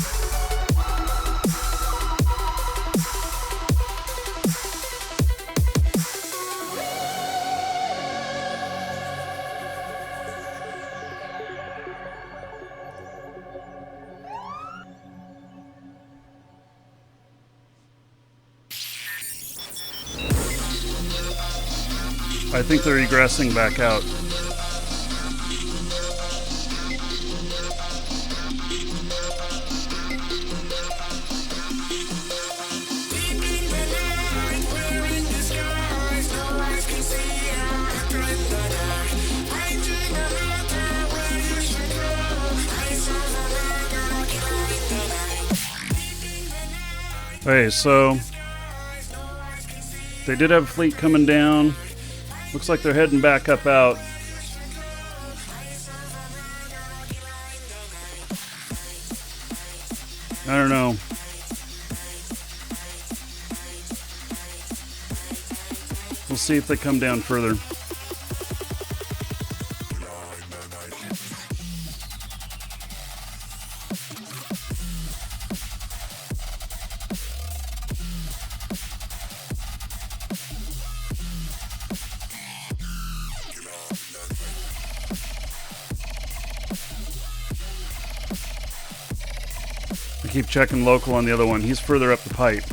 I think they're egressing back out. Okay, so they did have a fleet coming down. Looks like they're heading back up out. I don't know. We'll see if they come down further. I keep checking local on the other one. He's further up the pipe.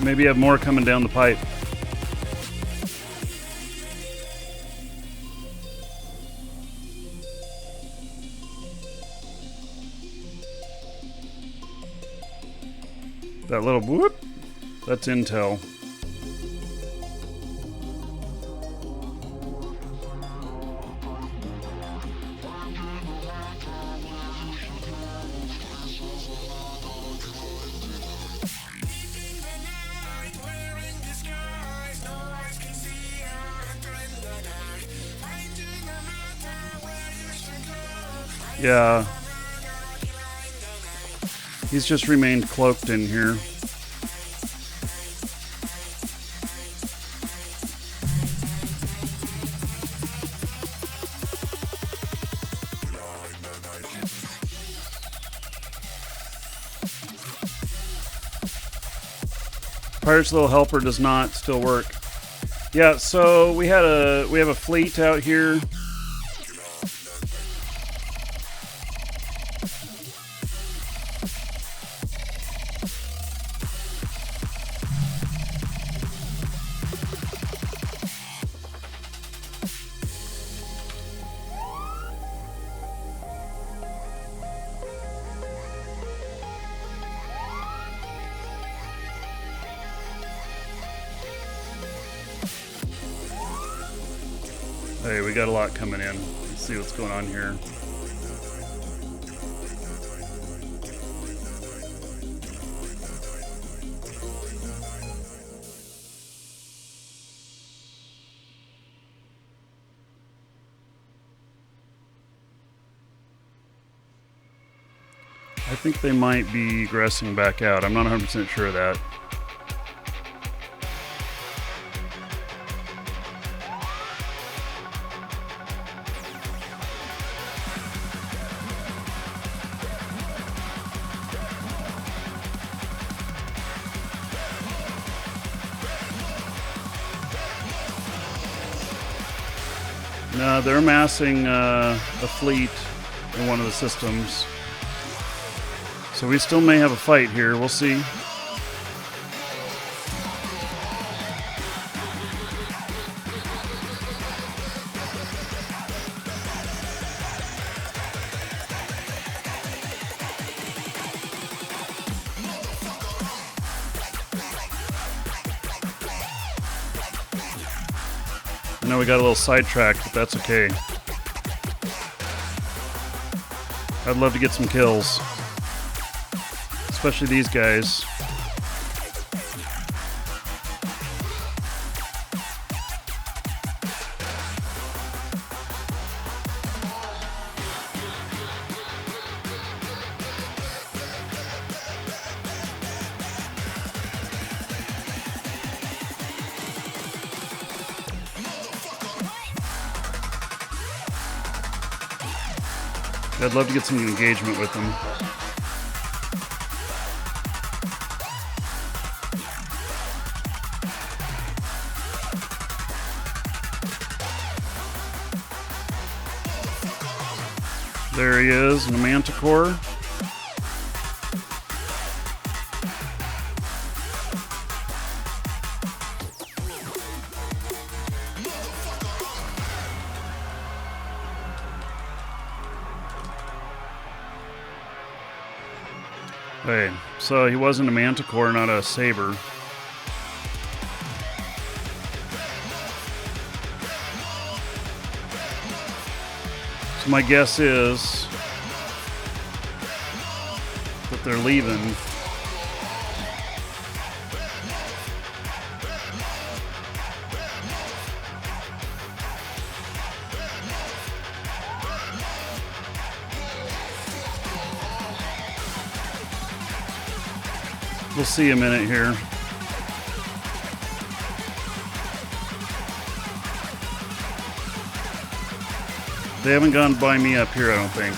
Maybe have more coming down the pipe. That little whoop, that's intel. Yeah. He's just remained cloaked in here. Pirate's Little Helper does not still work. Yeah, so we have a fleet out here. Hey, we got a lot coming in. Let's see what's going on here. I think they might be egressing back out. I'm not 100% sure of that. No, they're amassing a fleet in one of the systems. So we still may have a fight here. We'll see. I know we got a little sidetracked, but that's okay. I'd love to get some kills. Especially these guys. I'd love to get some engagement with them. There he is, in a manticore. Okay, so he wasn't a manticore, not a saber. So my guess is that they're leaving. We'll see a minute here. They haven't gone by me up here, I don't think.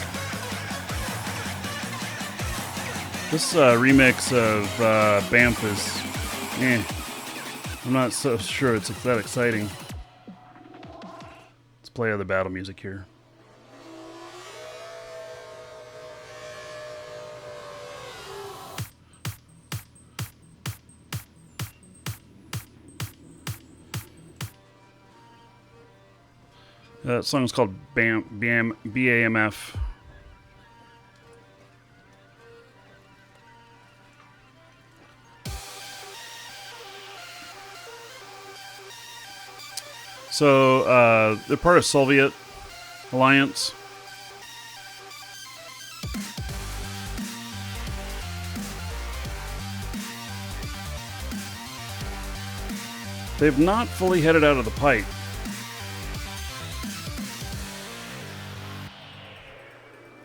This remix of Banff is, I'm not so sure it's that exciting. Let's play other battle music here. That song's called BAMF. So they're part of Soviet Alliance. They've not fully headed out of the pipe.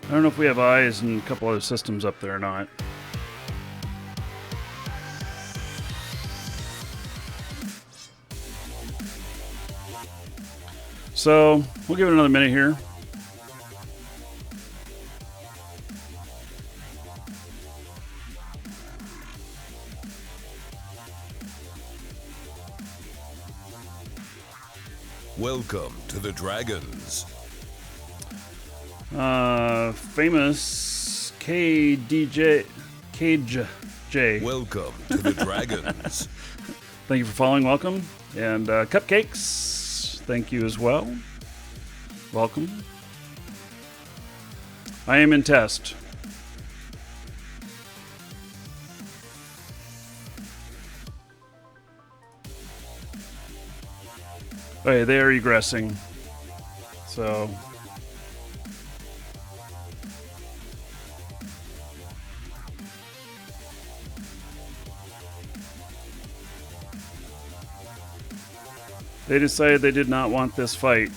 I don't know if we have eyes and a couple other systems up there or not. So, we'll give it another minute here. Welcome to the Dragons. Famous KJ. Welcome to the Dragons. Thank you for following. Welcome. And Cupcakes, thank you as well. Welcome. I am in test. Okay, they are egressing. So... they decided they did not want this fight.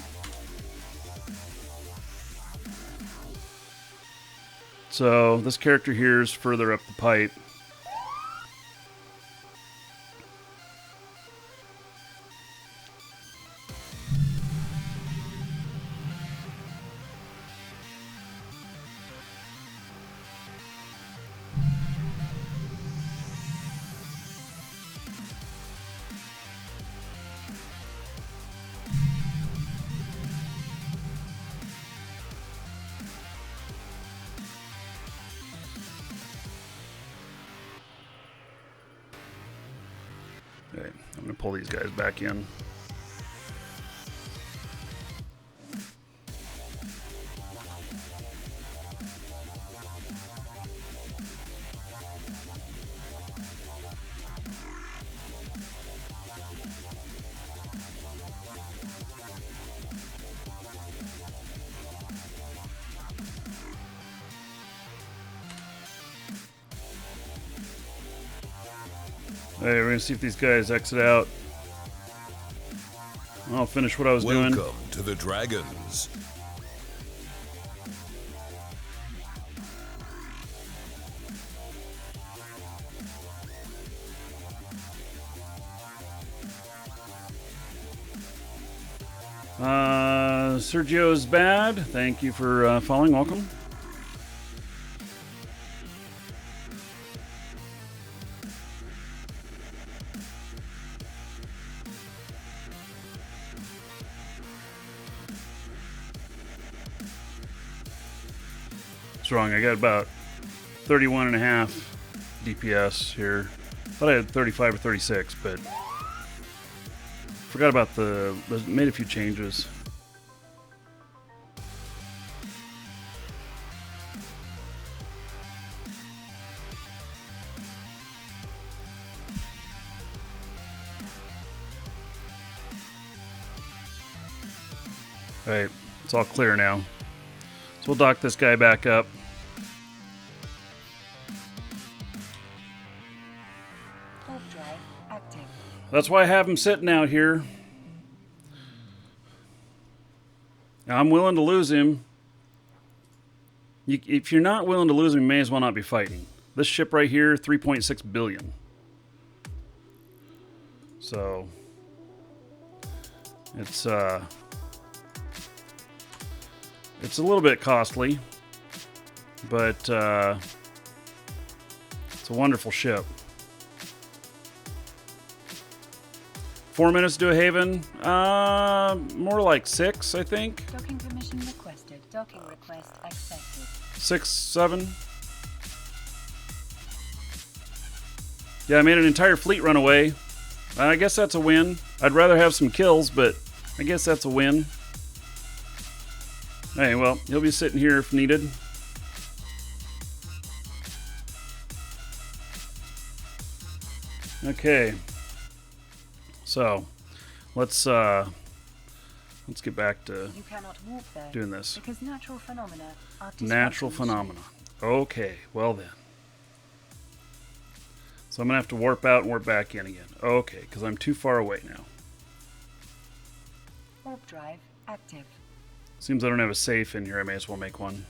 So this character here is further up the pipe. Okay, I'm going to pull these guys back in. Alright, we're going to see if these guys exit out. I'll finish what I was doing. Welcome to the Dragons. Sergio's bad. Thank you for following. Welcome. It's wrong. I got about 31 and a half DPS here. Thought I had 35 or 36, but forgot about made a few changes. Alright, it's all clear now. So we'll dock this guy back up. Warp drive active. That's why I have him sitting out here. Now, I'm willing to lose him. If you're not willing to lose him, you may as well not be fighting. This ship right here, 3.6 billion. So it's a little bit costly, but it's a wonderful ship. 4 minutes to a haven? More like 6, I think. Docking permission requested. Docking request accepted. 6, 7. Yeah, I made an entire fleet run away. I guess that's a win. I'd rather have some kills, but I guess that's a win. Hey, well, he'll be sitting here if needed. Okay. So, let's get back to You cannot warp there doing this. because natural phenomena are Natural disrupting phenomena. Okay, well then. So I'm going to have to warp out and warp back in again. Okay, because I'm too far away now. Warp drive active. Seems I don't have a safe in here. I may as well make one.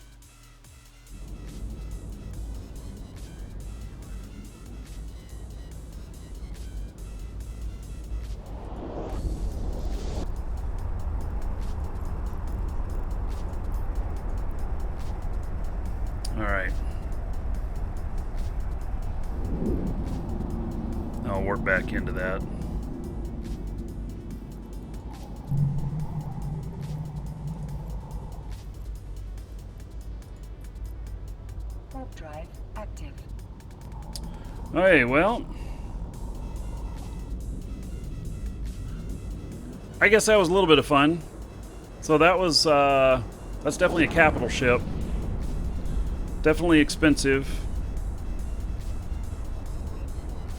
Alright. I'll warp back into that. Warp drive active. Alright, well. I guess that was a little bit of fun. So that was, that's definitely a capital ship. Definitely expensive.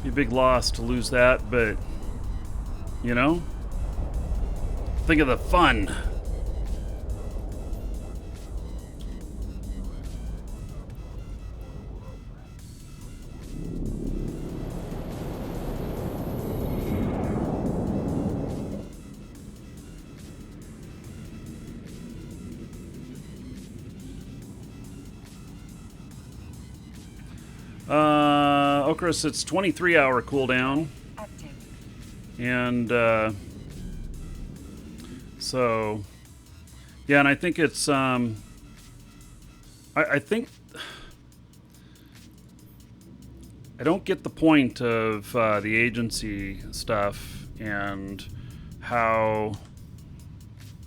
Be a big loss to lose that, but, you know, think of the fun. Okris, it's 23-hour cooldown, Active. and so yeah, and I think it's I think I don't get the point of the agency stuff and how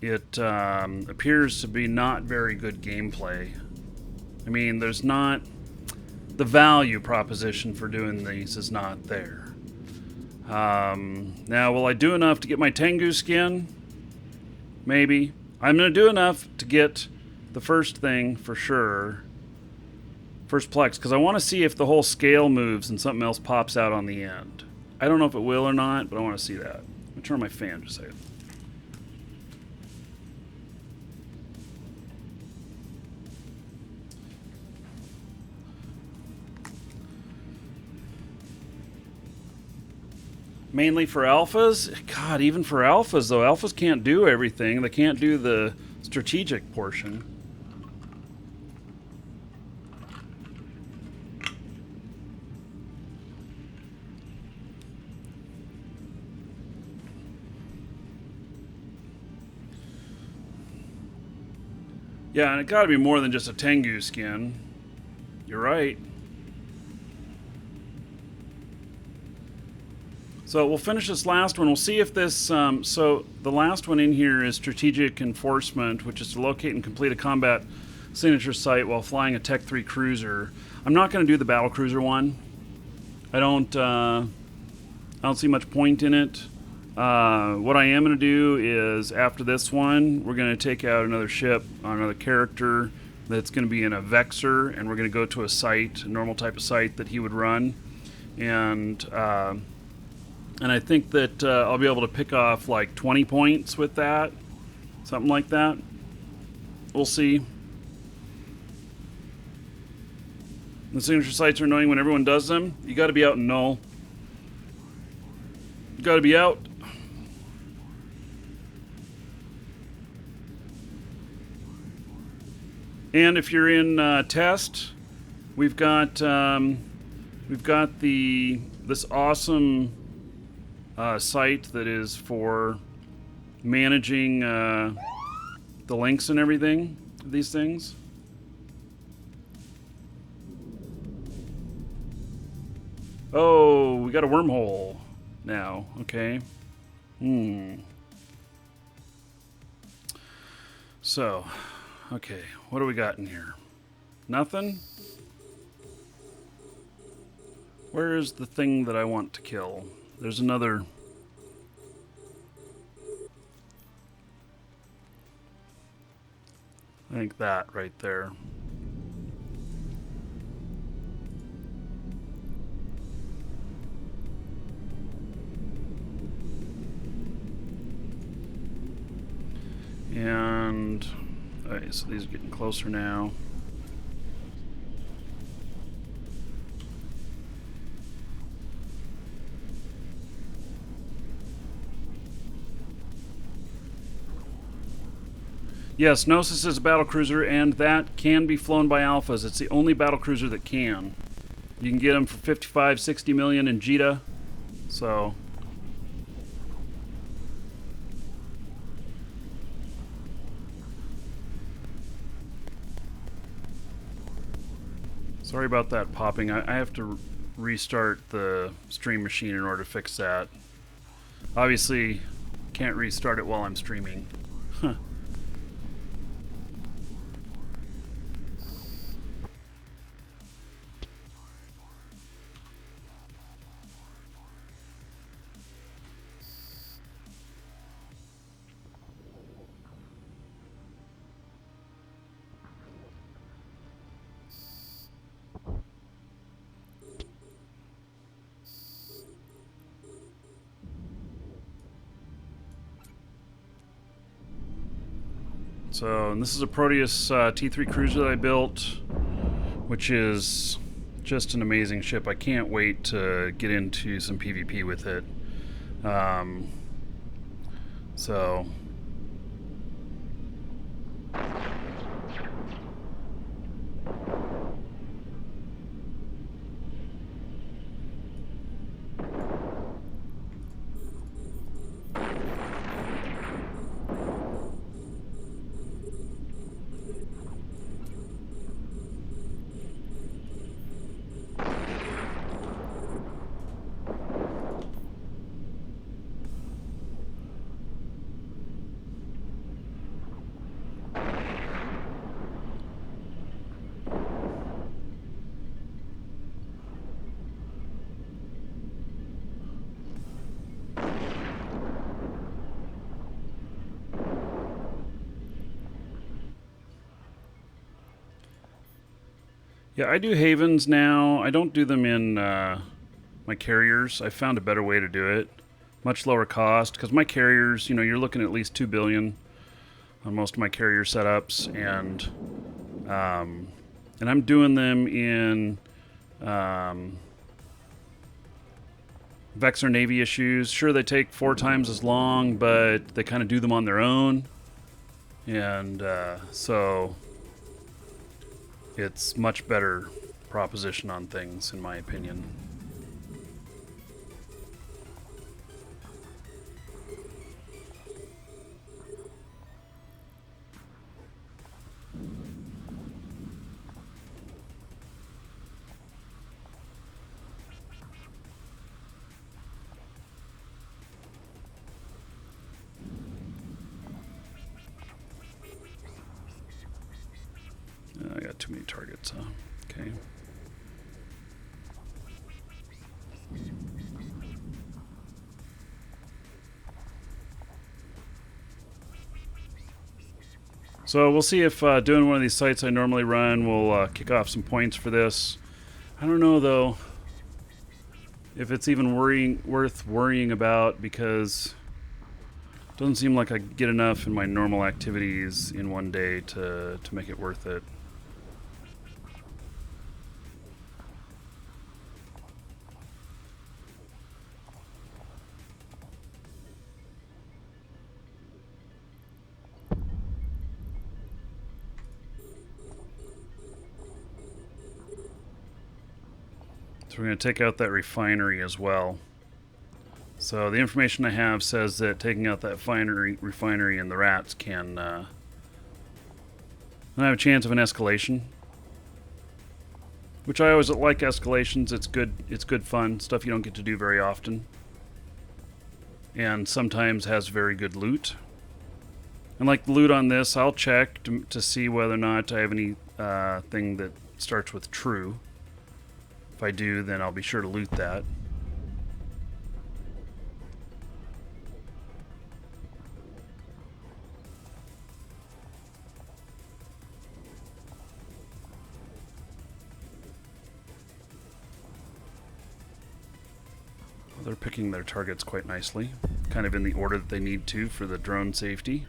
it appears to be not very good gameplay. I mean, there's not the value proposition for doing these is not there. Now, will I do enough to get my Tengu skin? Maybe. I'm going to do enough to get the first thing for sure. First Plex, because I want to see if the whole scale moves and something else pops out on the end. I don't know if it will or not, but I want to see that. Let me turn on my fan just a second. Mainly for alphas? God, even for alphas, though. Alphas can't do everything. They can't do the strategic portion. Yeah, and it got to be more than just a Tengu skin. You're right. So we'll finish this last one. We'll see if this... so the last one in here is Strategic Enforcement, which is to locate and complete a combat signature sight while flying a Tech 3 cruiser. I'm not going to do the battle cruiser one. I don't see much point in it. What I am going to do is, after this one, we're going to take out another ship on another character that's going to be in a Vexor, and we're going to go to a site, a normal type of site that he would run. And I think that I'll be able to pick off like 20 points with that. Something like that. We'll see. The signature sites are annoying when everyone does them. You got to be out in null. You got to be out. And if you're in test, we've got this awesome site that is for managing the links and everything. These things. Oh, we got a wormhole now. Okay. So, okay, what do we got in here? Nothing? Where is the thing that I want to kill? There's another... I think that right there. And alright, so these are getting closer now. Yes, Gnosis is a battlecruiser, and that can be flown by alphas. It's the only battlecruiser that can. You can get them for 55, 60 million in JITA. So... sorry about that popping. I have to restart the stream machine in order to fix that. Obviously, can't restart it while I'm streaming. Huh. So, and this is a Proteus T3 cruiser that I built, which is just an amazing ship. I can't wait to get into some PvP with it. So... yeah, I do havens now. I don't do them in my carriers. I found a better way to do it. Much lower cost, because my carriers, you know, you're looking at least 2 billion on most of my carrier setups, and I'm doing them in Vexor Navy issues. Sure, they take 4 times as long, but they kind of do them on their own, and so it's much better proposition on things, in my opinion. too many targets, huh? Okay. So we'll see if doing one of these sites I normally run will kick off some points for this. I don't know, though, if it's even worth worrying about, because it doesn't seem like I get enough in my normal activities in one day to make it worth it. So we're going to take out that refinery as well. So the information I have says that taking out that refinery and the rats can have a chance of an escalation. Which I always like escalations. It's good. It's good fun. Stuff you don't get to do very often. And sometimes has very good loot. And like the loot on this, I'll check to see whether or not I have any thing that starts with true. If I do, then I'll be sure to loot that. Well, they're picking their targets quite nicely, kind of in the order that they need to for the drone safety.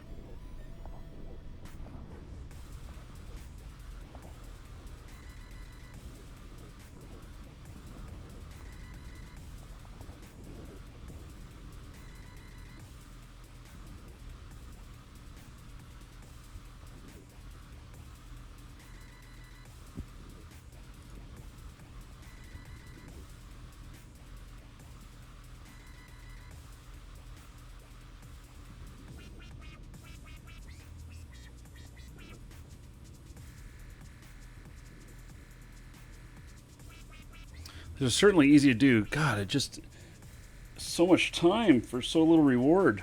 It's certainly easy to do. God, it just so much time for so little reward.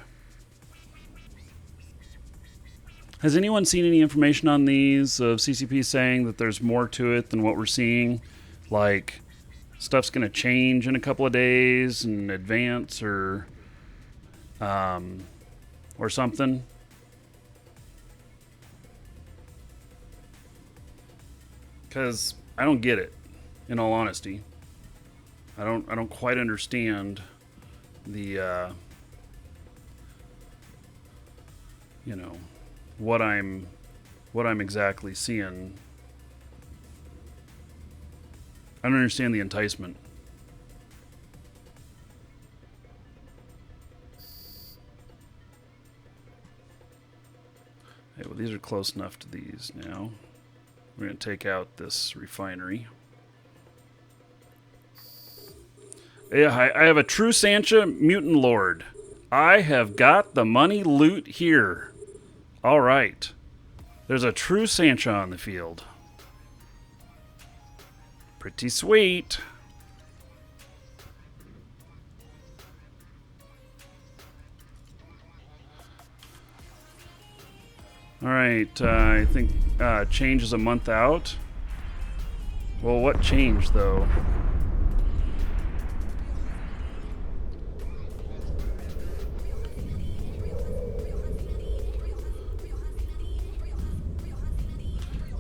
Has anyone seen any information on these of CCP saying that there's more to it than what we're seeing? Like, stuff's going to change in a couple of days and advance or something? Because I don't get it, in all honesty. I don't quite understand the you know, what I'm exactly seeing. I don't understand the enticement. Okay, well, these are close enough to these now. We're going to take out this refinery. Yeah, I have a true Sancha mutant lord. I have got the money loot here. All right. There's a true Sancha on the field. Pretty sweet. All right. I think change is a month out. Well, what changed, though?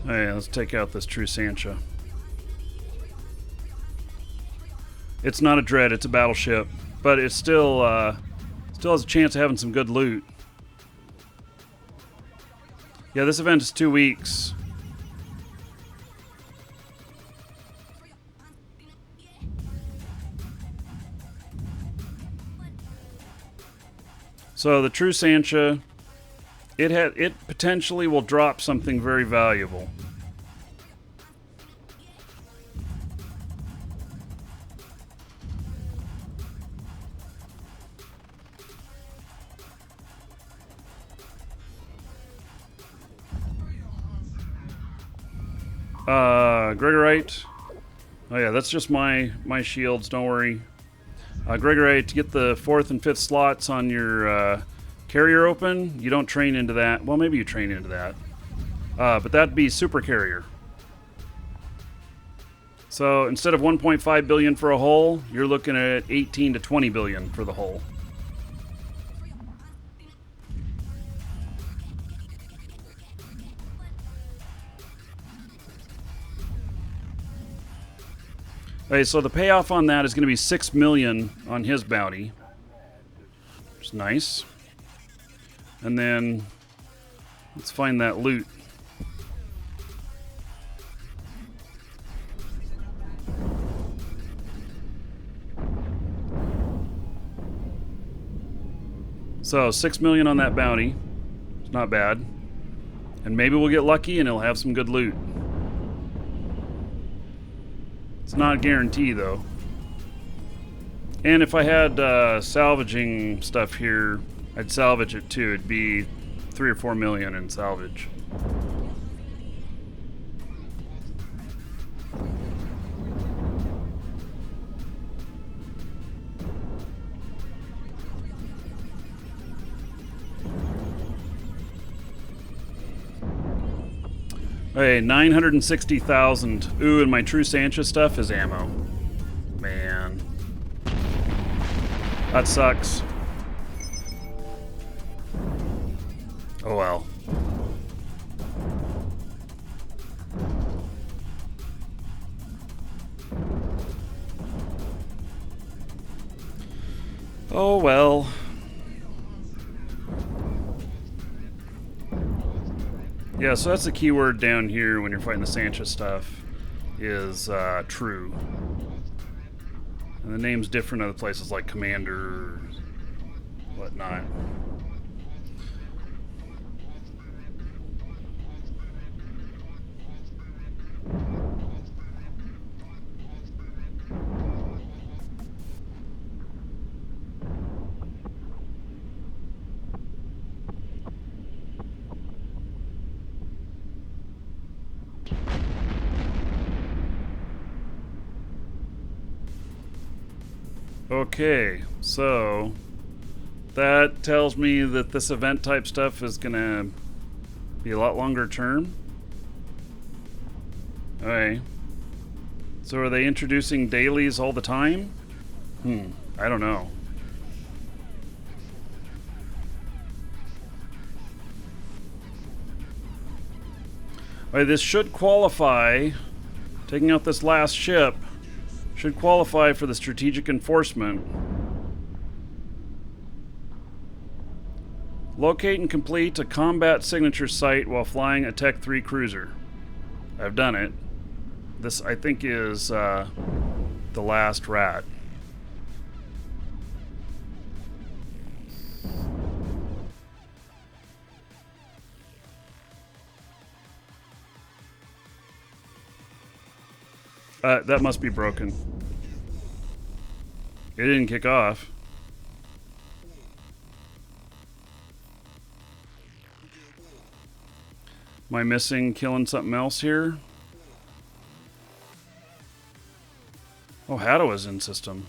Hey, let's take out this true Sancha. It's not a dread, it's a battleship, but it still has a chance of having some good loot. Yeah, this event is 2 weeks. So the true Sancha, it potentially will drop something very valuable. Gregorite. Oh yeah, that's just my shields, don't worry. Gregorite, to get the 4th and 5th slots on your carrier open, you don't train into that. Well, maybe you train into that. But that'd be super carrier. So instead of 1.5 billion for a hull, you're looking at 18 to 20 billion for the hull. Okay, so the payoff on that is going to be 6 million on his bounty. Which is nice. And then let's find that loot. So 6 million on that bounty. It's not bad. And maybe we'll get lucky and he'll have some good loot. It's not a guarantee though. And if I had salvaging stuff here, I'd salvage it too. It'd be 3 or 4 million in salvage. Okay, 960,000. Ooh, and my True Sanchez stuff is ammo. Man. That sucks. Oh well. Oh well. Yeah, so that's the keyword down here when you're fighting the Sanchez stuff, is true. And the name's different in other places like Commander, whatnot. Okay, so that tells me that this event type stuff is gonna be a lot longer term. Okay. So are they introducing dailies all the time? I don't know. Alright, this should qualify. Taking out this last ship should qualify for the strategic enforcement. Locate and complete a combat signature site while flying a Tech 3 cruiser. I've done it. This, I think, is the last rat. That must be broken. It didn't kick off. Am I missing killing something else here? Oh, Haddo is in system.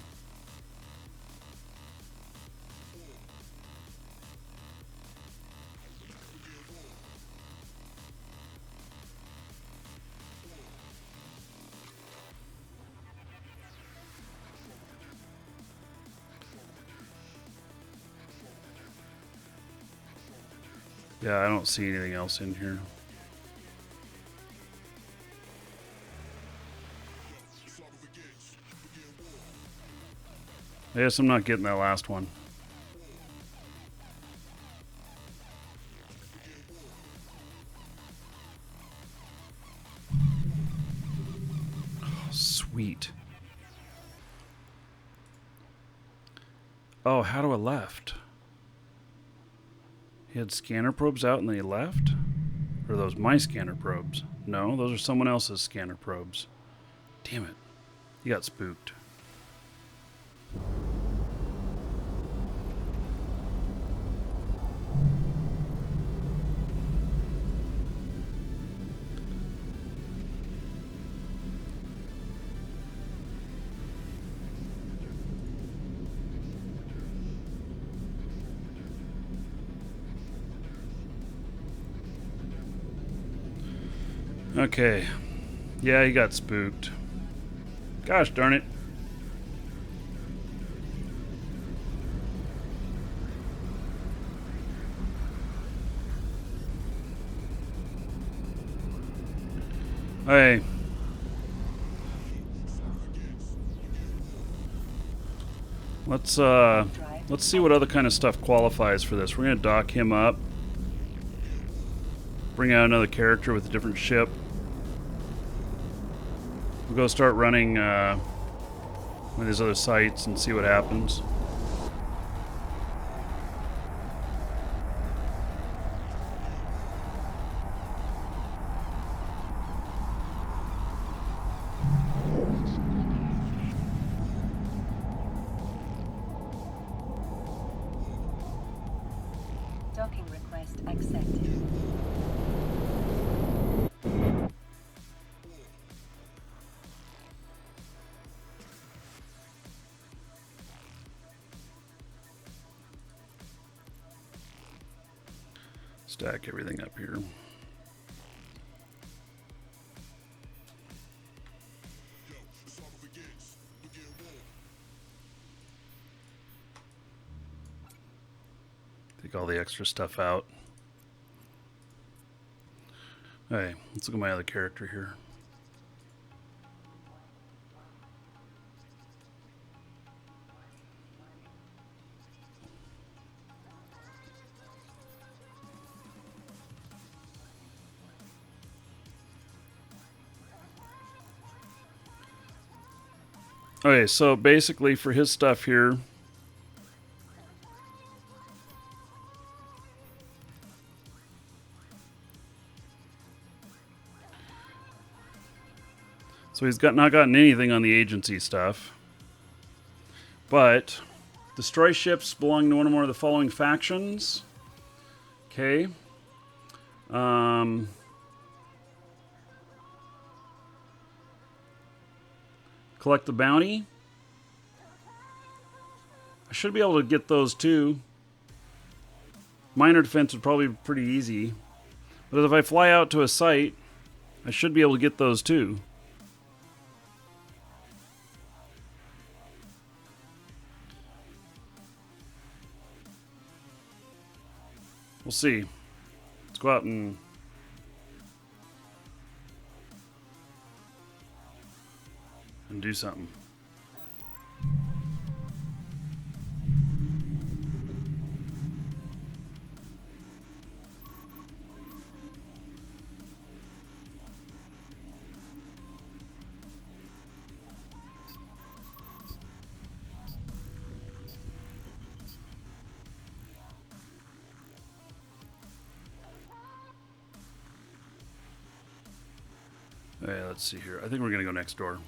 Yeah, I don't see anything else in here. I guess I'm not getting that last one. Oh, sweet. Oh, how do I left? He had scanner probes out and then he left? Or are those my scanner probes? No, those are someone else's scanner probes. Damn it. He got spooked. Okay. Yeah, he got spooked. Gosh darn it. Hey. Let's see what other kind of stuff qualifies for this. We're gonna dock him up. Bring out another character with a different ship. We'll go start running one of these other sites and see what happens. Docking request accepted. Stack everything up here. Take all the extra stuff out. Hey, let's look at my other character here. Okay, so basically for his stuff here, so he's not gotten anything on the agency stuff, but destroy ships belonging to one or more of the following factions. Okay. Collect the bounty. I should be able to get those too. Minor defense would probably be pretty easy. But if I fly out to a site, I should be able to get those too. We'll see. Let's go out and do something. Okay, let's see here. I think we're gonna go next door.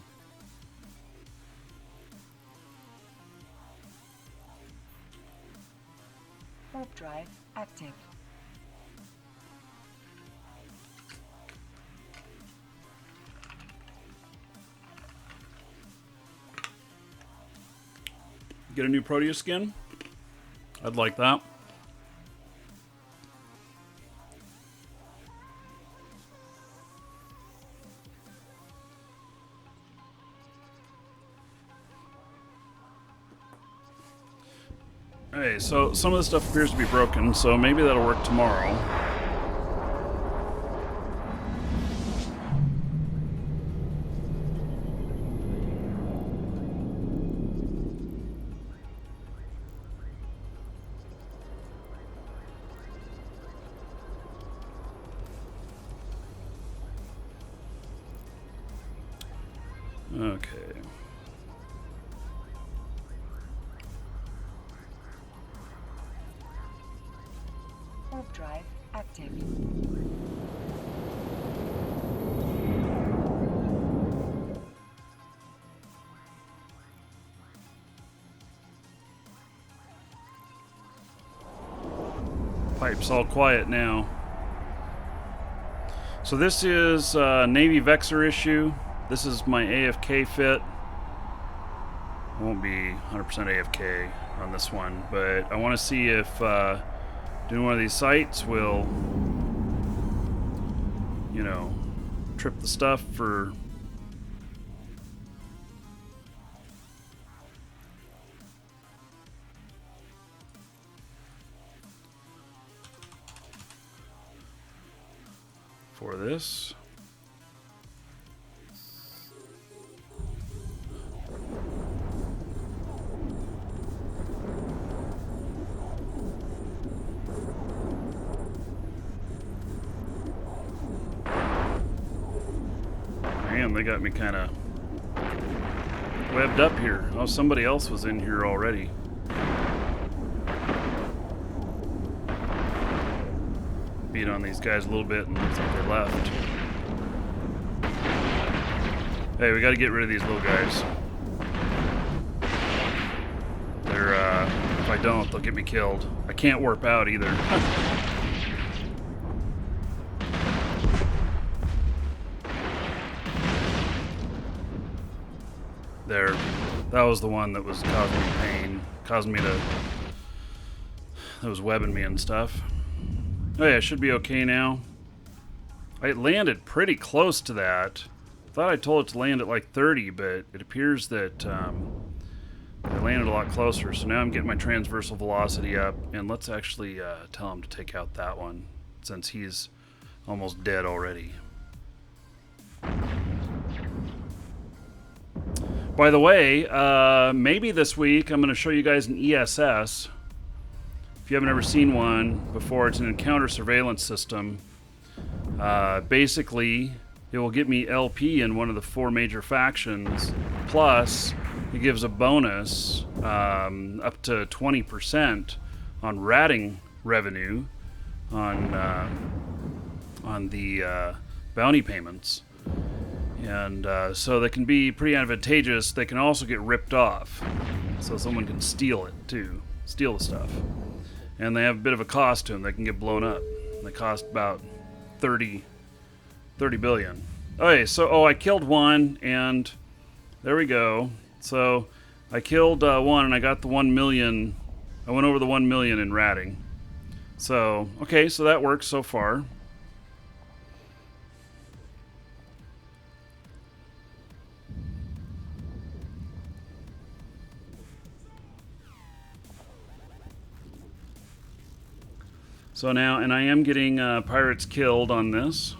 Warp drive active. Get a new Proteus skin? I'd like that. Okay, so some of the stuff appears to be broken, so maybe that'll work tomorrow. Okay. Warp drive active. Pipe's all quiet now. So this is Navy Vexor issue. This is my AFK fit. I won't be 100% AFK on this one, but I want to see if doing one of these sites will, you know, trip the stuff for for this. Man, they got me kind of webbed up here. Oh, somebody else was in here already. Beat on these guys a little bit and looks like they left. Hey, we got to get rid of these little guys. They're, if I don't, they'll get me killed. I can't warp out either. There. That was the one that was causing me pain. Causing me to... that was webbing me and stuff. Oh yeah, it should be okay now. I landed pretty close to that. Thought I told it to land at like 30, but it appears that I landed a lot closer. So now I'm getting my transversal velocity up, and let's actually tell him to take out that one, since he's almost dead already. By the way, maybe this week I'm going to show you guys an ESS. If you haven't ever seen one before, it's an encounter surveillance system. Basically, it will get me LP in one of the 4 major factions, plus it gives a bonus up to 20% on ratting revenue on the bounty payments. And so they can be pretty advantageous. They can also get ripped off, so someone can steal it too, steal the stuff. And they have a bit of a cost to them. They can get blown up. They cost about 30 billion. Okay, so I killed one, and there we go. So I killed one, and I got the 1 million. I went over the 1 million in ratting. So okay, so that works so far. So now, and I am getting pirates killed on this.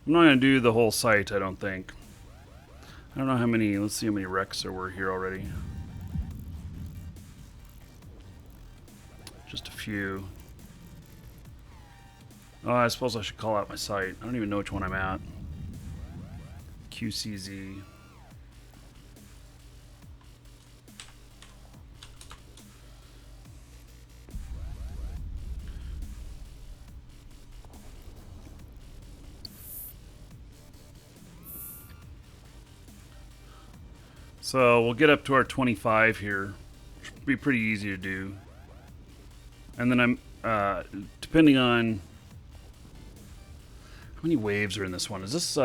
I'm not going to do the whole site, I don't think. I don't know how many, let's see how many wrecks there were here already. Just a few. Oh, I suppose I should call out my site. I don't even know which one I'm at. QCZ. So we'll get up to our 25 here. Should be pretty easy to do. And then I'm depending on how many waves are in this one. Is this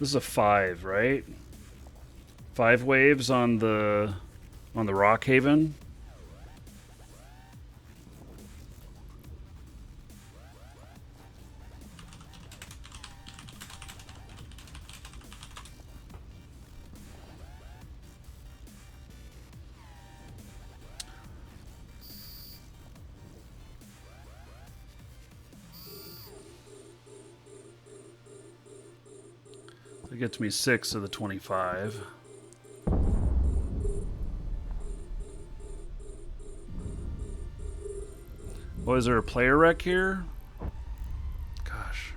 is a 5, right? 5 waves on the Rock Haven. That gets me 6 of the 25. Oh, is there a player wreck here? Gosh.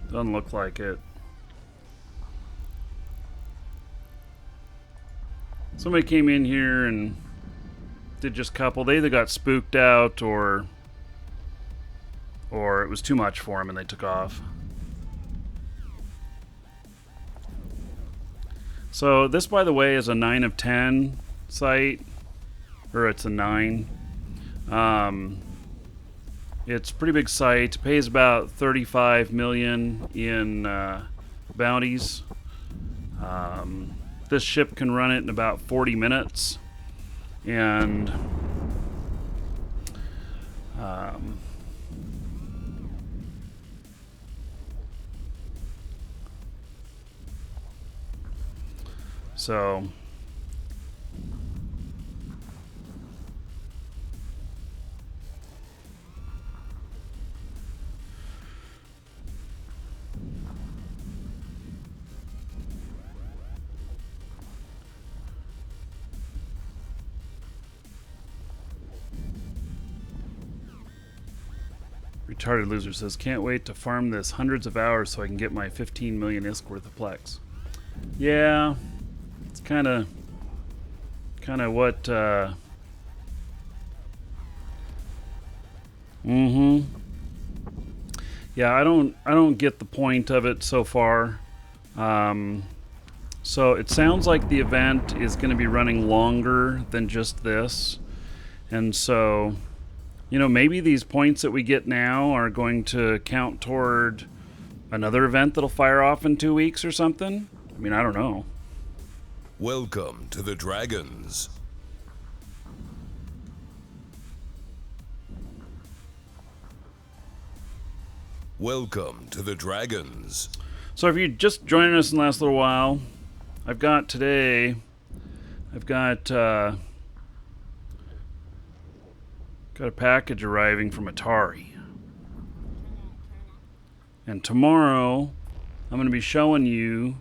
Doesn't look like it. Somebody came in here and did just a couple. They either got spooked out or it was too much for them and they took off. So this, by the way, is a 9 of 10 site, or it's a 9. It's a pretty big site. Pays about 35 million in bounties. this ship can run it in about 40 minutes. And so Retarded Loser says, can't wait to farm this hundreds of hours so I can get my 15 million ISK worth of Plex. Yeah, it's kind of what. Yeah, I don't get the point of it so far. So it sounds like the event is going to be running longer than just this, and so, you know, maybe these points that we get now are going to count toward another event that'll fire off in 2 weeks or something. I mean, I don't know. Welcome to the Dragons. Welcome to the Dragons. So if you're just joining us in the last little while, I've got a package arriving from Atari. And tomorrow, I'm going to be showing you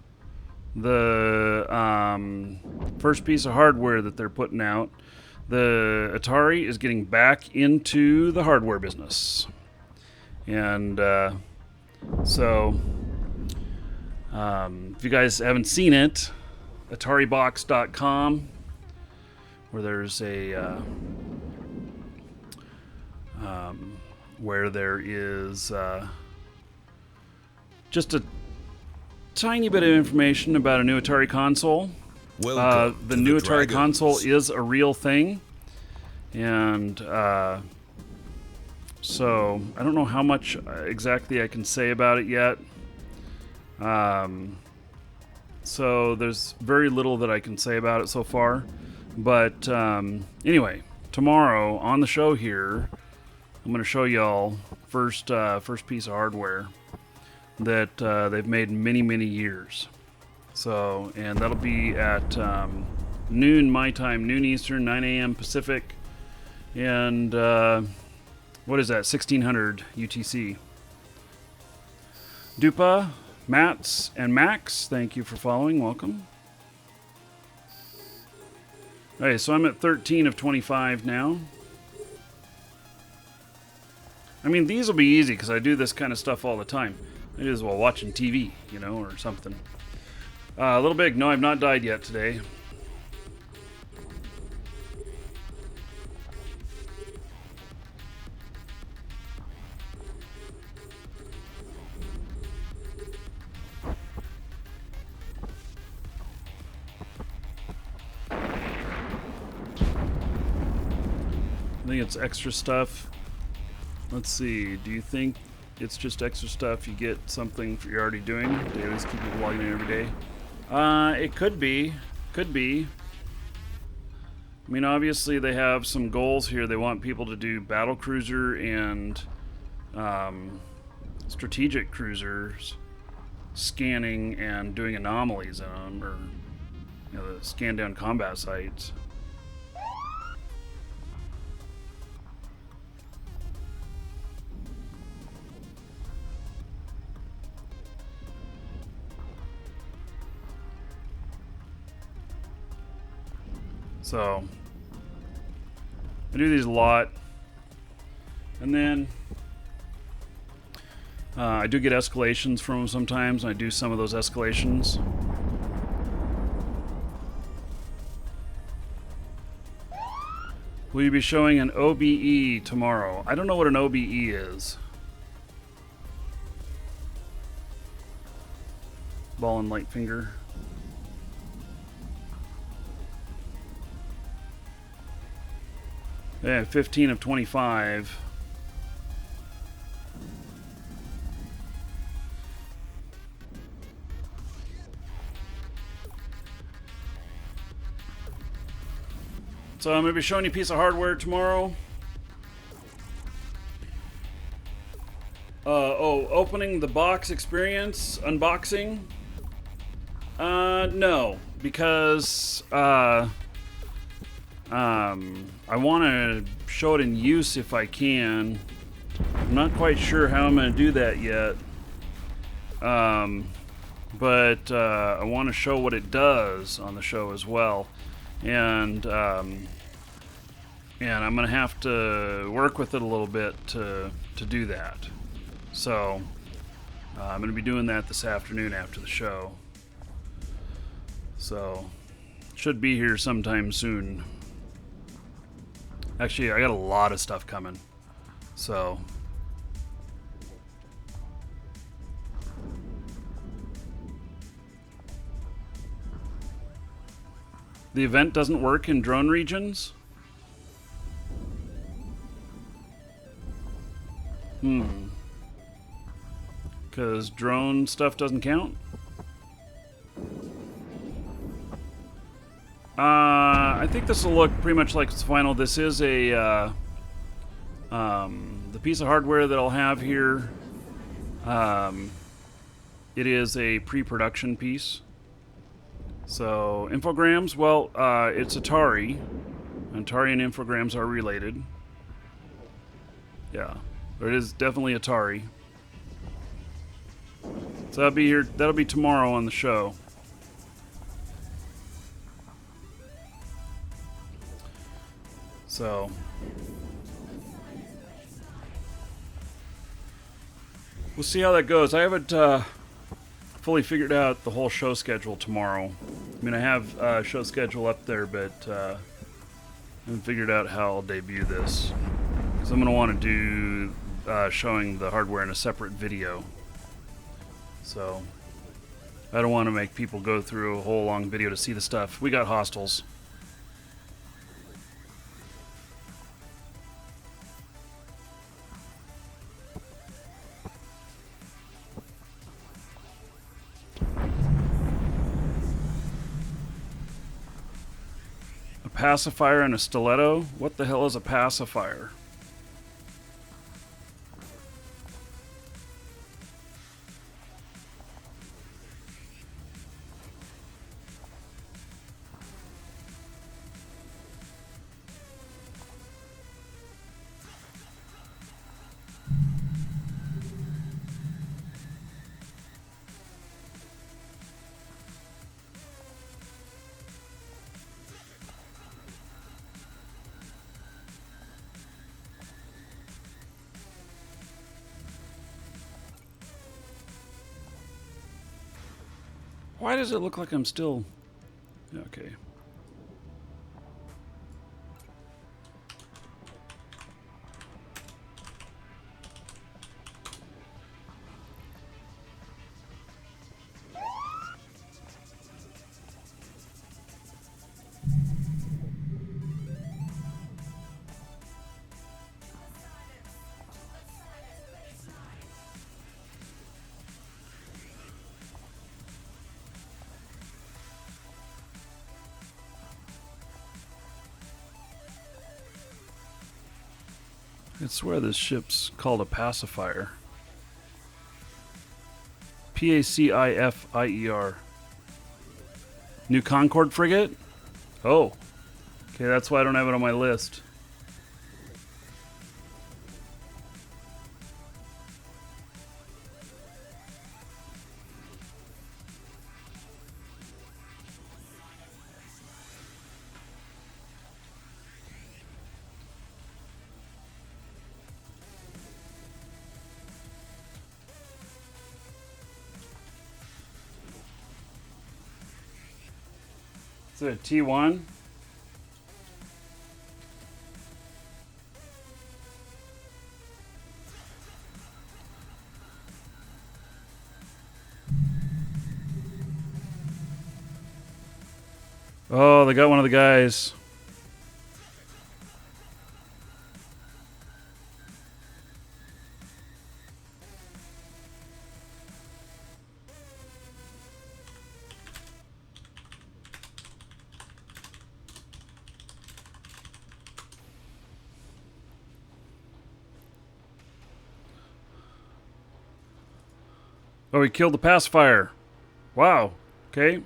the first piece of hardware that they're putting out. The Atari is getting back into the hardware business. And so, if you guys haven't seen it, AtariBox.com, where there's where there is just a tiny bit of information about a new Atari console. The new Atari console is a real thing, and so I don't know how much exactly I can say about it yet. So there's very little that I can say about it so far. But anyway, tomorrow on the show here, I'm going to show y'all first piece of hardware that they've made in many, many years. So, and that'll be at noon my time, noon Eastern, 9 a.m. Pacific, and what is that, 1600 UTC. Dupa, Mats, and Max, thank you for following. Welcome. Okay, so I'm at 13 of 25 now. I mean, these will be easy because I do this kind of stuff all the time. I do this while watching TV, you know, or something. Little Big, no, I've not died yet today. I think it's extra stuff. Let's see, do you think it's just extra stuff you get something for you're already doing? Dailies keep people logging in every day. It could be. Could be. I mean, obviously they have some goals here. They want people to do battle cruiser and strategic cruisers scanning and doing anomalies on them, or you know, the scan down combat sites. So I do these a lot, and then I do get escalations from them sometimes, and I do some of those escalations. Will you be showing an OBE tomorrow? I don't know what an OBE is. Ball and light finger. Yeah, 15 of 25. So I'm going to be showing you a piece of hardware tomorrow. Opening the box experience, unboxing. No, because I want to show it in use if I can. I'm not quite sure how I'm going to do that yet. But I want to show what it does on the show as well, and I'm going to have to work with it a little bit to do that. So I'm going to be doing that this afternoon after the show. So should be here sometime soon. Actually, I got a lot of stuff coming. So the event doesn't work in drone regions? Because drone stuff doesn't count? I think this will look pretty much like it's final. This is the piece of hardware that I'll have here. It is a pre-production piece. So infograms, well, it's Atari. Atari and infograms are related. Yeah, but it is definitely Atari. So that'll be tomorrow on the show. So we'll see how that goes. I haven't fully figured out the whole show schedule tomorrow. I mean, I have a show schedule up there, but I haven't figured out how I'll debut this. Because I'm going to want to do showing the hardware in a separate video. So I don't want to make people go through a whole long video to see the stuff. We got hostiles. A pacifier and a stiletto? What the hell is a pacifier? Why does it look like I'm still... Okay. I swear this ship's called a pacifier. Pacifier. New Concorde frigate? Oh. Okay, that's why I don't have it on my list. Is it a T1? Oh, they got one of the guys. Oh, he killed the pacifier. Wow. Okay.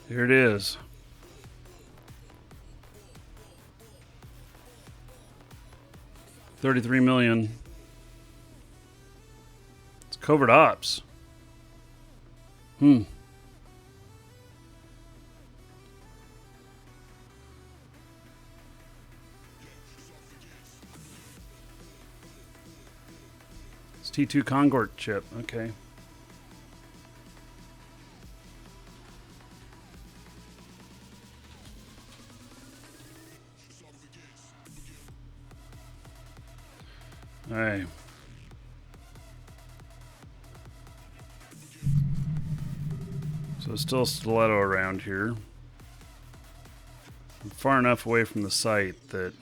Here it is. $33 million. It's covert ops. It's T2 Concorde chip. Okay. All right. So it's still stiletto around here. I'm far enough away from the site that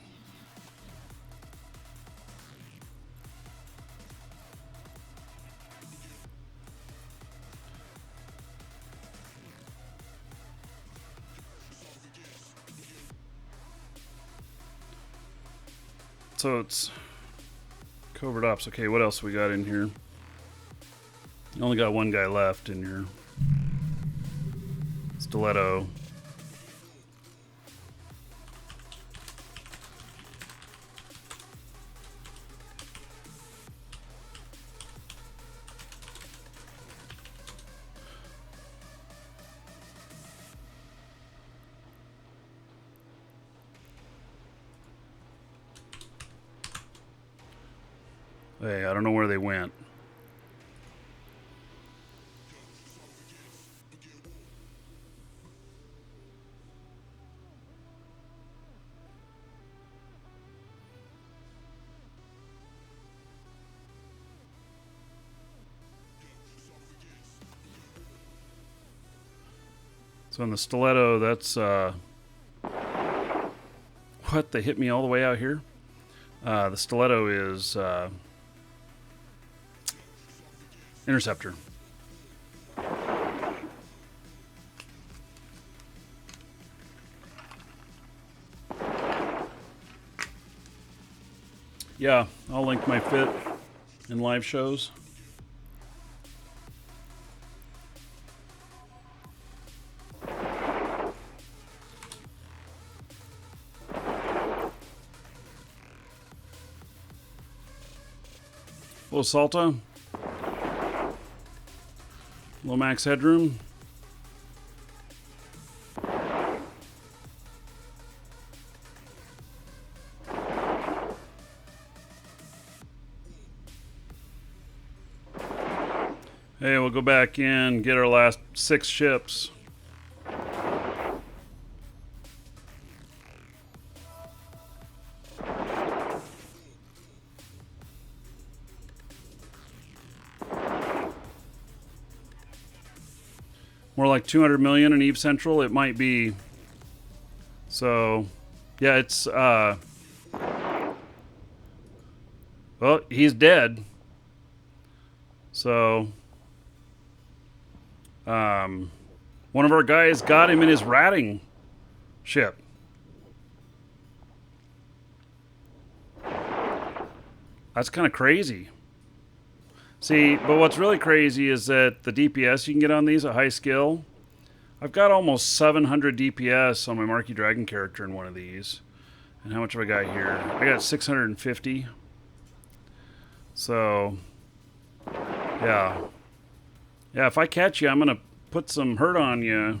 so it's covert ops. Okay, what else we got in here? Only got one guy left in here. Stiletto. Hey, I don't know where they went. So on the stiletto, that's what, they hit me all the way out here? The stiletto is interceptor. Yeah, I'll link my fit in live shows. Little Salta. Low max headroom. Hey, we'll go back in, get our last 6 ships. More like 200 million in Eve Central, it might be. So, yeah, it's, well, he's dead. So, one of our guys got him in his ratting ship. That's kind of crazy. See, but what's really crazy is that the DPS you can get on these at high skill, I've got almost 700 DPS on my Markee Dragon character in one of these. And how much have I got here? I got 650. So, yeah. Yeah, if I catch you, I'm going to put some hurt on you,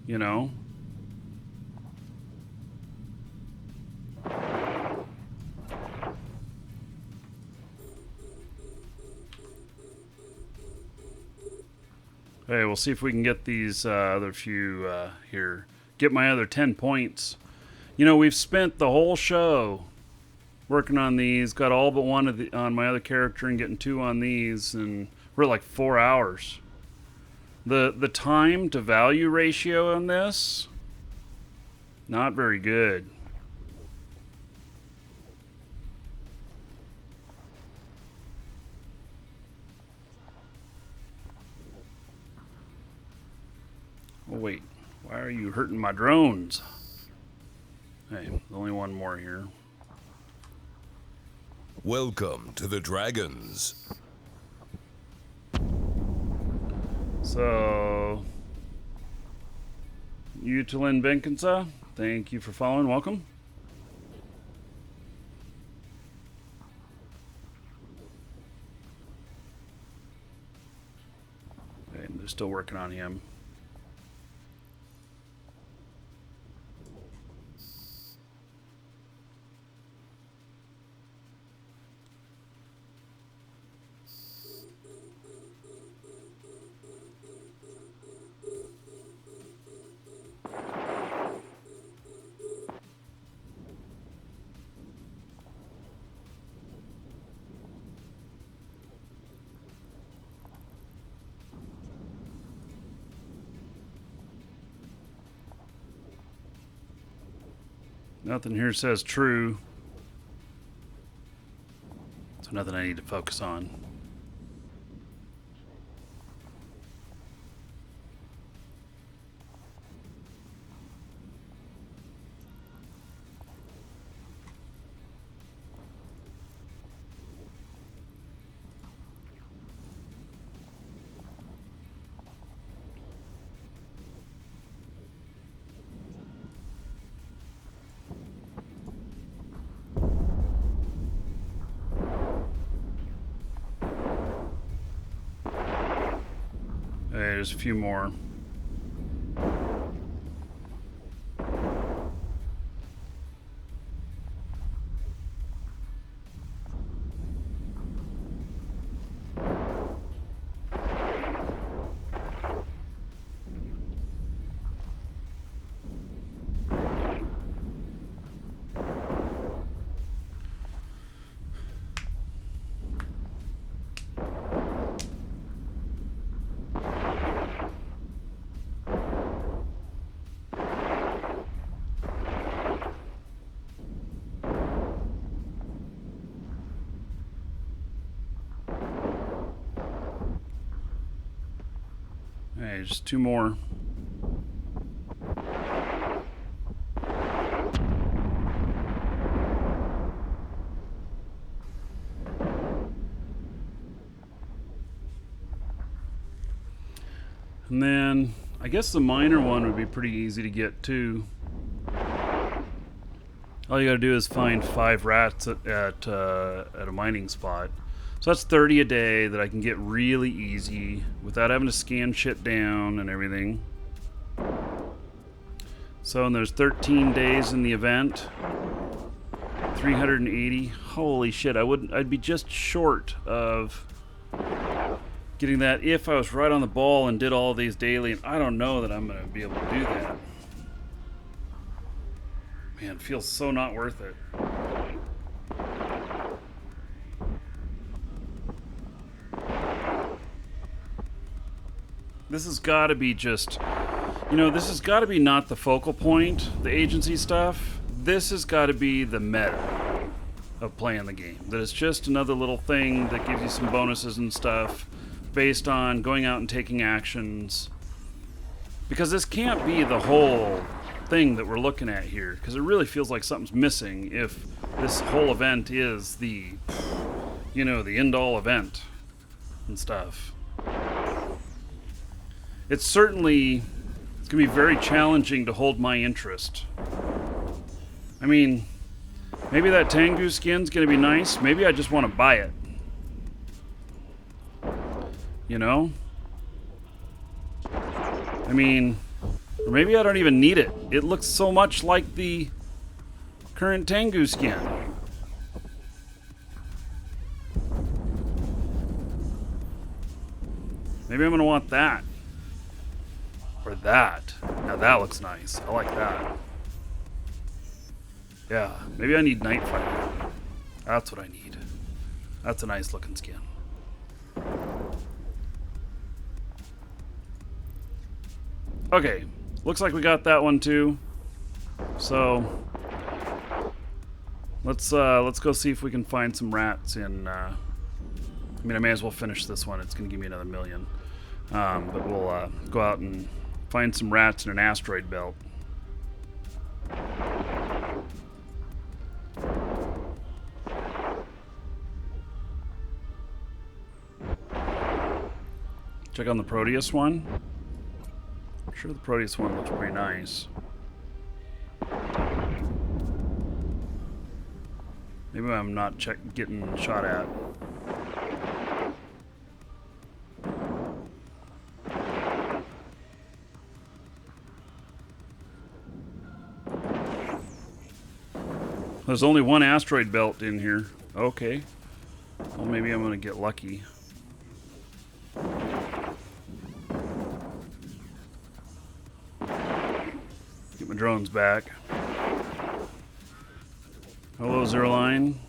you know. Hey, we'll see if we can get these other few here. Get my other 10 points. You know, we've spent the whole show working on these. Got all but one of the, on my other character and getting 2 on these. And we're at like 4 hours. The time to value ratio on this, not very good. Oh, wait. Why are you hurting my drones? Hey, only one more here. Welcome to the Dragons. So, Utalin Benkinsa, thank you for following. Welcome. Okay, they're still working on him. Nothing here says true. So nothing I need to focus on. There's a few more. Hey, just two more. And then I guess the minor one would be pretty easy to get too. All you gotta do is find 5 rats at a mining spot. So that's 30 a day that I can get really easy without having to scan shit down and everything. So and there's 13 days in the event. 380. Holy shit, I'd be just short of getting that if I was right on the ball and did all of these daily, and I don't know that I'm gonna be able to do that. Man, it feels so not worth it. This has got to be just, this has got to be not the focal point, the agency stuff. This has got to be the meta of playing the game. That it's just another little thing that gives you some bonuses and stuff based on going out and taking actions. Because this can't be the whole thing that we're looking at here, because it really feels like something's missing if this whole event is the end-all event and stuff. It's going to be very challenging to hold my interest. I mean, maybe that Tengu skin's going to be nice. Maybe I just want to buy it. I mean, or maybe I don't even need it. It looks so much like the current Tengu skin. Maybe I'm going to want that. Or that. Now that looks nice. I like that. Yeah, maybe I need Night Fighter. That's what I need. That's a nice looking skin. Okay, looks like we got that one too. So let's go see if we can find some rats in. I mean, I may as well finish this one. It's gonna give me another million. But we'll go out and find some rats in an asteroid belt. Check on the Proteus one. I'm sure the Proteus one looks pretty nice. Maybe I'm not getting shot at. There's only one asteroid belt in here. Okay. Well, maybe I'm going to get lucky. Get my drones back. Hello, Zero Line.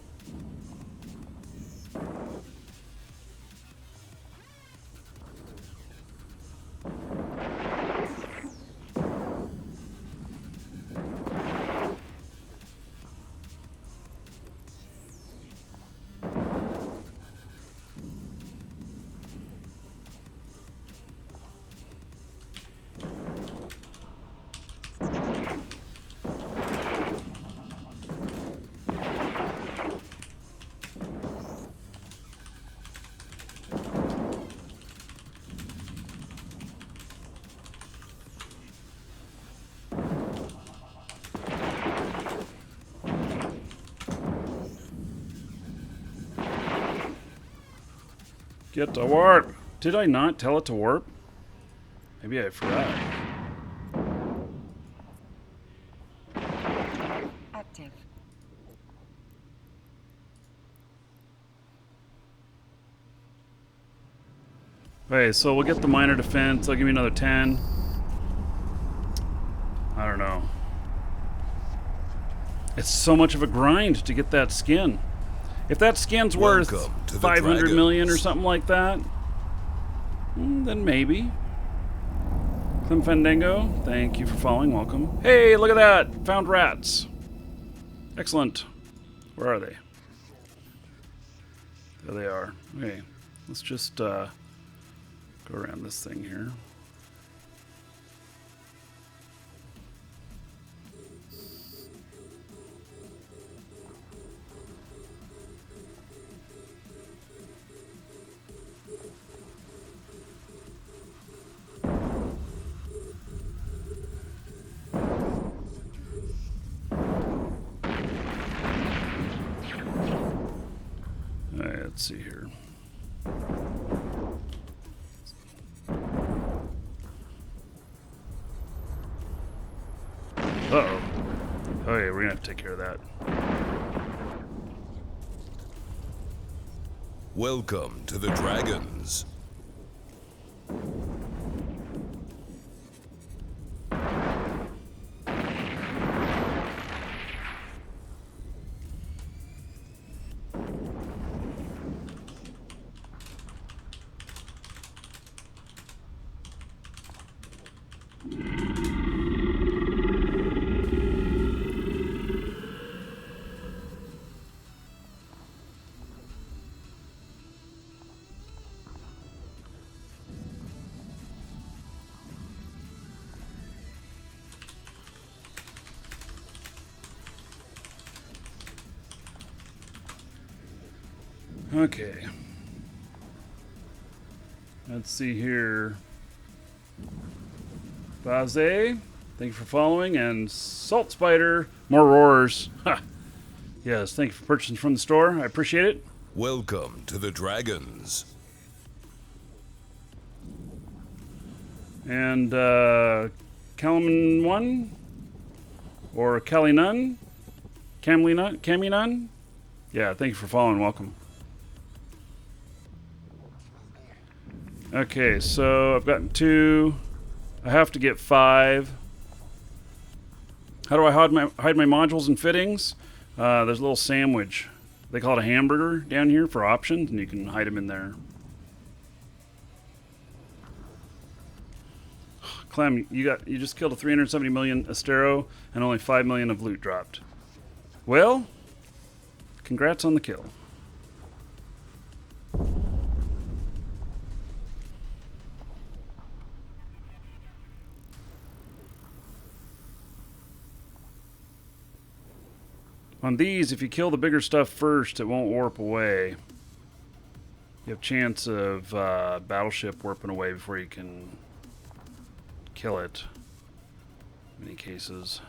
Get to warp. Did I not tell it to warp? Maybe I forgot. Active. Okay, so we'll get the minor defense. They'll give me another 10. I don't know. It's so much of a grind to get that skin. If that skin's worth 500 million or something like that, then maybe. Clem Fandango, thank you for following. Welcome. Hey, look at that! Found rats. Excellent. Where are they? There they are. Okay, let's just go around this thing here. Let's see here. Uh-oh. Oh yeah, we're gonna have to take care of that. Welcome to the Dragons. Okay. Let's see here. Baze, thank you for following. And Salt Spider, more roars. Ha! Yes, thank you for purchasing from the store. I appreciate it. Welcome to the Dragons. And Kalaman 1 or Kali Nun? Cami Nun? Yeah, thank you for following. Welcome. Okay, so I've gotten 2. I have to get 5. How do I hide my modules and fittings? There's a little sandwich. They call it a hamburger down here for options, and you can hide them in there. Clem, you just killed a 370 million Astero and only 5 million of loot dropped. Well, congrats on the kill. On these, if you kill the bigger stuff first, it won't warp away. You have chance of battleship warping away before you can kill it. In many cases.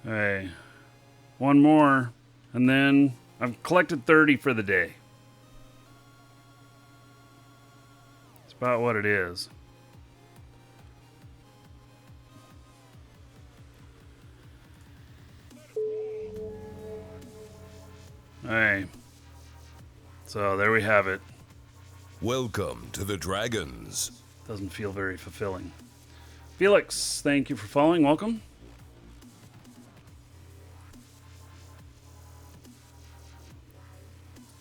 Hey, one more, and then I've collected 30 for the day. It's about what it is. Hey, so there we have it. Welcome to the Dragons. Doesn't feel very fulfilling. Felix, thank you for following. Welcome.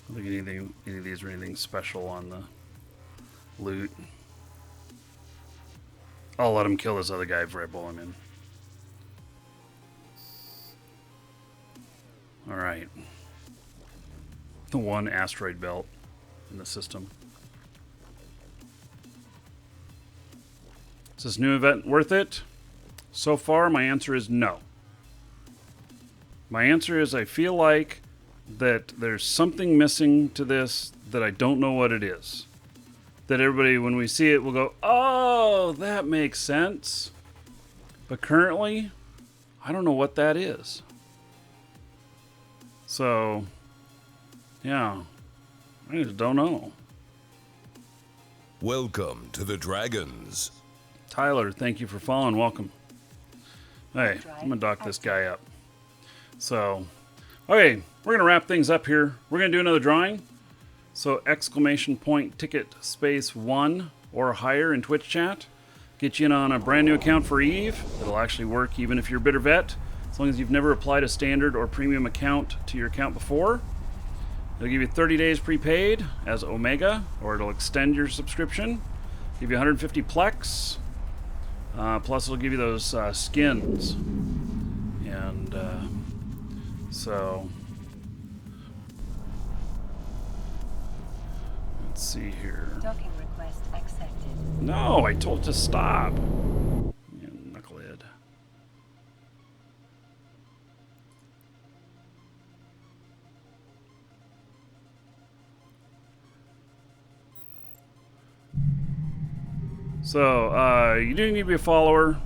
I don't think any of these are anything special on the loot. I'll let him kill this other guy before I pull him in. Alright. The one asteroid belt in the system. Is this new event worth it? So far, my answer is no. My answer is I feel like that there's something missing to this that I don't know what it is. That everybody, when we see it, will go, oh, that makes sense. But currently, I don't know what that is. So, yeah, I just don't know. Welcome to the Dragons. Tyler, thank you for following. Welcome. Hey, I'm going to dock this guy up. So, okay, we're going to wrap things up here. We're going to do another drawing. So, exclamation point ticket space 1 or higher in Twitch chat. Get you in on a brand new account for Eve. It'll actually work even if you're a bitter vet, as long as you've never applied a standard or premium account to your account before. It'll give you 30 days prepaid as Omega, or it'll extend your subscription. Give you 150 Plex. Plus, it'll give you those skins. And so, let's see here. Docking request accepted. No, I told you to stop. You knucklehead. So, you do need to be a follower,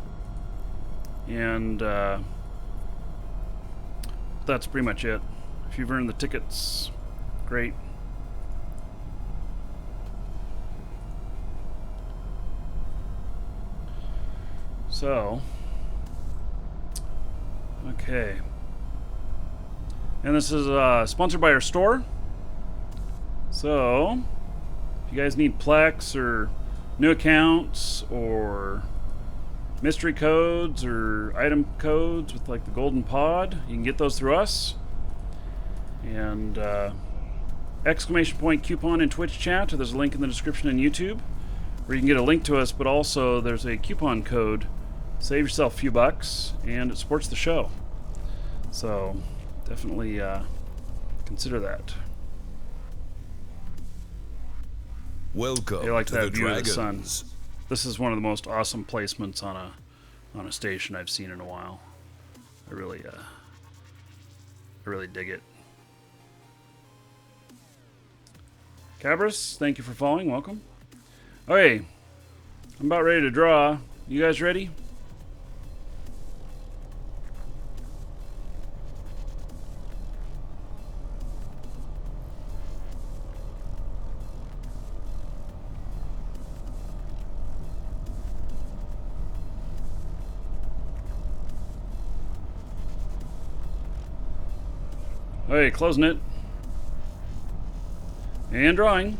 and that's pretty much it. If you've earned the tickets, great. So, okay. And this is sponsored by our store. So, if you guys need Plex or new accounts or mystery codes or item codes with like the golden pod, you can get those through us. And exclamation point coupon in Twitch chat, or there's a link in the description in YouTube where you can get a link to us, but also there's a coupon code. Save yourself a few bucks and it supports the show. So definitely consider that. Welcome They like to that the view of the sun. Dragons. This is one of the most awesome placements on a station I've seen in a while. I really dig it. Cabras, thank you for following. Welcome. Okay, I'm about ready to draw. You guys ready? Okay, closing it. And drawing.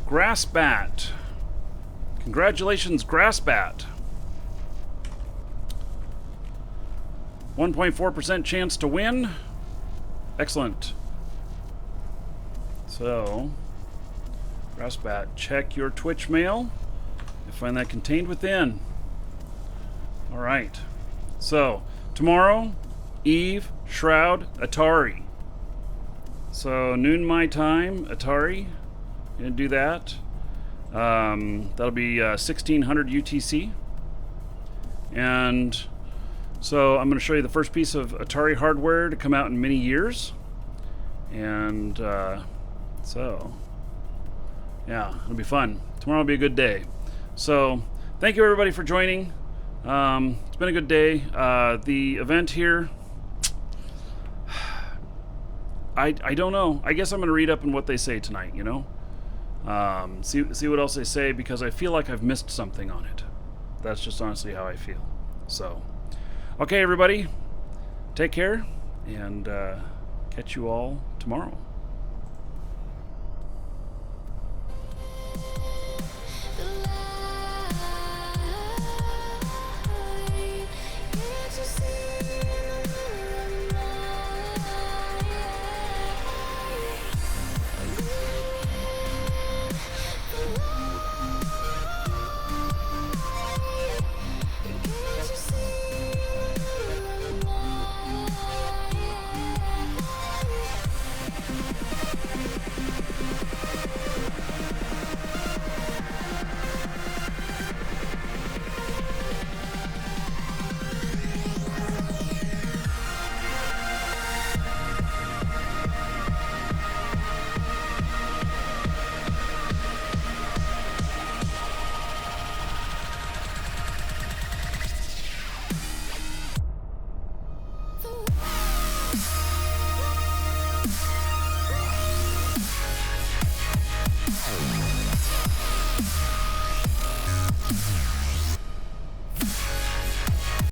Grass bat. Congratulations, grass bat. 1.4% chance to win. Excellent. So, Grassbat, check your Twitch mail. You'll find that contained within. All right. So, tomorrow, Eve, Shroud, Atari. So, noon my time, Atari. Gonna do that. That'll be 1600 UTC. And so I'm going to show you the first piece of Atari hardware to come out in many years. And so, yeah, it'll be fun. Tomorrow will be a good day. So, thank you everybody for joining. It's been a good day. The event here, I don't know. I guess I'm going to read up on what they say tonight, you know? See what else they say, because I feel like I've missed something on it. That's just honestly how I feel. So, okay, everybody, take care, and catch you all tomorrow.